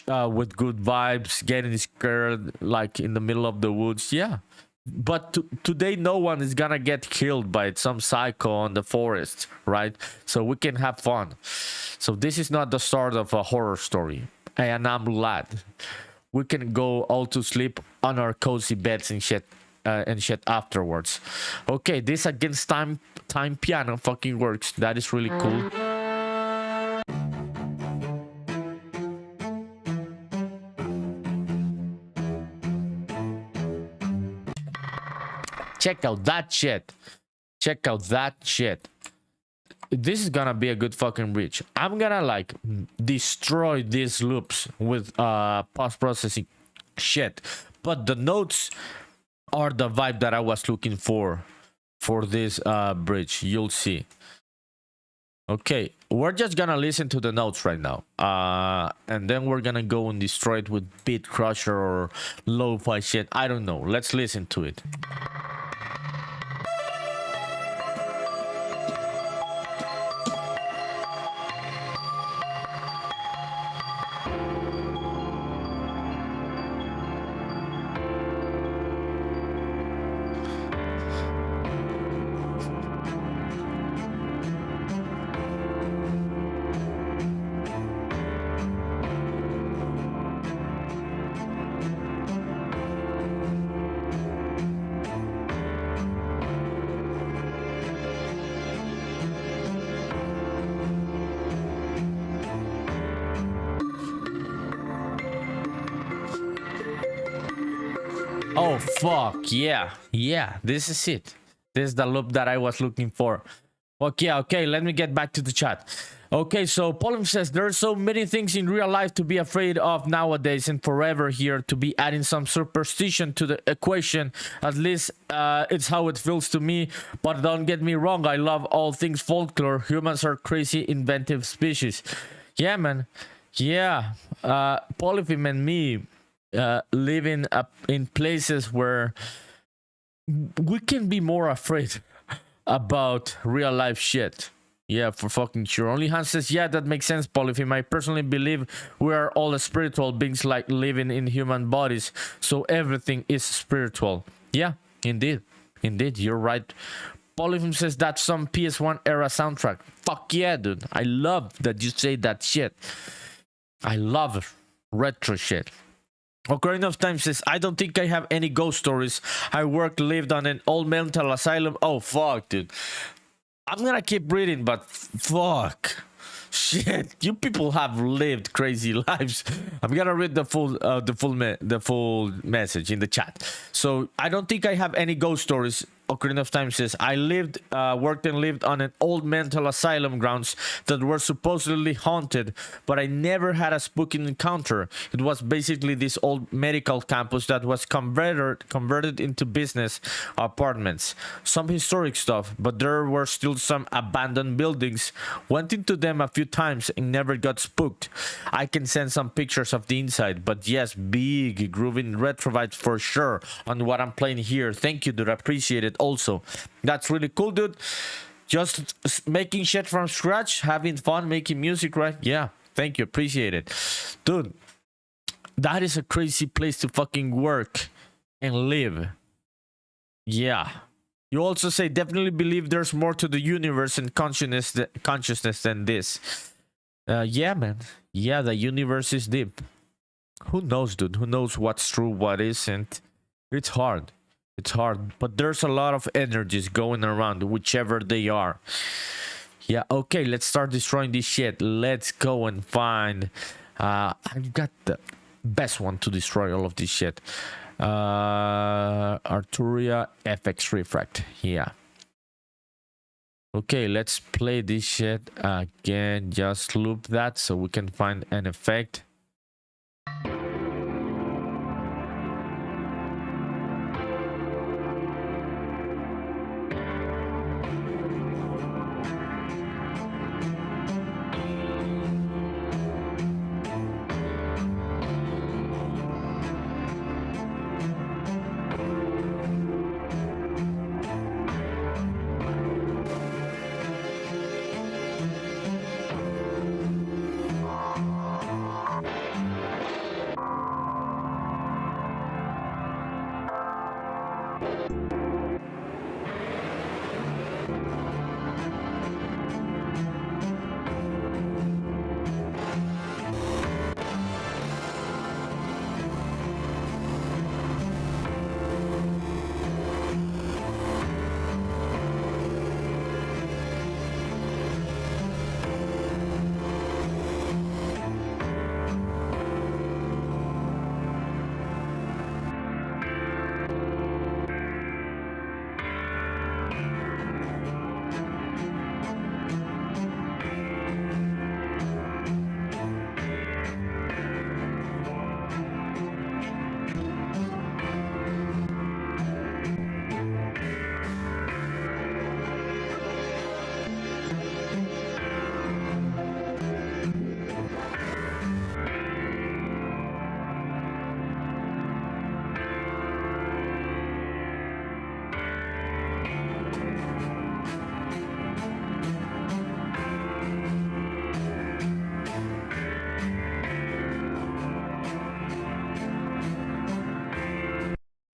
With good vibes, getting scared like in the middle of the woods. Yeah, but today no one is gonna get killed by some psycho in the forest, right? So we can have fun. So this is not the start of a horror story, and I'm glad we can go all to sleep on our cozy beds and shit afterwards. Okay, this against time piano fucking works. That is really cool. Check out that shit. Check out that shit. This is gonna be a good fucking bridge. I'm gonna like destroy these loops with post-processing shit. But the notes are the vibe that I was looking for this bridge. You'll see. Okay, we're just gonna listen to the notes right now. And then we're gonna go and destroy it with Beat Crusher or lo-fi shit. I don't know. Let's listen to it. Oh fuck yeah, yeah, this is it. This is the loop that I was looking for. Okay, let me get back to the chat. Okay, so Polim says there are so many things in real life to be afraid of nowadays, and forever here to be adding some superstition to the equation. At least it's how it feels to me. But don't get me wrong, I love all things folklore. Humans are crazy, inventive species. Yeah, man. Yeah, Polyphim and me living up in places where we can be more afraid about real life shit. Yeah, for fucking sure. Only Hans says, yeah, that makes sense, Polyphim. I personally believe we are all spiritual beings like living in human bodies, so everything is spiritual. Yeah, indeed. Indeed, you're right. Polyphim says that's some PS1 era soundtrack. Fuck yeah, dude. I love that you say that shit. I love retro shit. Ocarina of Time says, I don't think I have any ghost stories. I lived on an old mental asylum. Oh, fuck, dude. I'm gonna keep reading, but fuck. Shit, you people have lived crazy lives. I'm gonna read the full message in the chat. So I don't think I have any ghost stories. Ocarina of Time says, I worked and lived on an old mental asylum grounds that were supposedly haunted, but I never had a spooky encounter. It was basically this old medical campus that was converted into business apartments. Some historic stuff, but there were still some abandoned buildings. Went into them a few times and never got spooked. I can send some pictures of the inside, but yes, big grooving retro vibes for sure on what I'm playing here. Thank you, dude. I appreciate it. Also, that's really cool, dude. Just making shit from scratch, having fun, making music, right? Yeah, thank you, appreciate it, dude. That is a crazy place to fucking work and live. Yeah. You also say definitely believe there's more to the universe and consciousness than this. Yeah, man. Yeah, the universe is deep. Who knows, dude? Who knows what's true, what isn't? It's hard. It's hard, but there's a lot of energies going around, whichever they are. Yeah, okay, let's start destroying this shit. Let's go and find... I've got the best one to destroy all of this shit. Arturia FX Refract. Yeah. Okay, let's play this shit again. Just loop that so we can find an effect.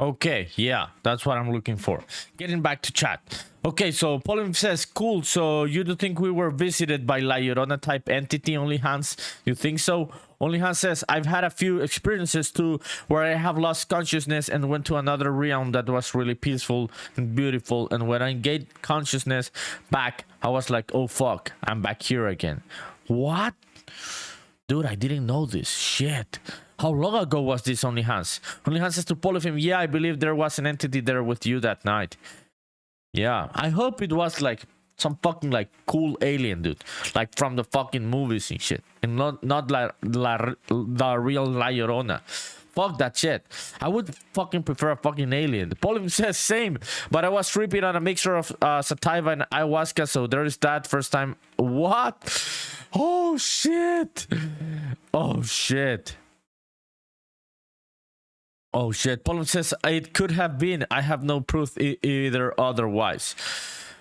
Okay, yeah, that's what I'm looking for. Getting back to chat. Okay, so Polim says, cool, so you do think we were visited by La Llorona type entity, Only Hans? You think so? Only Hans says, I've had a few experiences too where I have lost consciousness and went to another realm that was really peaceful and beautiful, and when I gained consciousness back, I was like, oh fuck, I'm back here again. What? Dude, I didn't know this. Shit. How long ago was this, Only Hans? Only Hans says to Polyphim, yeah, I believe there was an entity there with you that night. Yeah, I hope it was like some fucking like cool alien, dude, like from the fucking movies and shit, and not like the real La Llorona. Fuck that shit. I would fucking prefer a fucking alien. The polyp says same, but I was tripping on a mixture of sativa and ayahuasca, so there is that first time. What? Oh shit. Oh shit. Oh shit. Polyp says it could have been. I have no proof either otherwise.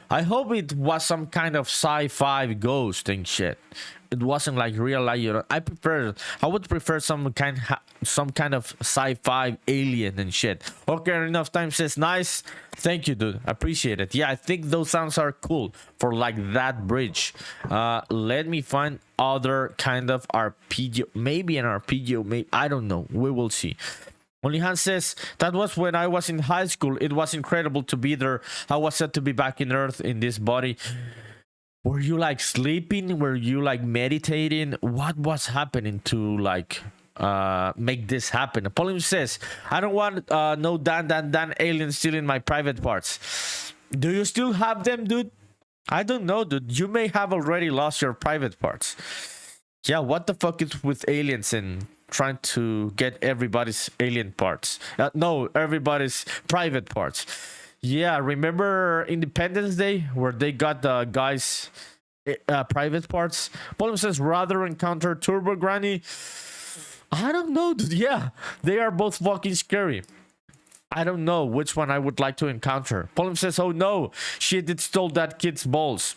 I hope it was some kind of sci-fi ghost and shit. It wasn't like real life. I would prefer some kind of sci-fi alien and shit. Okay, enough time says nice. Thank you, dude. Appreciate it. Yeah, I think those sounds are cool for like that bridge. Let me find other kind of RPG. Maybe an RPG. Maybe I don't know. We will see. Onlyhan says, that was when I was in high school. It was incredible to be there. I was sad to be back in Earth in this body. Were you like sleeping? Were you like meditating? What was happening to like make this happen? Pauline says, I don't want no Dan aliens stealing my private parts. Do you still have them, dude? I don't know, dude. You may have already lost your private parts. Yeah, what the fuck is with aliens and trying to get everybody's alien parts? No, everybody's private parts. Yeah, remember Independence Day where they got the guys' private parts? Paul says rather encounter Turbo Granny. I don't know, dude. Yeah, they are both fucking scary. I don't know which one I would like to encounter. Paul says, oh no, she did stole that kid's balls.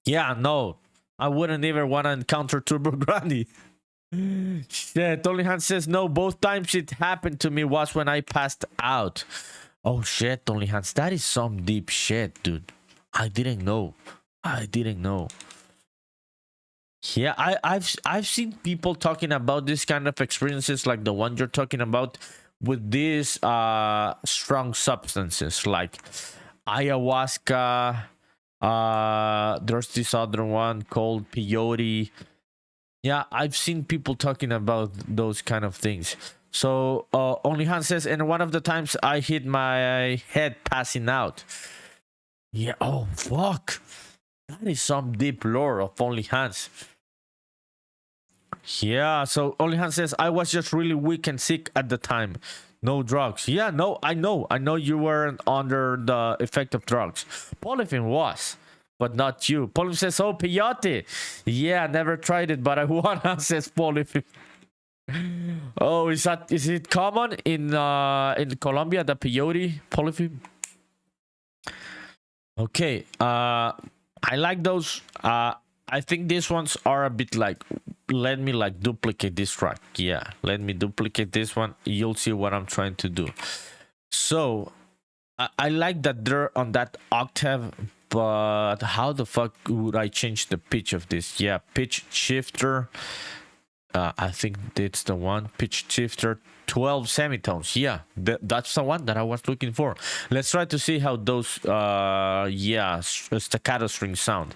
Yeah, no, I wouldn't even want to encounter Turbo Granny. Yeah, Tolihan says no, both times it happened to me was when I passed out. Oh shit, Tolihan, that is some deep shit, dude. I didn't know. Yeah, I've seen people talking about this kind of experiences like the one you're talking about with these strong substances like ayahuasca. There's this other one called peyote. Yeah, I've seen people talking about those kind of things. So Onlyhan says, and one of the times I hit my head passing out. Yeah, oh fuck, that is some deep lore of Onlyhan's. Yeah, so Onlyhan says, I was just really weak and sick at the time. No drugs. Yeah, no, I know you weren't under the effect of drugs. Polyphene was, but not you. Polyphene says, oh, peyote. Yeah, never tried it, but I wanna, says Polyphene. Oh, is it common in Colombia, the peyote, Polyphene? Okay, I like those. I think these ones are a bit like, let me like duplicate this track. Yeah, let me duplicate this one. You'll see what I'm trying to do. So I like that they're on that octave, but how the fuck would I change the pitch of this? Yeah, pitch shifter. I think it's the one. Pitch shifter, 12 semitones. Yeah, that's the one that I was looking for. Let's try to see how those yeah, staccato strings sound.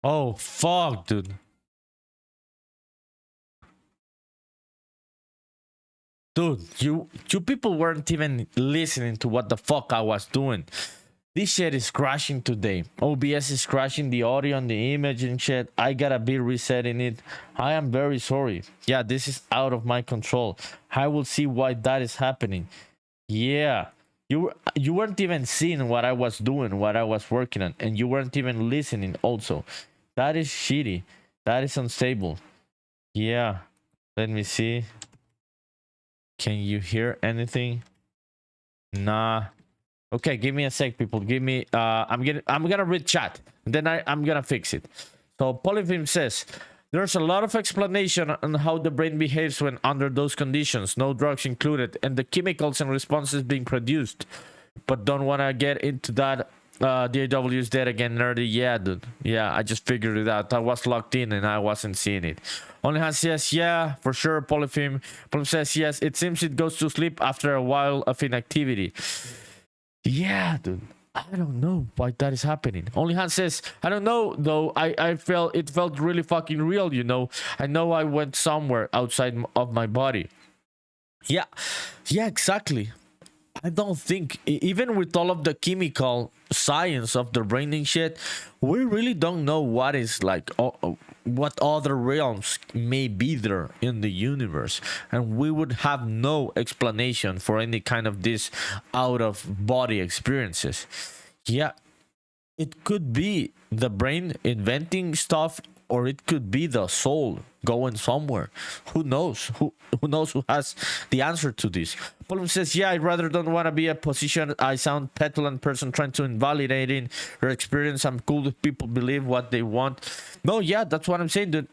Oh fuck, dude. Dude, you people weren't even listening to what the fuck I was doing. This shit is crashing today. OBS is crashing the audio and the image and shit. I gotta be resetting it. I am very sorry. Yeah, this is out of my control. I will see why that is happening. Yeah. You weren't even seeing what I was doing, what I was working on, and you weren't even listening also. That is shitty. That is unstable. Yeah. Let me see. Can you hear anything? Nah. Okay, give me a sec, people. Give me I'm gonna read chat, and then I'm gonna fix it. So Polyphim says there's a lot of explanation on how the brain behaves when under those conditions, no drugs included, and the chemicals and responses being produced. But don't wanna get into that. DAW is dead again, nerdy. Yeah, dude. Yeah, I just figured it out. I was locked in and I wasn't seeing it. Only has says, yeah, for sure. Polyphim says, yes, it seems it goes to sleep after a while of inactivity. Yeah, dude. I don't know why that is happening. Only Hans says, I don't know though. I felt it felt really fucking real, you know. I know I went somewhere outside of my body. Yeah, exactly. I don't think, even with all of the chemical science of the brain and shit, we really don't know what is like, what other realms may be there in the universe, and we would have no explanation for any kind of this out of body experiences. Yeah, it could be the brain inventing stuff, or it could be the soul going somewhere. Who knows? Who knows who has the answer to this? Paul says, yeah, I rather don't want to be a position. I sound petulant person trying to invalidating her experience. I'm cool if people believe what they want. No, yeah, that's what I'm saying. That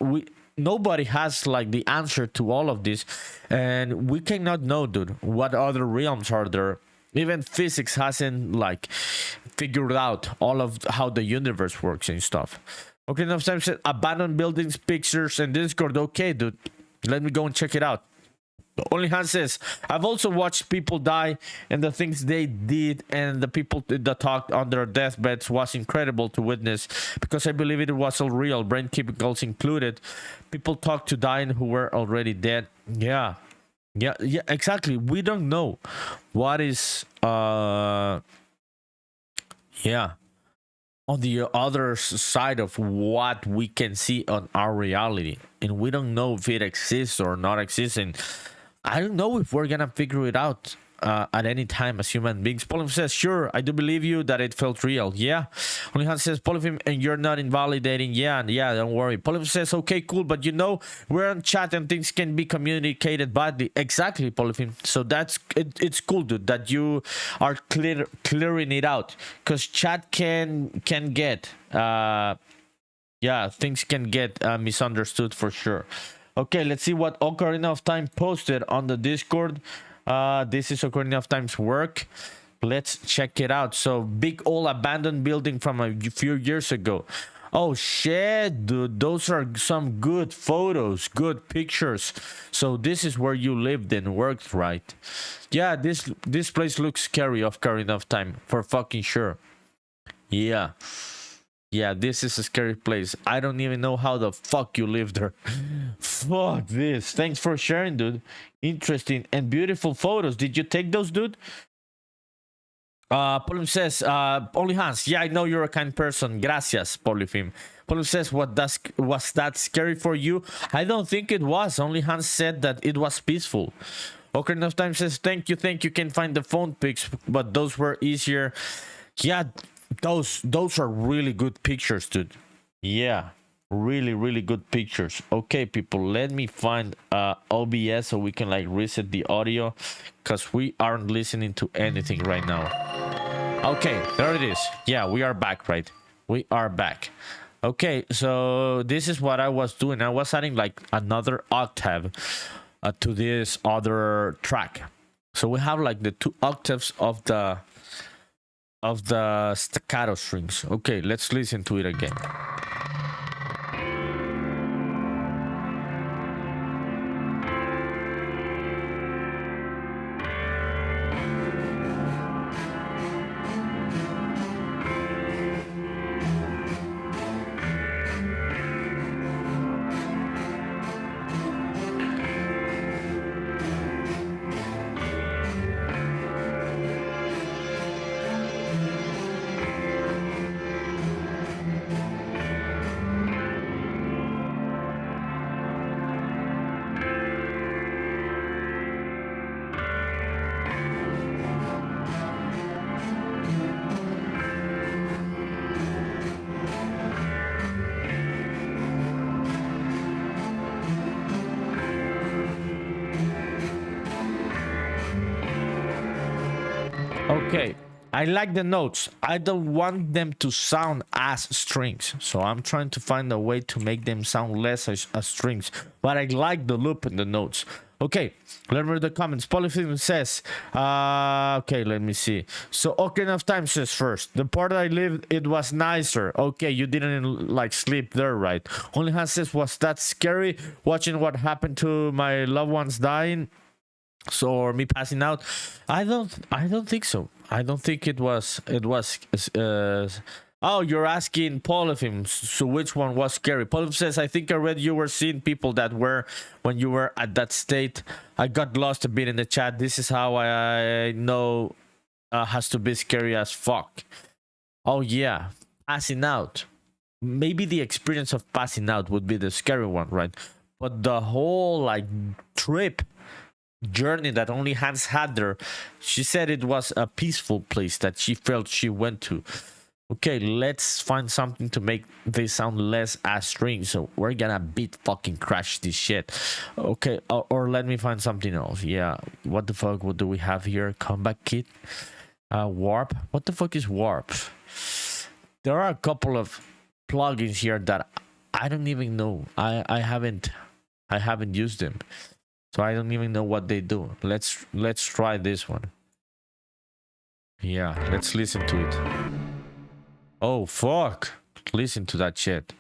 nobody has like the answer to all of this, and we cannot know, dude, what other realms are there. Even physics hasn't like figured out all of how the universe works and stuff. Okay, enough time said abandoned buildings, pictures, and Discord. Okay, dude, let me go and check it out. Only Hans says, I've also watched people die, and the things they did and the people that talked on their deathbeds was incredible to witness, because I believe it was all real, brain chemicals included. People talked to dying who were already dead. Yeah, exactly. We don't know what is on the other side of what we can see on our reality, and we don't know if it exists or not exists, and I don't know if we're gonna figure it out at any time as human beings. Polyphim says, sure, I do believe you that it felt real. Yeah. Only Hans says, Polyphim, and you're not invalidating. Yeah, don't worry. Polyphim says, okay, cool, but you know, we're on chat and things can be communicated badly. Exactly, Polyphim. So that's it's cool, dude, that you are clearing it out, because chat can get things can get misunderstood for sure. Okay, let's see what Ocarina of Time posted on the Discord. This is Ocarina of Time's work. Let's check it out. So, big old abandoned building from a few years ago. Oh shit, dude, those are some good photos, good pictures. So this is where you lived and worked, right? Yeah, this place looks scary, Ocarina of Time, for fucking sure. Yeah, this is a scary place. I don't even know how the fuck you live there. Fuck this. Thanks for sharing, dude. Interesting and beautiful photos. Did you take those, dude? Polyphim says, only Hans. Yeah, I know you're a kind person. Gracias, Polyphim. Polyphim says, was that scary for you? I don't think it was. Only Hans said that it was peaceful. Ocarina of Time says, thank you. Can find the phone pics, but those were easier. Yeah, those are really good pictures, dude. Yeah, really good pictures. Okay, people, let me find OBS so we can like reset the audio, because we aren't listening to anything right now. Okay, there it is. Yeah, we are back, right? We are back. Okay, so this is what I was doing. I was adding like another octave to this other track. So we have like the 2 octaves of the staccato strings. Okay, let's listen to it again. Okay, I like the notes. I don't want them to sound as strings, so I'm trying to find a way to make them sound less as strings, but I like the loop in the notes. Okay, let me read the comments. Polyphony says, okay, let me see. So Ocarina of Time says first, the part I lived, it was nicer. Okay, you didn't like sleep there, right? Only Hans says, was that scary watching what happened to my loved ones dying? So, or me passing out? I don't think so. I don't think it was oh, you're asking Polyphim, so which one was scary? Polyphim says, I think I read you were seeing people that were when you were at that state. I got lost a bit in the chat. This is how I know has to be scary as fuck. Oh yeah, passing out. Maybe the experience of passing out would be the scary one, right? But the whole like trip journey that only Hans had there, she said it was a peaceful place that she felt she went to. Okay, let's find something to make this sound less as strange. So we're gonna beat fucking crash this shit. Okay, or let me find something else. Yeah, what the fuck? What do we have here? Comeback kit, warp. What the fuck is warp? There are a couple of plugins here that I don't even know. I haven't used them. So I don't even know what they do. Let's try this one. Yeah, let's listen to it. Oh fuck! Listen to that shit.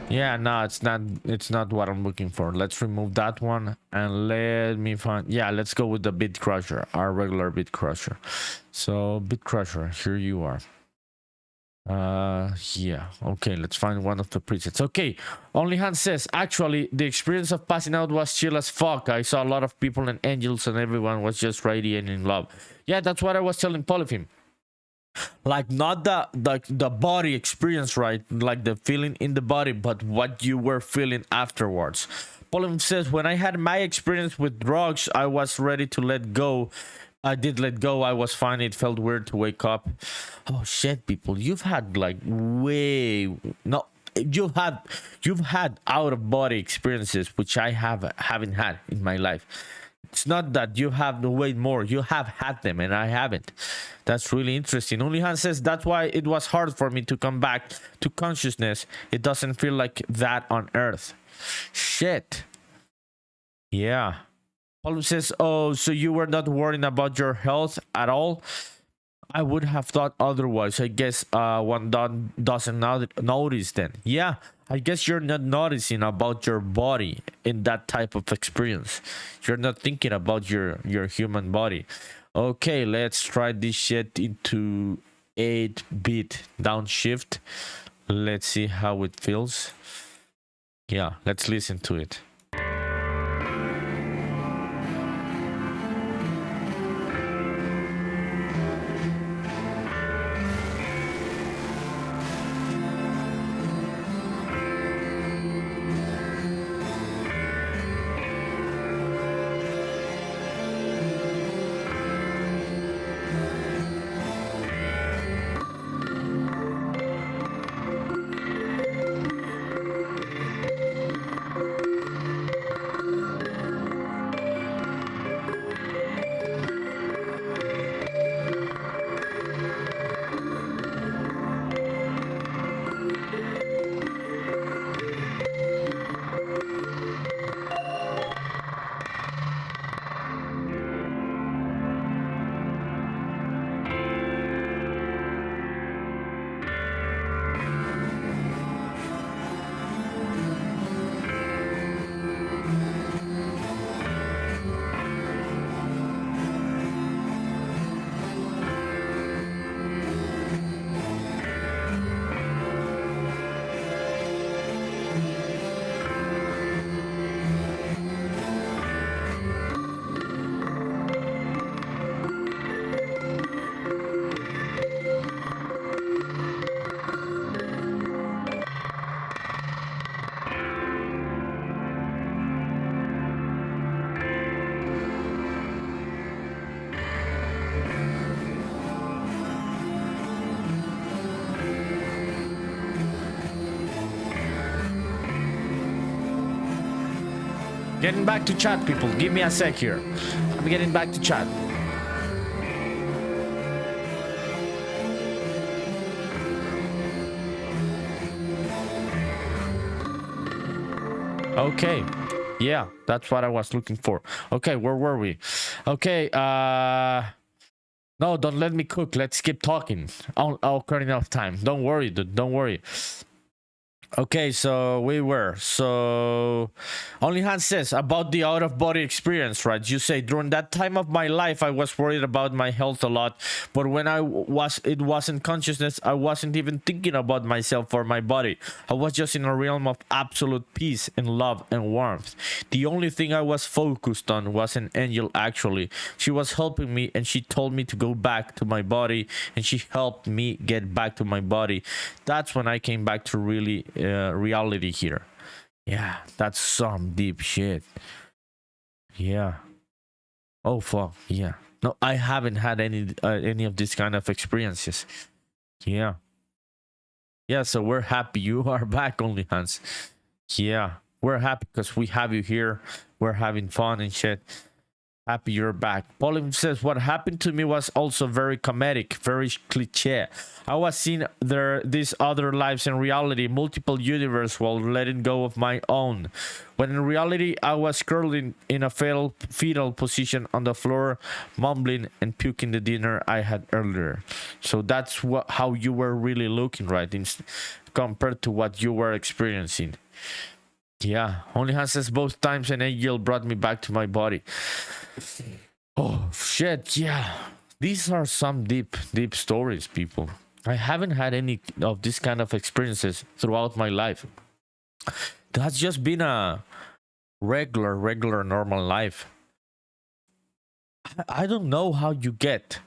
Yeah, no, it's not what I'm looking for. Let's remove that one and let me find, yeah, let's go with the Bit Crusher, our regular Bit Crusher. So Bit Crusher, here you are. Yeah, okay, let's find one of the presets. Okay, Only Hans says, actually the experience of passing out was chill as fuck. I saw a lot of people and angels and everyone was just radiating love. Yeah, that's what I was telling Polyphim. Like not the body experience, right? Like the feeling in the body, but what you were feeling afterwards. Polyphim says, when I had my experience with drugs, I was ready to let go. I did let go. I was fine. It felt weird to wake up. Oh shit, people, you've had like way no, you've had out of body experiences which I haven't had in my life. It's not that you have to wait more, you have had them and I haven't. That's really interesting. Only Hans says, that's why it was hard for me to come back to consciousness. It doesn't feel like that on Earth. Shit. Yeah. Paul says, oh, so you were not worrying about your health at all? I would have thought otherwise. I guess one doesn't notice then. Yeah, I guess you're not noticing about your body in that type of experience. You're not thinking about your human body. Okay, let's try this shit into 8-bit downshift. Let's see how it feels. Yeah, let's listen to it. Getting back to chat, people. Give me a sec here. I'm getting back to chat. Okay. Yeah, that's what I was looking for. Okay, where were we? Okay, no, don't let me cook. Let's keep talking. I'll cut enough time. Don't worry, dude. Don't worry. Okay, so only Hans says about the out-of-body experience, right? You say during that time of my life I was worried about my health a lot, but when it wasn't consciousness, I wasn't even thinking about myself or my body. I was just in a realm of absolute peace and love and warmth. The only thing I was focused on was an angel. Actually, she was helping me and she told me to go back to my body, and she helped me get back to my body. That's when I came back to really reality here. Yeah, that's some deep shit. Yeah. Oh fuck. Yeah. No, I haven't had any of these kind of experiences. Yeah. Yeah, so we're happy you are back, only Hans. Yeah, we're happy because we have you here. We're having fun and shit. Happy you're back. Pauline says, what happened to me was also very comedic, very cliche. I was seeing these other lives in reality, multiple universe, while letting go of my own. When in reality, I was curling in a fetal position on the floor, mumbling and puking the dinner I had earlier. So that's how you were really looking, right? Compared to what you were experiencing. Yeah, only Hans says both times an angel brought me back to my body. Oh shit, yeah. These are some deep stories, people. I haven't had any of this kind of experiences throughout my life. That's just been a regular normal life. I don't know how you get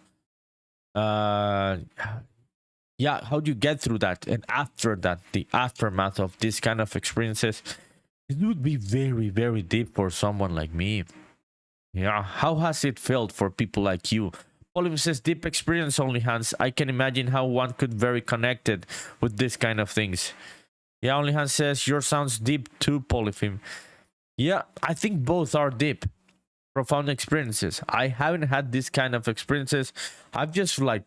yeah, how do you get through that, and after that, the aftermath of this kind of experiences, it would be very deep for someone like me. Yeah, how has it felt for people like you? Polyphim says, deep experience, only Hans. I can imagine how one could very connected with this kind of things. Yeah, only Hans says, yours sounds deep too, Polyphim. Yeah, I think both are deep. Profound experiences. I haven't had this kind of experiences. I've just like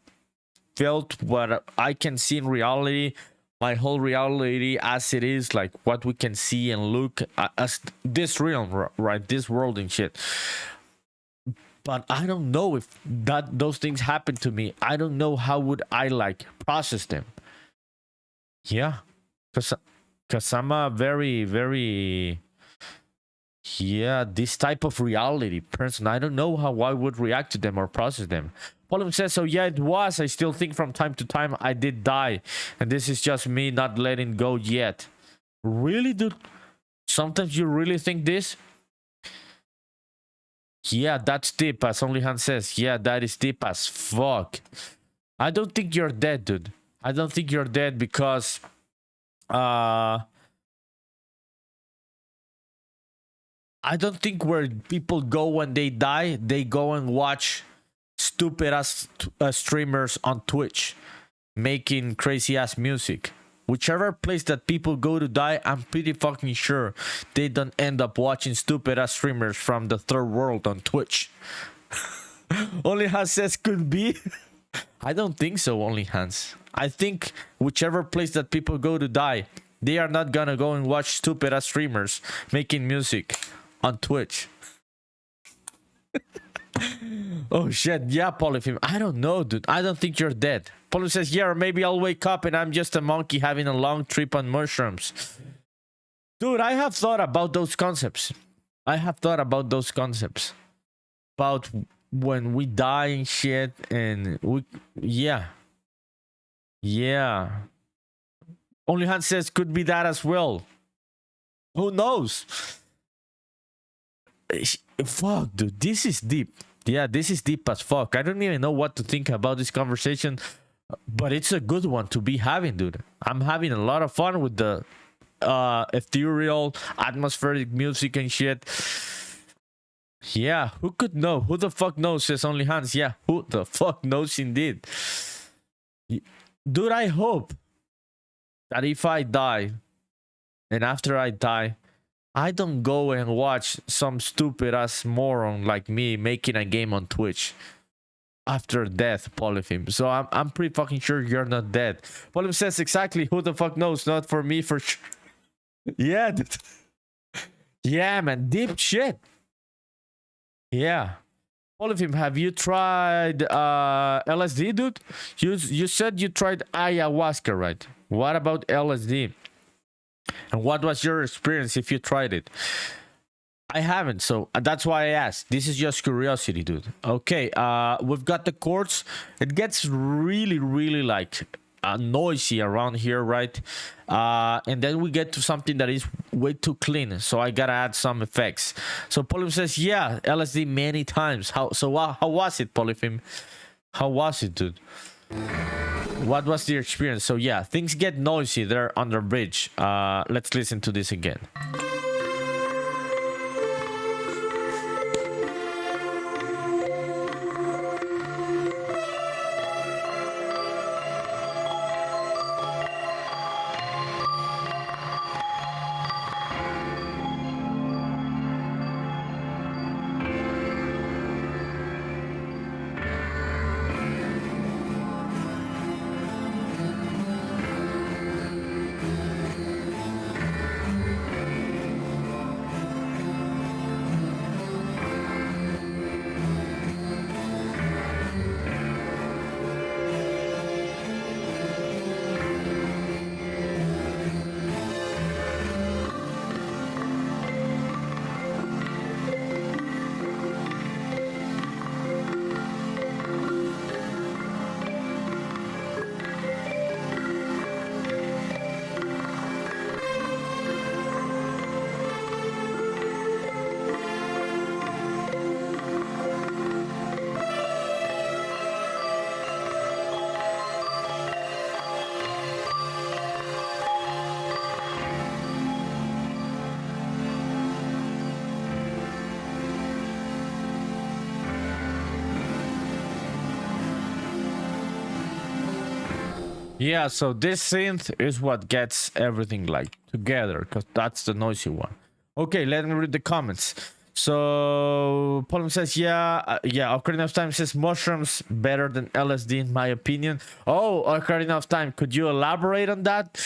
felt what I can see in reality, my whole reality as it is, like what we can see and look as this realm, right? This world and shit. But I don't know if those things happen to me. I don't know how would I like process them. Yeah, because I'm a very yeah, this type of reality person. I don't know how I would react to them or process them. Polyphim says, so yeah, it was. I still think from time to time I did die, and this is just me not letting go yet. Really, dude? Sometimes you really think this? Yeah, that's deep, as only Hans says. Yeah, that is deep as fuck. I don't think you're dead, dude. I don't think you're dead because I don't think where people go when they die, they go and watch stupid ass streamers on Twitch making crazy ass music. Whichever place that people go to die, I'm pretty fucking sure they don't end up watching stupid ass streamers from the third world on Twitch. Only Hans says could be. I don't think so, only Hans. I think whichever place that people go to die, they are not gonna go and watch stupid ass streamers making music on Twitch. Oh shit, yeah, Polyphim. I don't know, dude. I don't think you're dead. Polyphim says, yeah, or maybe I'll wake up and I'm just a monkey having a long trip on mushrooms. Dude, I have thought about those concepts. About when we die and shit, and we, yeah. Only Hans says could be that as well. Who knows? Fuck, dude, this is deep. Yeah, this is deep as fuck. I don't even know what to think about this conversation, but it's a good one to be having, dude. I'm having a lot of fun with the ethereal, atmospheric music and shit. Yeah, who could know? Who the fuck knows, says only Hans. Yeah, who the fuck knows indeed. Dude, I hope that if I die, and after I die, I don't go and watch some stupid ass moron like me making a game on Twitch after death, Polyphim. So I'm pretty fucking sure you're not dead. Polyphim says exactly, who the fuck knows? Not for me for sure. Yeah, dude. Yeah, man, deep shit. Yeah. Polyphim, have you tried LSD, dude? You said you tried ayahuasca, right? What about LSD? And what was your experience if you tried it? I haven't, so that's why I asked. This is just curiosity, dude. Okay, we've got the chords. It gets really, really like noisy around here, right? And then we get to something that is way too clean, so I gotta add some effects. So Polyphim says, yeah, LSD many times. How was it, Polyphim? How was it, dude? What was the experience? So yeah, things get noisy there on the bridge. Let's listen to this again. Yeah, so this synth is what gets everything like together, because that's the noisy one. Okay, let me read the comments. So Paul says, yeah, Ocarina of Time says mushrooms better than LSD in my opinion. Oh, Ocarina of Time, could you elaborate on that?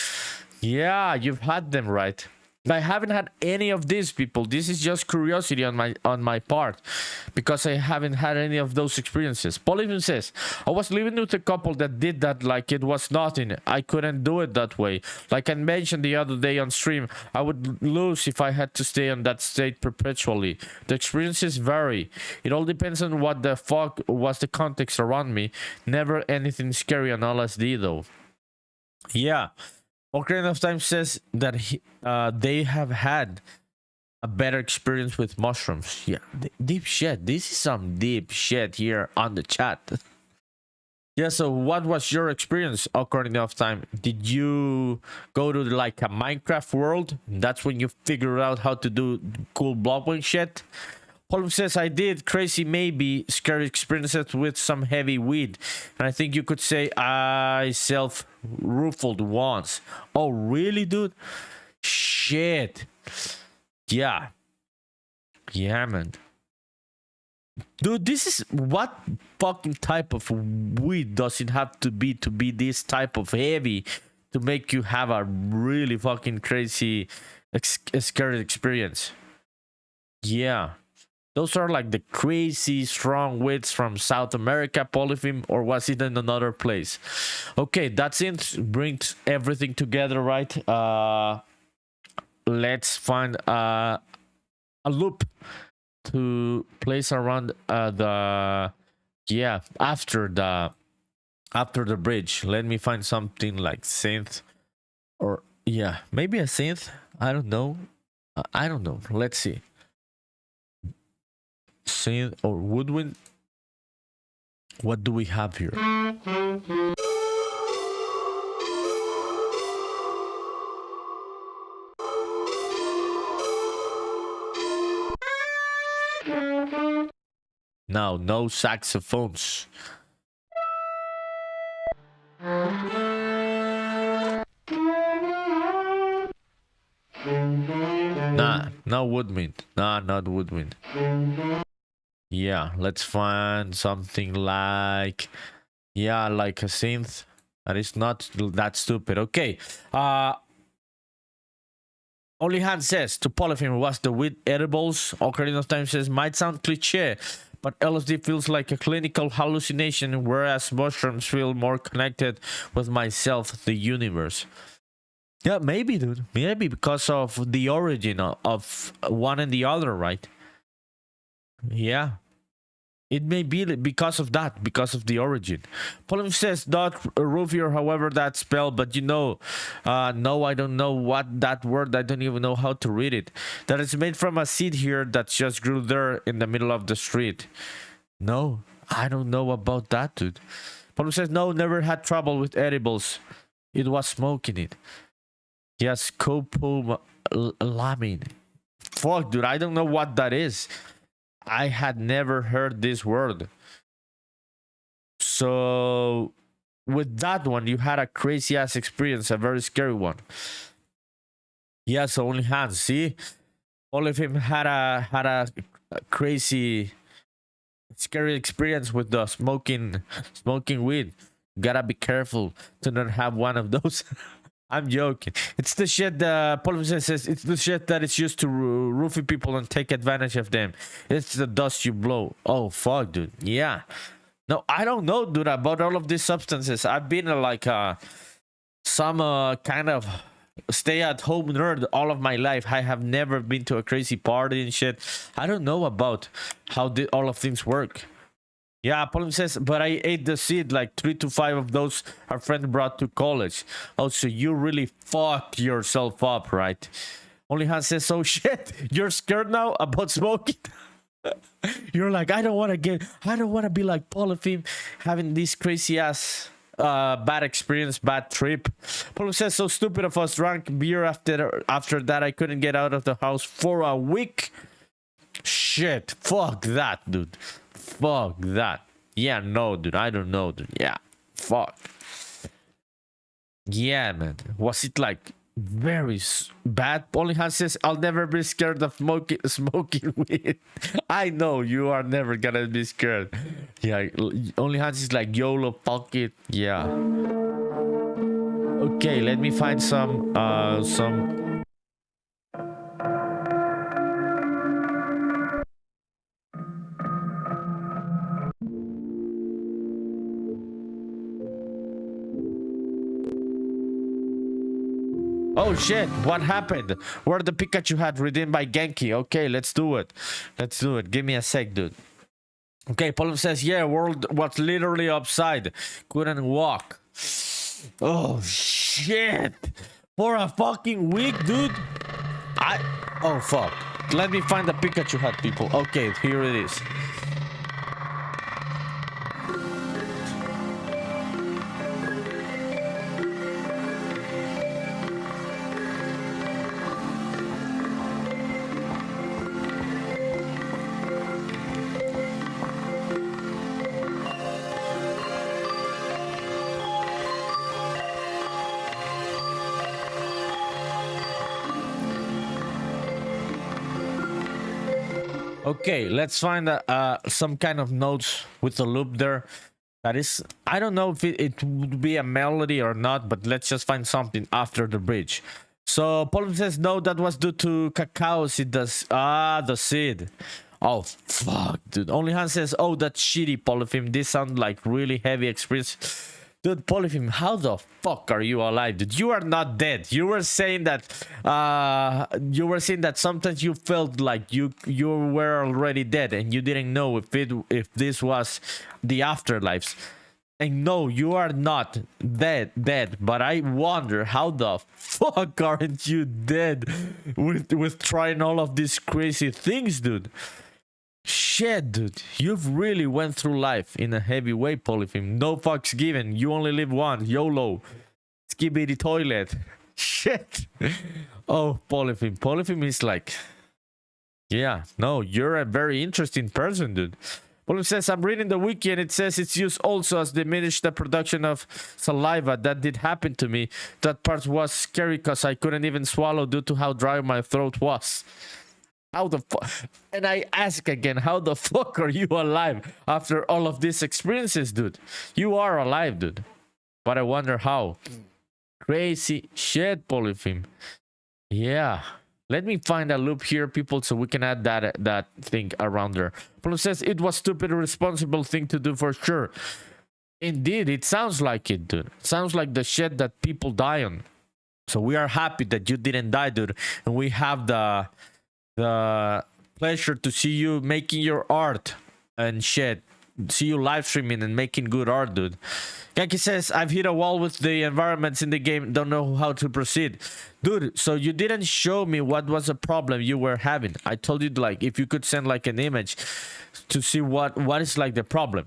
Yeah, you've had them, right? I haven't had any of these, people. This is just curiosity on my part, because I haven't had any of those experiences. Paul even says, I was living with a couple that did that like it was nothing. I couldn't do it that way. Like I mentioned the other day on stream, I would lose if I had to stay on that state perpetually. The experiences vary. It all depends on what the fuck was the context around me. Never anything scary on LSD though. Yeah. Ocarina of Time says that they have had a better experience with mushrooms. Yeah, deep shit. This is some deep shit here on the chat. Yeah, so what was your experience, Ocarina of Time? Did you go to like a Minecraft world? That's when you figure out how to do cool blockchain shit? Paul says, I did crazy, maybe scary experiences with some heavy weed. And I think you could say I self-ruffled once. Oh, really, dude? Shit. Yeah. Yeah, man. Dude, this is what fucking type of weed does it have to be this type of heavy to make you have a really fucking crazy, scary experience? Yeah. Those are like the crazy strong weeds from South America, Polyphim, or was it in another place? Okay, that's it. Brings everything together, right? Let's find a loop to place around after the bridge. Let me find something like synth, or yeah, maybe a synth. I don't know. Let's see. Synth or woodwind. What do we have here? Now, no saxophones. No woodwind. Nah, not woodwind. Yeah, let's find something like, yeah, like a synth that is not that stupid. Okay. Only Hand says to Polypheme was the weed edibles. Ocarina of Time says might sound cliche, but LSD feels like a clinical hallucination, whereas mushrooms feel more connected with myself, the universe. Yeah, maybe, dude. Maybe because of the origin of one and the other, right? Yeah. It may be because of that, because of the origin. Polypheme says dot roofier, however that spell, but no, I don't know what that word. I don't even know how to read it. That is made from a seed here that just grew there in the middle of the street. No, I don't know about that, dude. Polypheme says no, never had trouble with edibles. It was smoking it. Yes, copolamine. Fuck, dude, I don't know what that is. I had never heard this word. So with that one, you had a crazy ass experience, a very scary one. Yes, only hands. See, all of him had a crazy, scary experience with the smoking weed. Gotta be careful to not have one of those. I'm joking. It's the shit that Polypheme says. It's the shit that is used to roofie people and take advantage of them. It's the dust you blow. Oh fuck, dude. Yeah. No, I don't know, dude, about all of these substances. I've been like some kind of stay-at-home nerd all of my life. I have never been to a crazy party and shit. I don't know about how all of things work. Yeah, Polypheme says, but I ate the seed, like 3 to 5 of those our friend brought to college. Oh, so you really fucked yourself up, right? Only Hans says, oh shit, you're scared now about smoking? You're like, I don't want to be like Polypheme, having this crazy ass bad experience, bad trip. Polypheme says, so stupid of us, drank beer after that. I couldn't get out of the house for a week. Shit, fuck that, dude. Fuck that. Yeah, no, dude. I don't know, dude. Yeah, fuck. Yeah, man. Was it like very bad? Polyhan says, I'll never be scared of smoking weed. I know you are never gonna be scared. Yeah, only Hans is like, YOLO, fuck it. Yeah. Okay, let me find some Oh shit, what happened? Where the Pikachu had redeemed by Genki. Okay, let's do it. Let's do it. Give me a sec, dude. Okay, Polypheme says, yeah, world was literally upside. Couldn't walk. Oh shit. For a fucking week, dude. Oh fuck. Let me find the Pikachu hat, people. Okay, here it is. Okay, let's find some kind of notes with the loop there. That is, I don't know if it would be a melody or not, but let's just find something after the bridge. So Polypheme says, no, that was due to cacao seed. The seed. Oh, fuck, dude. Only Hans says, oh, that's shitty, Polypheme. This sounds like really heavy experience. Dude, Polypheme, how the fuck are you alive, dude? You are not dead. You were saying that sometimes you felt like you were already dead and you didn't know if this was the afterlives. And no, you are not dead. But I wonder how the fuck aren't you dead with trying all of these crazy things, dude? Shit, dude, you've really went through life in a heavy way, Polypheme. No fucks given. You only live once. YOLO. Skibidi toilet. Shit. Oh, Polypheme. Polypheme is like, yeah, no, you're a very interesting person, dude. Polypheme says, I'm reading the wiki and it says it's used also as diminish the production of saliva. That did happen to me. That part was scary because I couldn't even swallow due to how dry my throat was. How the fuck? And I ask again, how the fuck are you alive after all of these experiences, dude? You are alive, dude. But I wonder how. Crazy shit, Polypheme. Yeah. Let me find a loop here, people, so we can add that thing around there. Polypheme says it was stupid, irresponsible thing to do for sure. Indeed, it sounds like it, dude. It sounds like the shit that people die on. So we are happy that you didn't die, dude. And we have the pleasure to see you making your art and shit. See you live streaming and making good art, dude. Yankee says, I've hit a wall with the environments in the game. Don't know how to proceed. Dude, so you didn't show me what was the problem you were having. I told you, like, if you could send, like, an image to see what is, like, the problem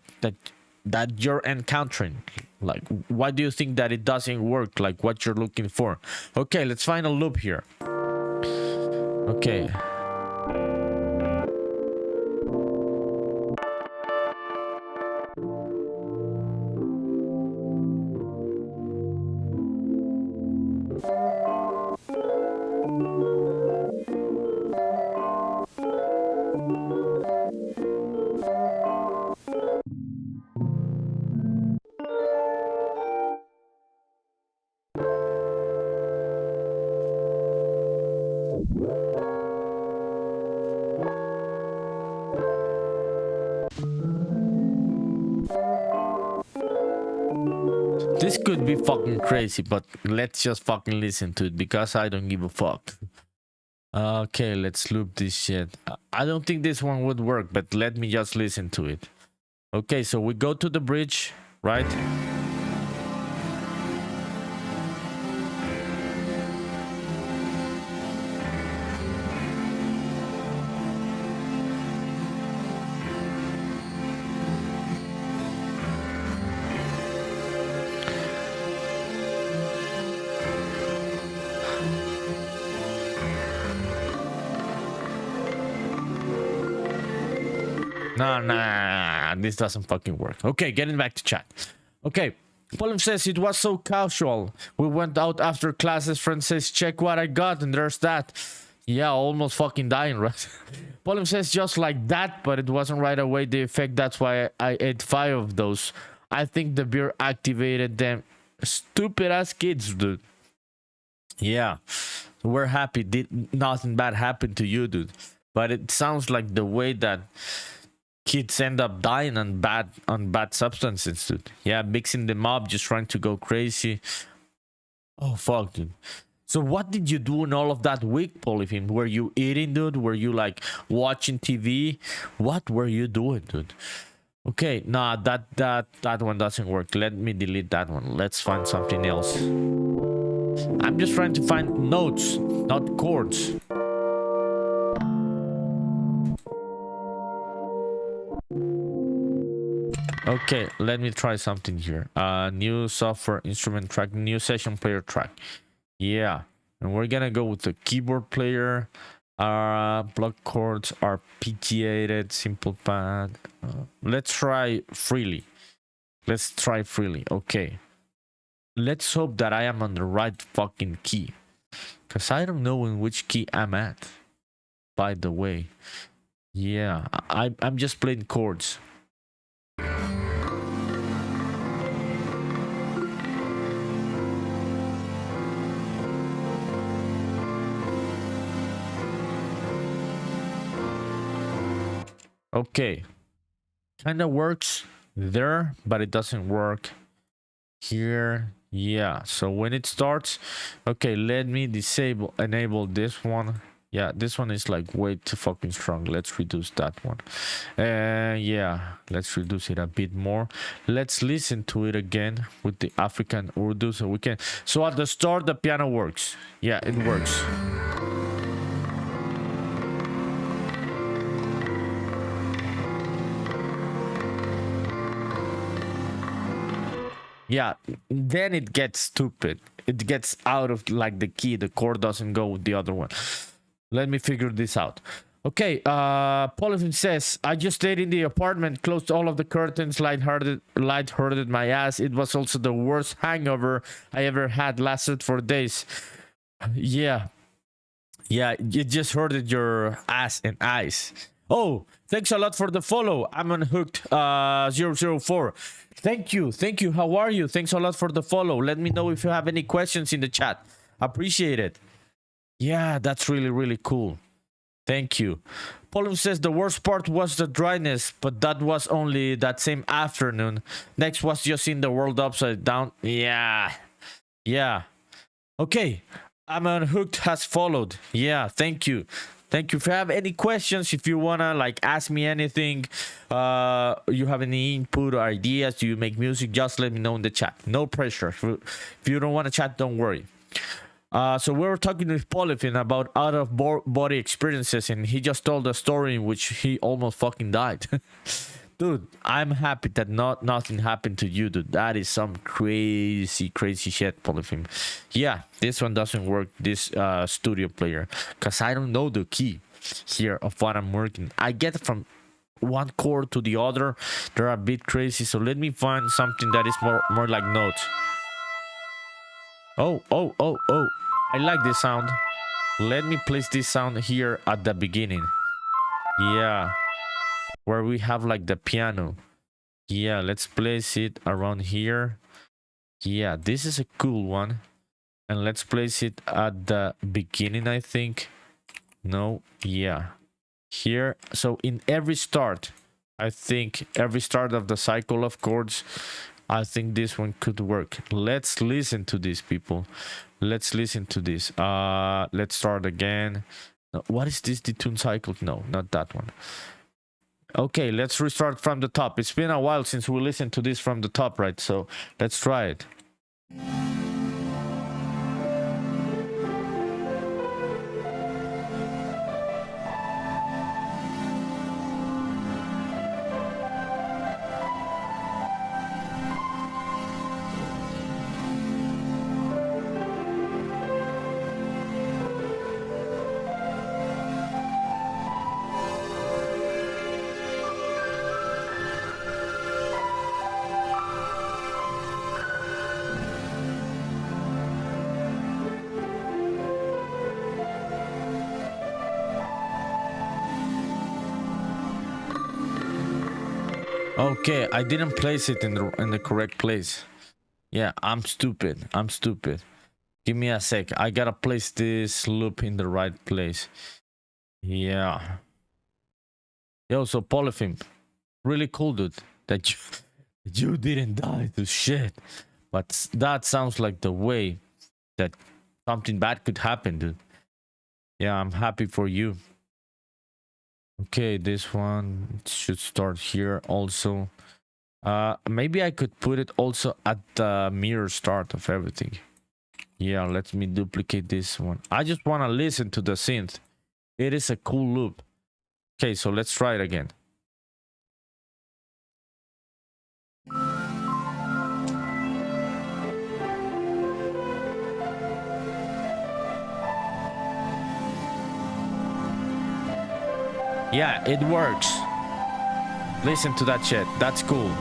that you're encountering. Like, why do you think that it doesn't work, like what you're looking for? Okay, let's find a loop here. Okay. This could be fucking crazy, but let's just fucking listen to it because I don't give a fuck. Okay, let's loop this shit. I don't think this one would work, but let me just listen to it. Okay, so we go to the bridge, right? Nah, this doesn't fucking work. Okay, getting back to chat. Okay, Polypheme says it was so casual. We went out after classes. Friend says, check what I got, and there's that. Yeah, almost fucking dying, right? Polypheme says just like that, but it wasn't right away the effect. That's why I ate 5 of those. I think the beer activated them. Stupid ass kids, dude. Yeah, we're happy. Nothing bad happened to you, dude. But it sounds like the way that kids end up dying on bad substances, dude. Yeah, mixing them up, just trying to go crazy. Oh fuck, dude. So what did you do in all of that week, Polypheme? Were you eating, dude? Were you like watching TV? What were you doing, dude? Okay, nah, that one doesn't work. Let me delete that one. Let's find something else. I'm just trying to find notes, not chords. Okay, let me try something here. New software instrument track, new session player track. Yeah, and we're gonna go with the keyboard player. Block chords, arpeggiated, simple pad. Let's try freely. Let's try freely. Okay. Let's hope that I am on the right fucking key, because I don't know in which key I'm at, by the way. Yeah, I'm just playing chords. Okay, kind of works there, but it doesn't work here. Yeah, so when it starts, okay, let me enable this one. Yeah, this one is like way too fucking strong. Let's reduce that one. Yeah, let's reduce it a bit more. Let's listen to it again with the African Urdu so we can. So at the start, the piano works. Yeah, it works. Yeah, then it gets stupid. It gets out of like the key. The chord doesn't go with the other one. Let me figure this out. Okay, Polypheme says, I just stayed in the apartment, closed all of the curtains, light hurted my ass. It was also the worst hangover I ever had, lasted for days. Yeah. Yeah, you just heard it, your ass and eyes. Oh, thanks a lot for the follow. I'm unhooked 004. Thank you. Thank you. How are you? Thanks a lot for the follow. Let me know if you have any questions in the chat. Appreciate it. Yeah, that's really, really cool. Thank you. Pollum says the worst part was the dryness, but that was only that same afternoon. Next was just seeing the world upside down. Yeah. Yeah. Okay. I'm unhooked has followed. Yeah, thank you. Thank you. If you have any questions, if you wanna like ask me anything, you have any input or ideas, do you make music, just let me know in the chat. No pressure. If you don't want to chat, don't worry. So we were talking with Polyphene about out-of-body experiences, and he just told a story in which he almost fucking died. Dude, I'm happy that nothing happened to you, dude. That is some crazy shit, Polyphene. Yeah, this one doesn't work, this studio player, because I don't know the key here of what I'm working. I get from one chord to the other. They're a bit crazy, so let me find something that is more like notes. Oh, I like this sound. Let me place this sound here at the beginning. Yeah, where we have like the piano. Yeah, let's place it around here. Yeah, this is a cool one. And let's place it at the beginning, I think. No, yeah. Here, so in every start, I think every start of the cycle of chords, I think this one could work. Let's listen to this, people. Let's listen to this. Let's start again. What is this detune cycle? No, not that one. Okay, let's restart from the top. It's been a while since we listened to this from the top, right? So let's try it. Okay, I didn't place it in the correct place. Yeah, I'm stupid. Give me a sec. I gotta place this loop in the right place. Yeah. Yo, so Polyphene, really cool, dude, that you didn't die to shit. But that sounds like the way that something bad could happen, dude. Yeah, I'm happy for you. Okay, this one should start here also. Maybe I could put it also at the mirror start of everything. Yeah, let me duplicate this one. I just want to listen to the synth. It is a cool loop. Okay, so let's try it again. Yeah, it works. Listen to that shit. That's cool.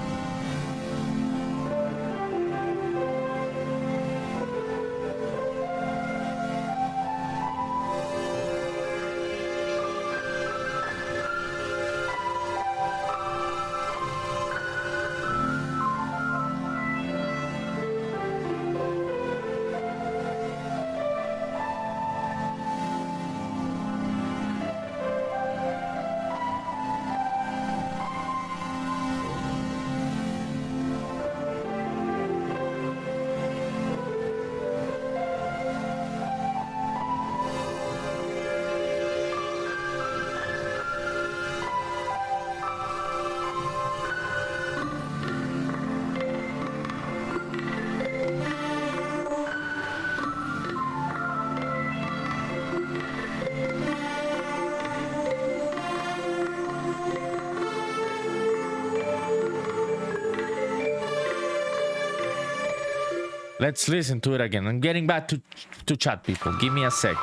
Let's listen to it again. I'm getting back to chat, people. Give me a sec.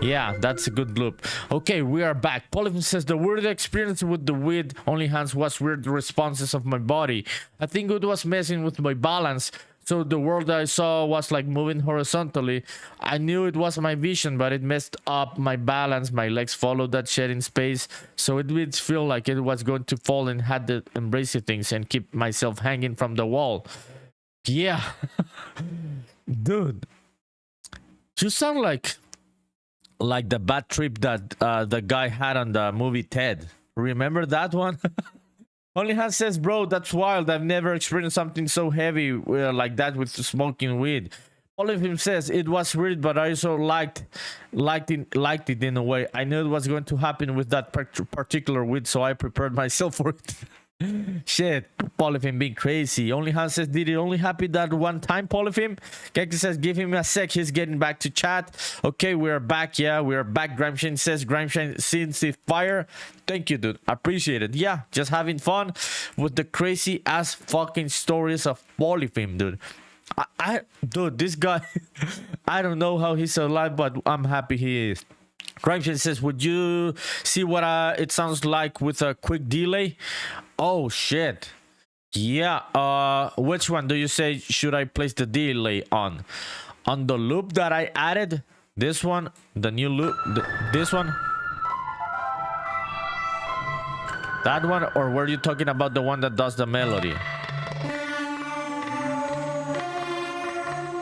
Yeah, that's a good loop. Okay, we are back. Polyphene says the weird experience with the weed only hands was weird responses of my body. I think it was messing with my balance, So the world I saw was like moving horizontally. I knew it was my vision, but it messed up my balance. My legs followed that shit in space, so it did feel like it was going to fall, and had to embrace the things and keep myself hanging from the wall. Yeah. Dude, you sound like the bad trip that the guy had on the movie Ted. Remember that one? Only Hans says, bro, that's wild. I've never experienced something so heavy like that with smoking weed. All of him says it was weird, but I also liked it in a way. I knew it was going to happen with that particular weed, so I prepared myself for it. Shit, Polyphim being crazy. Only Hans says, did it only happen that one time, Polyphim? Gekko says, give him a sec, he's getting back to chat. Okay, we're back. Yeah, we're back. Grimeshine says, Grimeshine since the fire. Thank you, dude. Appreciate it. Yeah, just having fun with the crazy ass fucking stories of Polyphim, dude. Dude, this guy, I don't know how he's alive, but I'm happy he is. Grimeshine says, would you see what it sounds like with a quick delay? Oh shit. Yeah, which one do you say should I place the delay on? On the loop that I added? This one? The new loop? This one? That one? Or were you talking about the one that does the melody?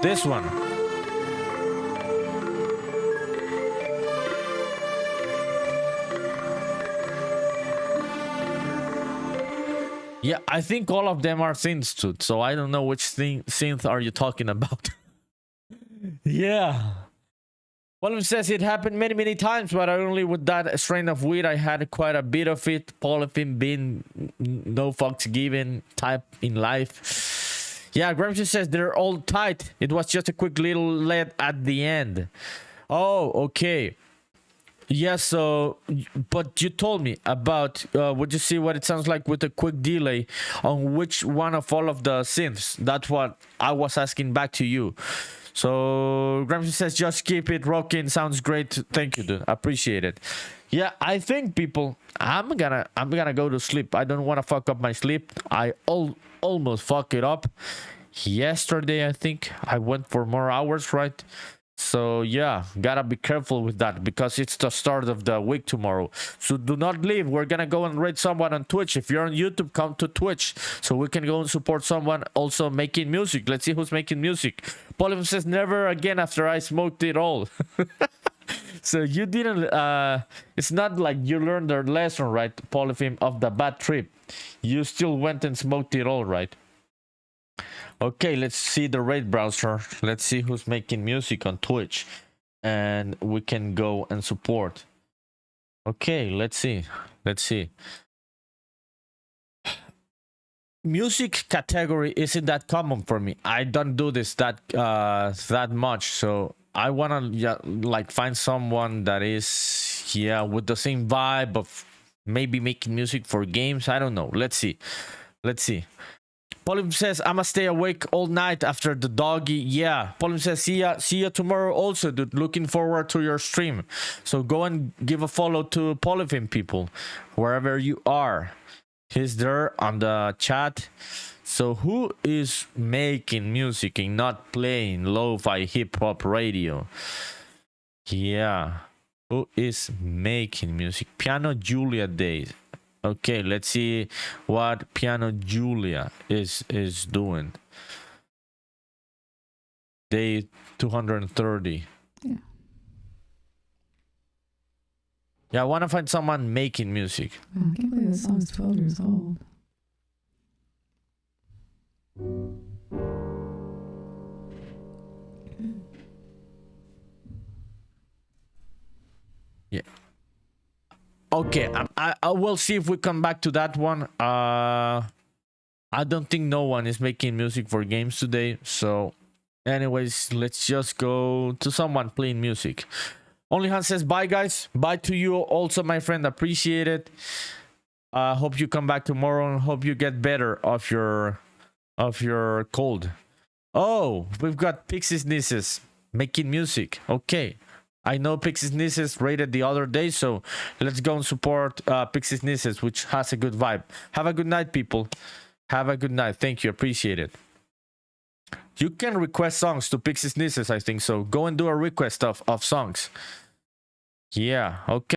This one. Yeah, I think all of them are synths too, so I don't know which synth are you talking about. Yeah. One of them says it happened many times, but only with that strain of weed. I had quite a bit of it. Polyphim being no fucks given type in life. Yeah, Gramsci says they're all tight. It was just a quick little lead at the end. Oh, okay. Yeah, so, but you told me about, would you see what it sounds like with a quick delay on which one of all of the synths? That's what I was asking back to you. So, Gramsci says, just keep it rocking. Sounds great. Thank you, dude. Appreciate it. Yeah, I think, people, I'm gonna go to sleep. I don't want to fuck up my sleep. I almost fuck it up. Yesterday, I think, I went for more hours, right? So yeah, gotta be careful with that because it's the start of the week tomorrow. So do not leave. We're gonna go and raid someone on Twitch. If you're on YouTube, come to Twitch so we can go and support someone also making music. Let's see who's making music. Polyphim says never again after I smoked it all. So you didn't it's not like you learned their lesson, right, Polyphim, of the bad trip. You still went and smoked it all, right? Okay, let's see the raid browser. Let's see who's making music on Twitch. And we can go and support. Okay, let's see. Let's see. Music category isn't that common for me. I don't do this that much. So I want to like find someone that is with the same vibe of maybe making music for games. I don't know. Let's see. Let's see. Polyphim says, I'ma stay awake all night after the doggy. Yeah. Polyphim says, see ya tomorrow also, dude. Looking forward to your stream. So go and give a follow to Polyphim, people, wherever you are. He's there on the chat. So who is making music and not playing lo-fi hip-hop radio? Yeah. Who is making music? Piano Julia Days. Okay, let's see what Piano Julia is doing. Day 230. Yeah, I want to find someone making music. Wow, I can't believe this song's 12 years old. Yeah. Okay, I will see if we come back to that one. I don't think no one is making music for games today. So, anyways, let's just go to someone playing music. Only Hans says, bye, guys. Bye to you also, my friend. Appreciate it. Hope you come back tomorrow and hope you get better of your cold. Oh, we've got Pixie's Nieces making music. Okay. I know Pixie's Nieces rated the other day, so let's go and support Pixie's Nieces, which has a good vibe. Have a good night, people. Have a good night. Thank you. Appreciate it. You can request songs to Pixie's Nieces, I think so. Go and do a request of songs. Yeah, okay.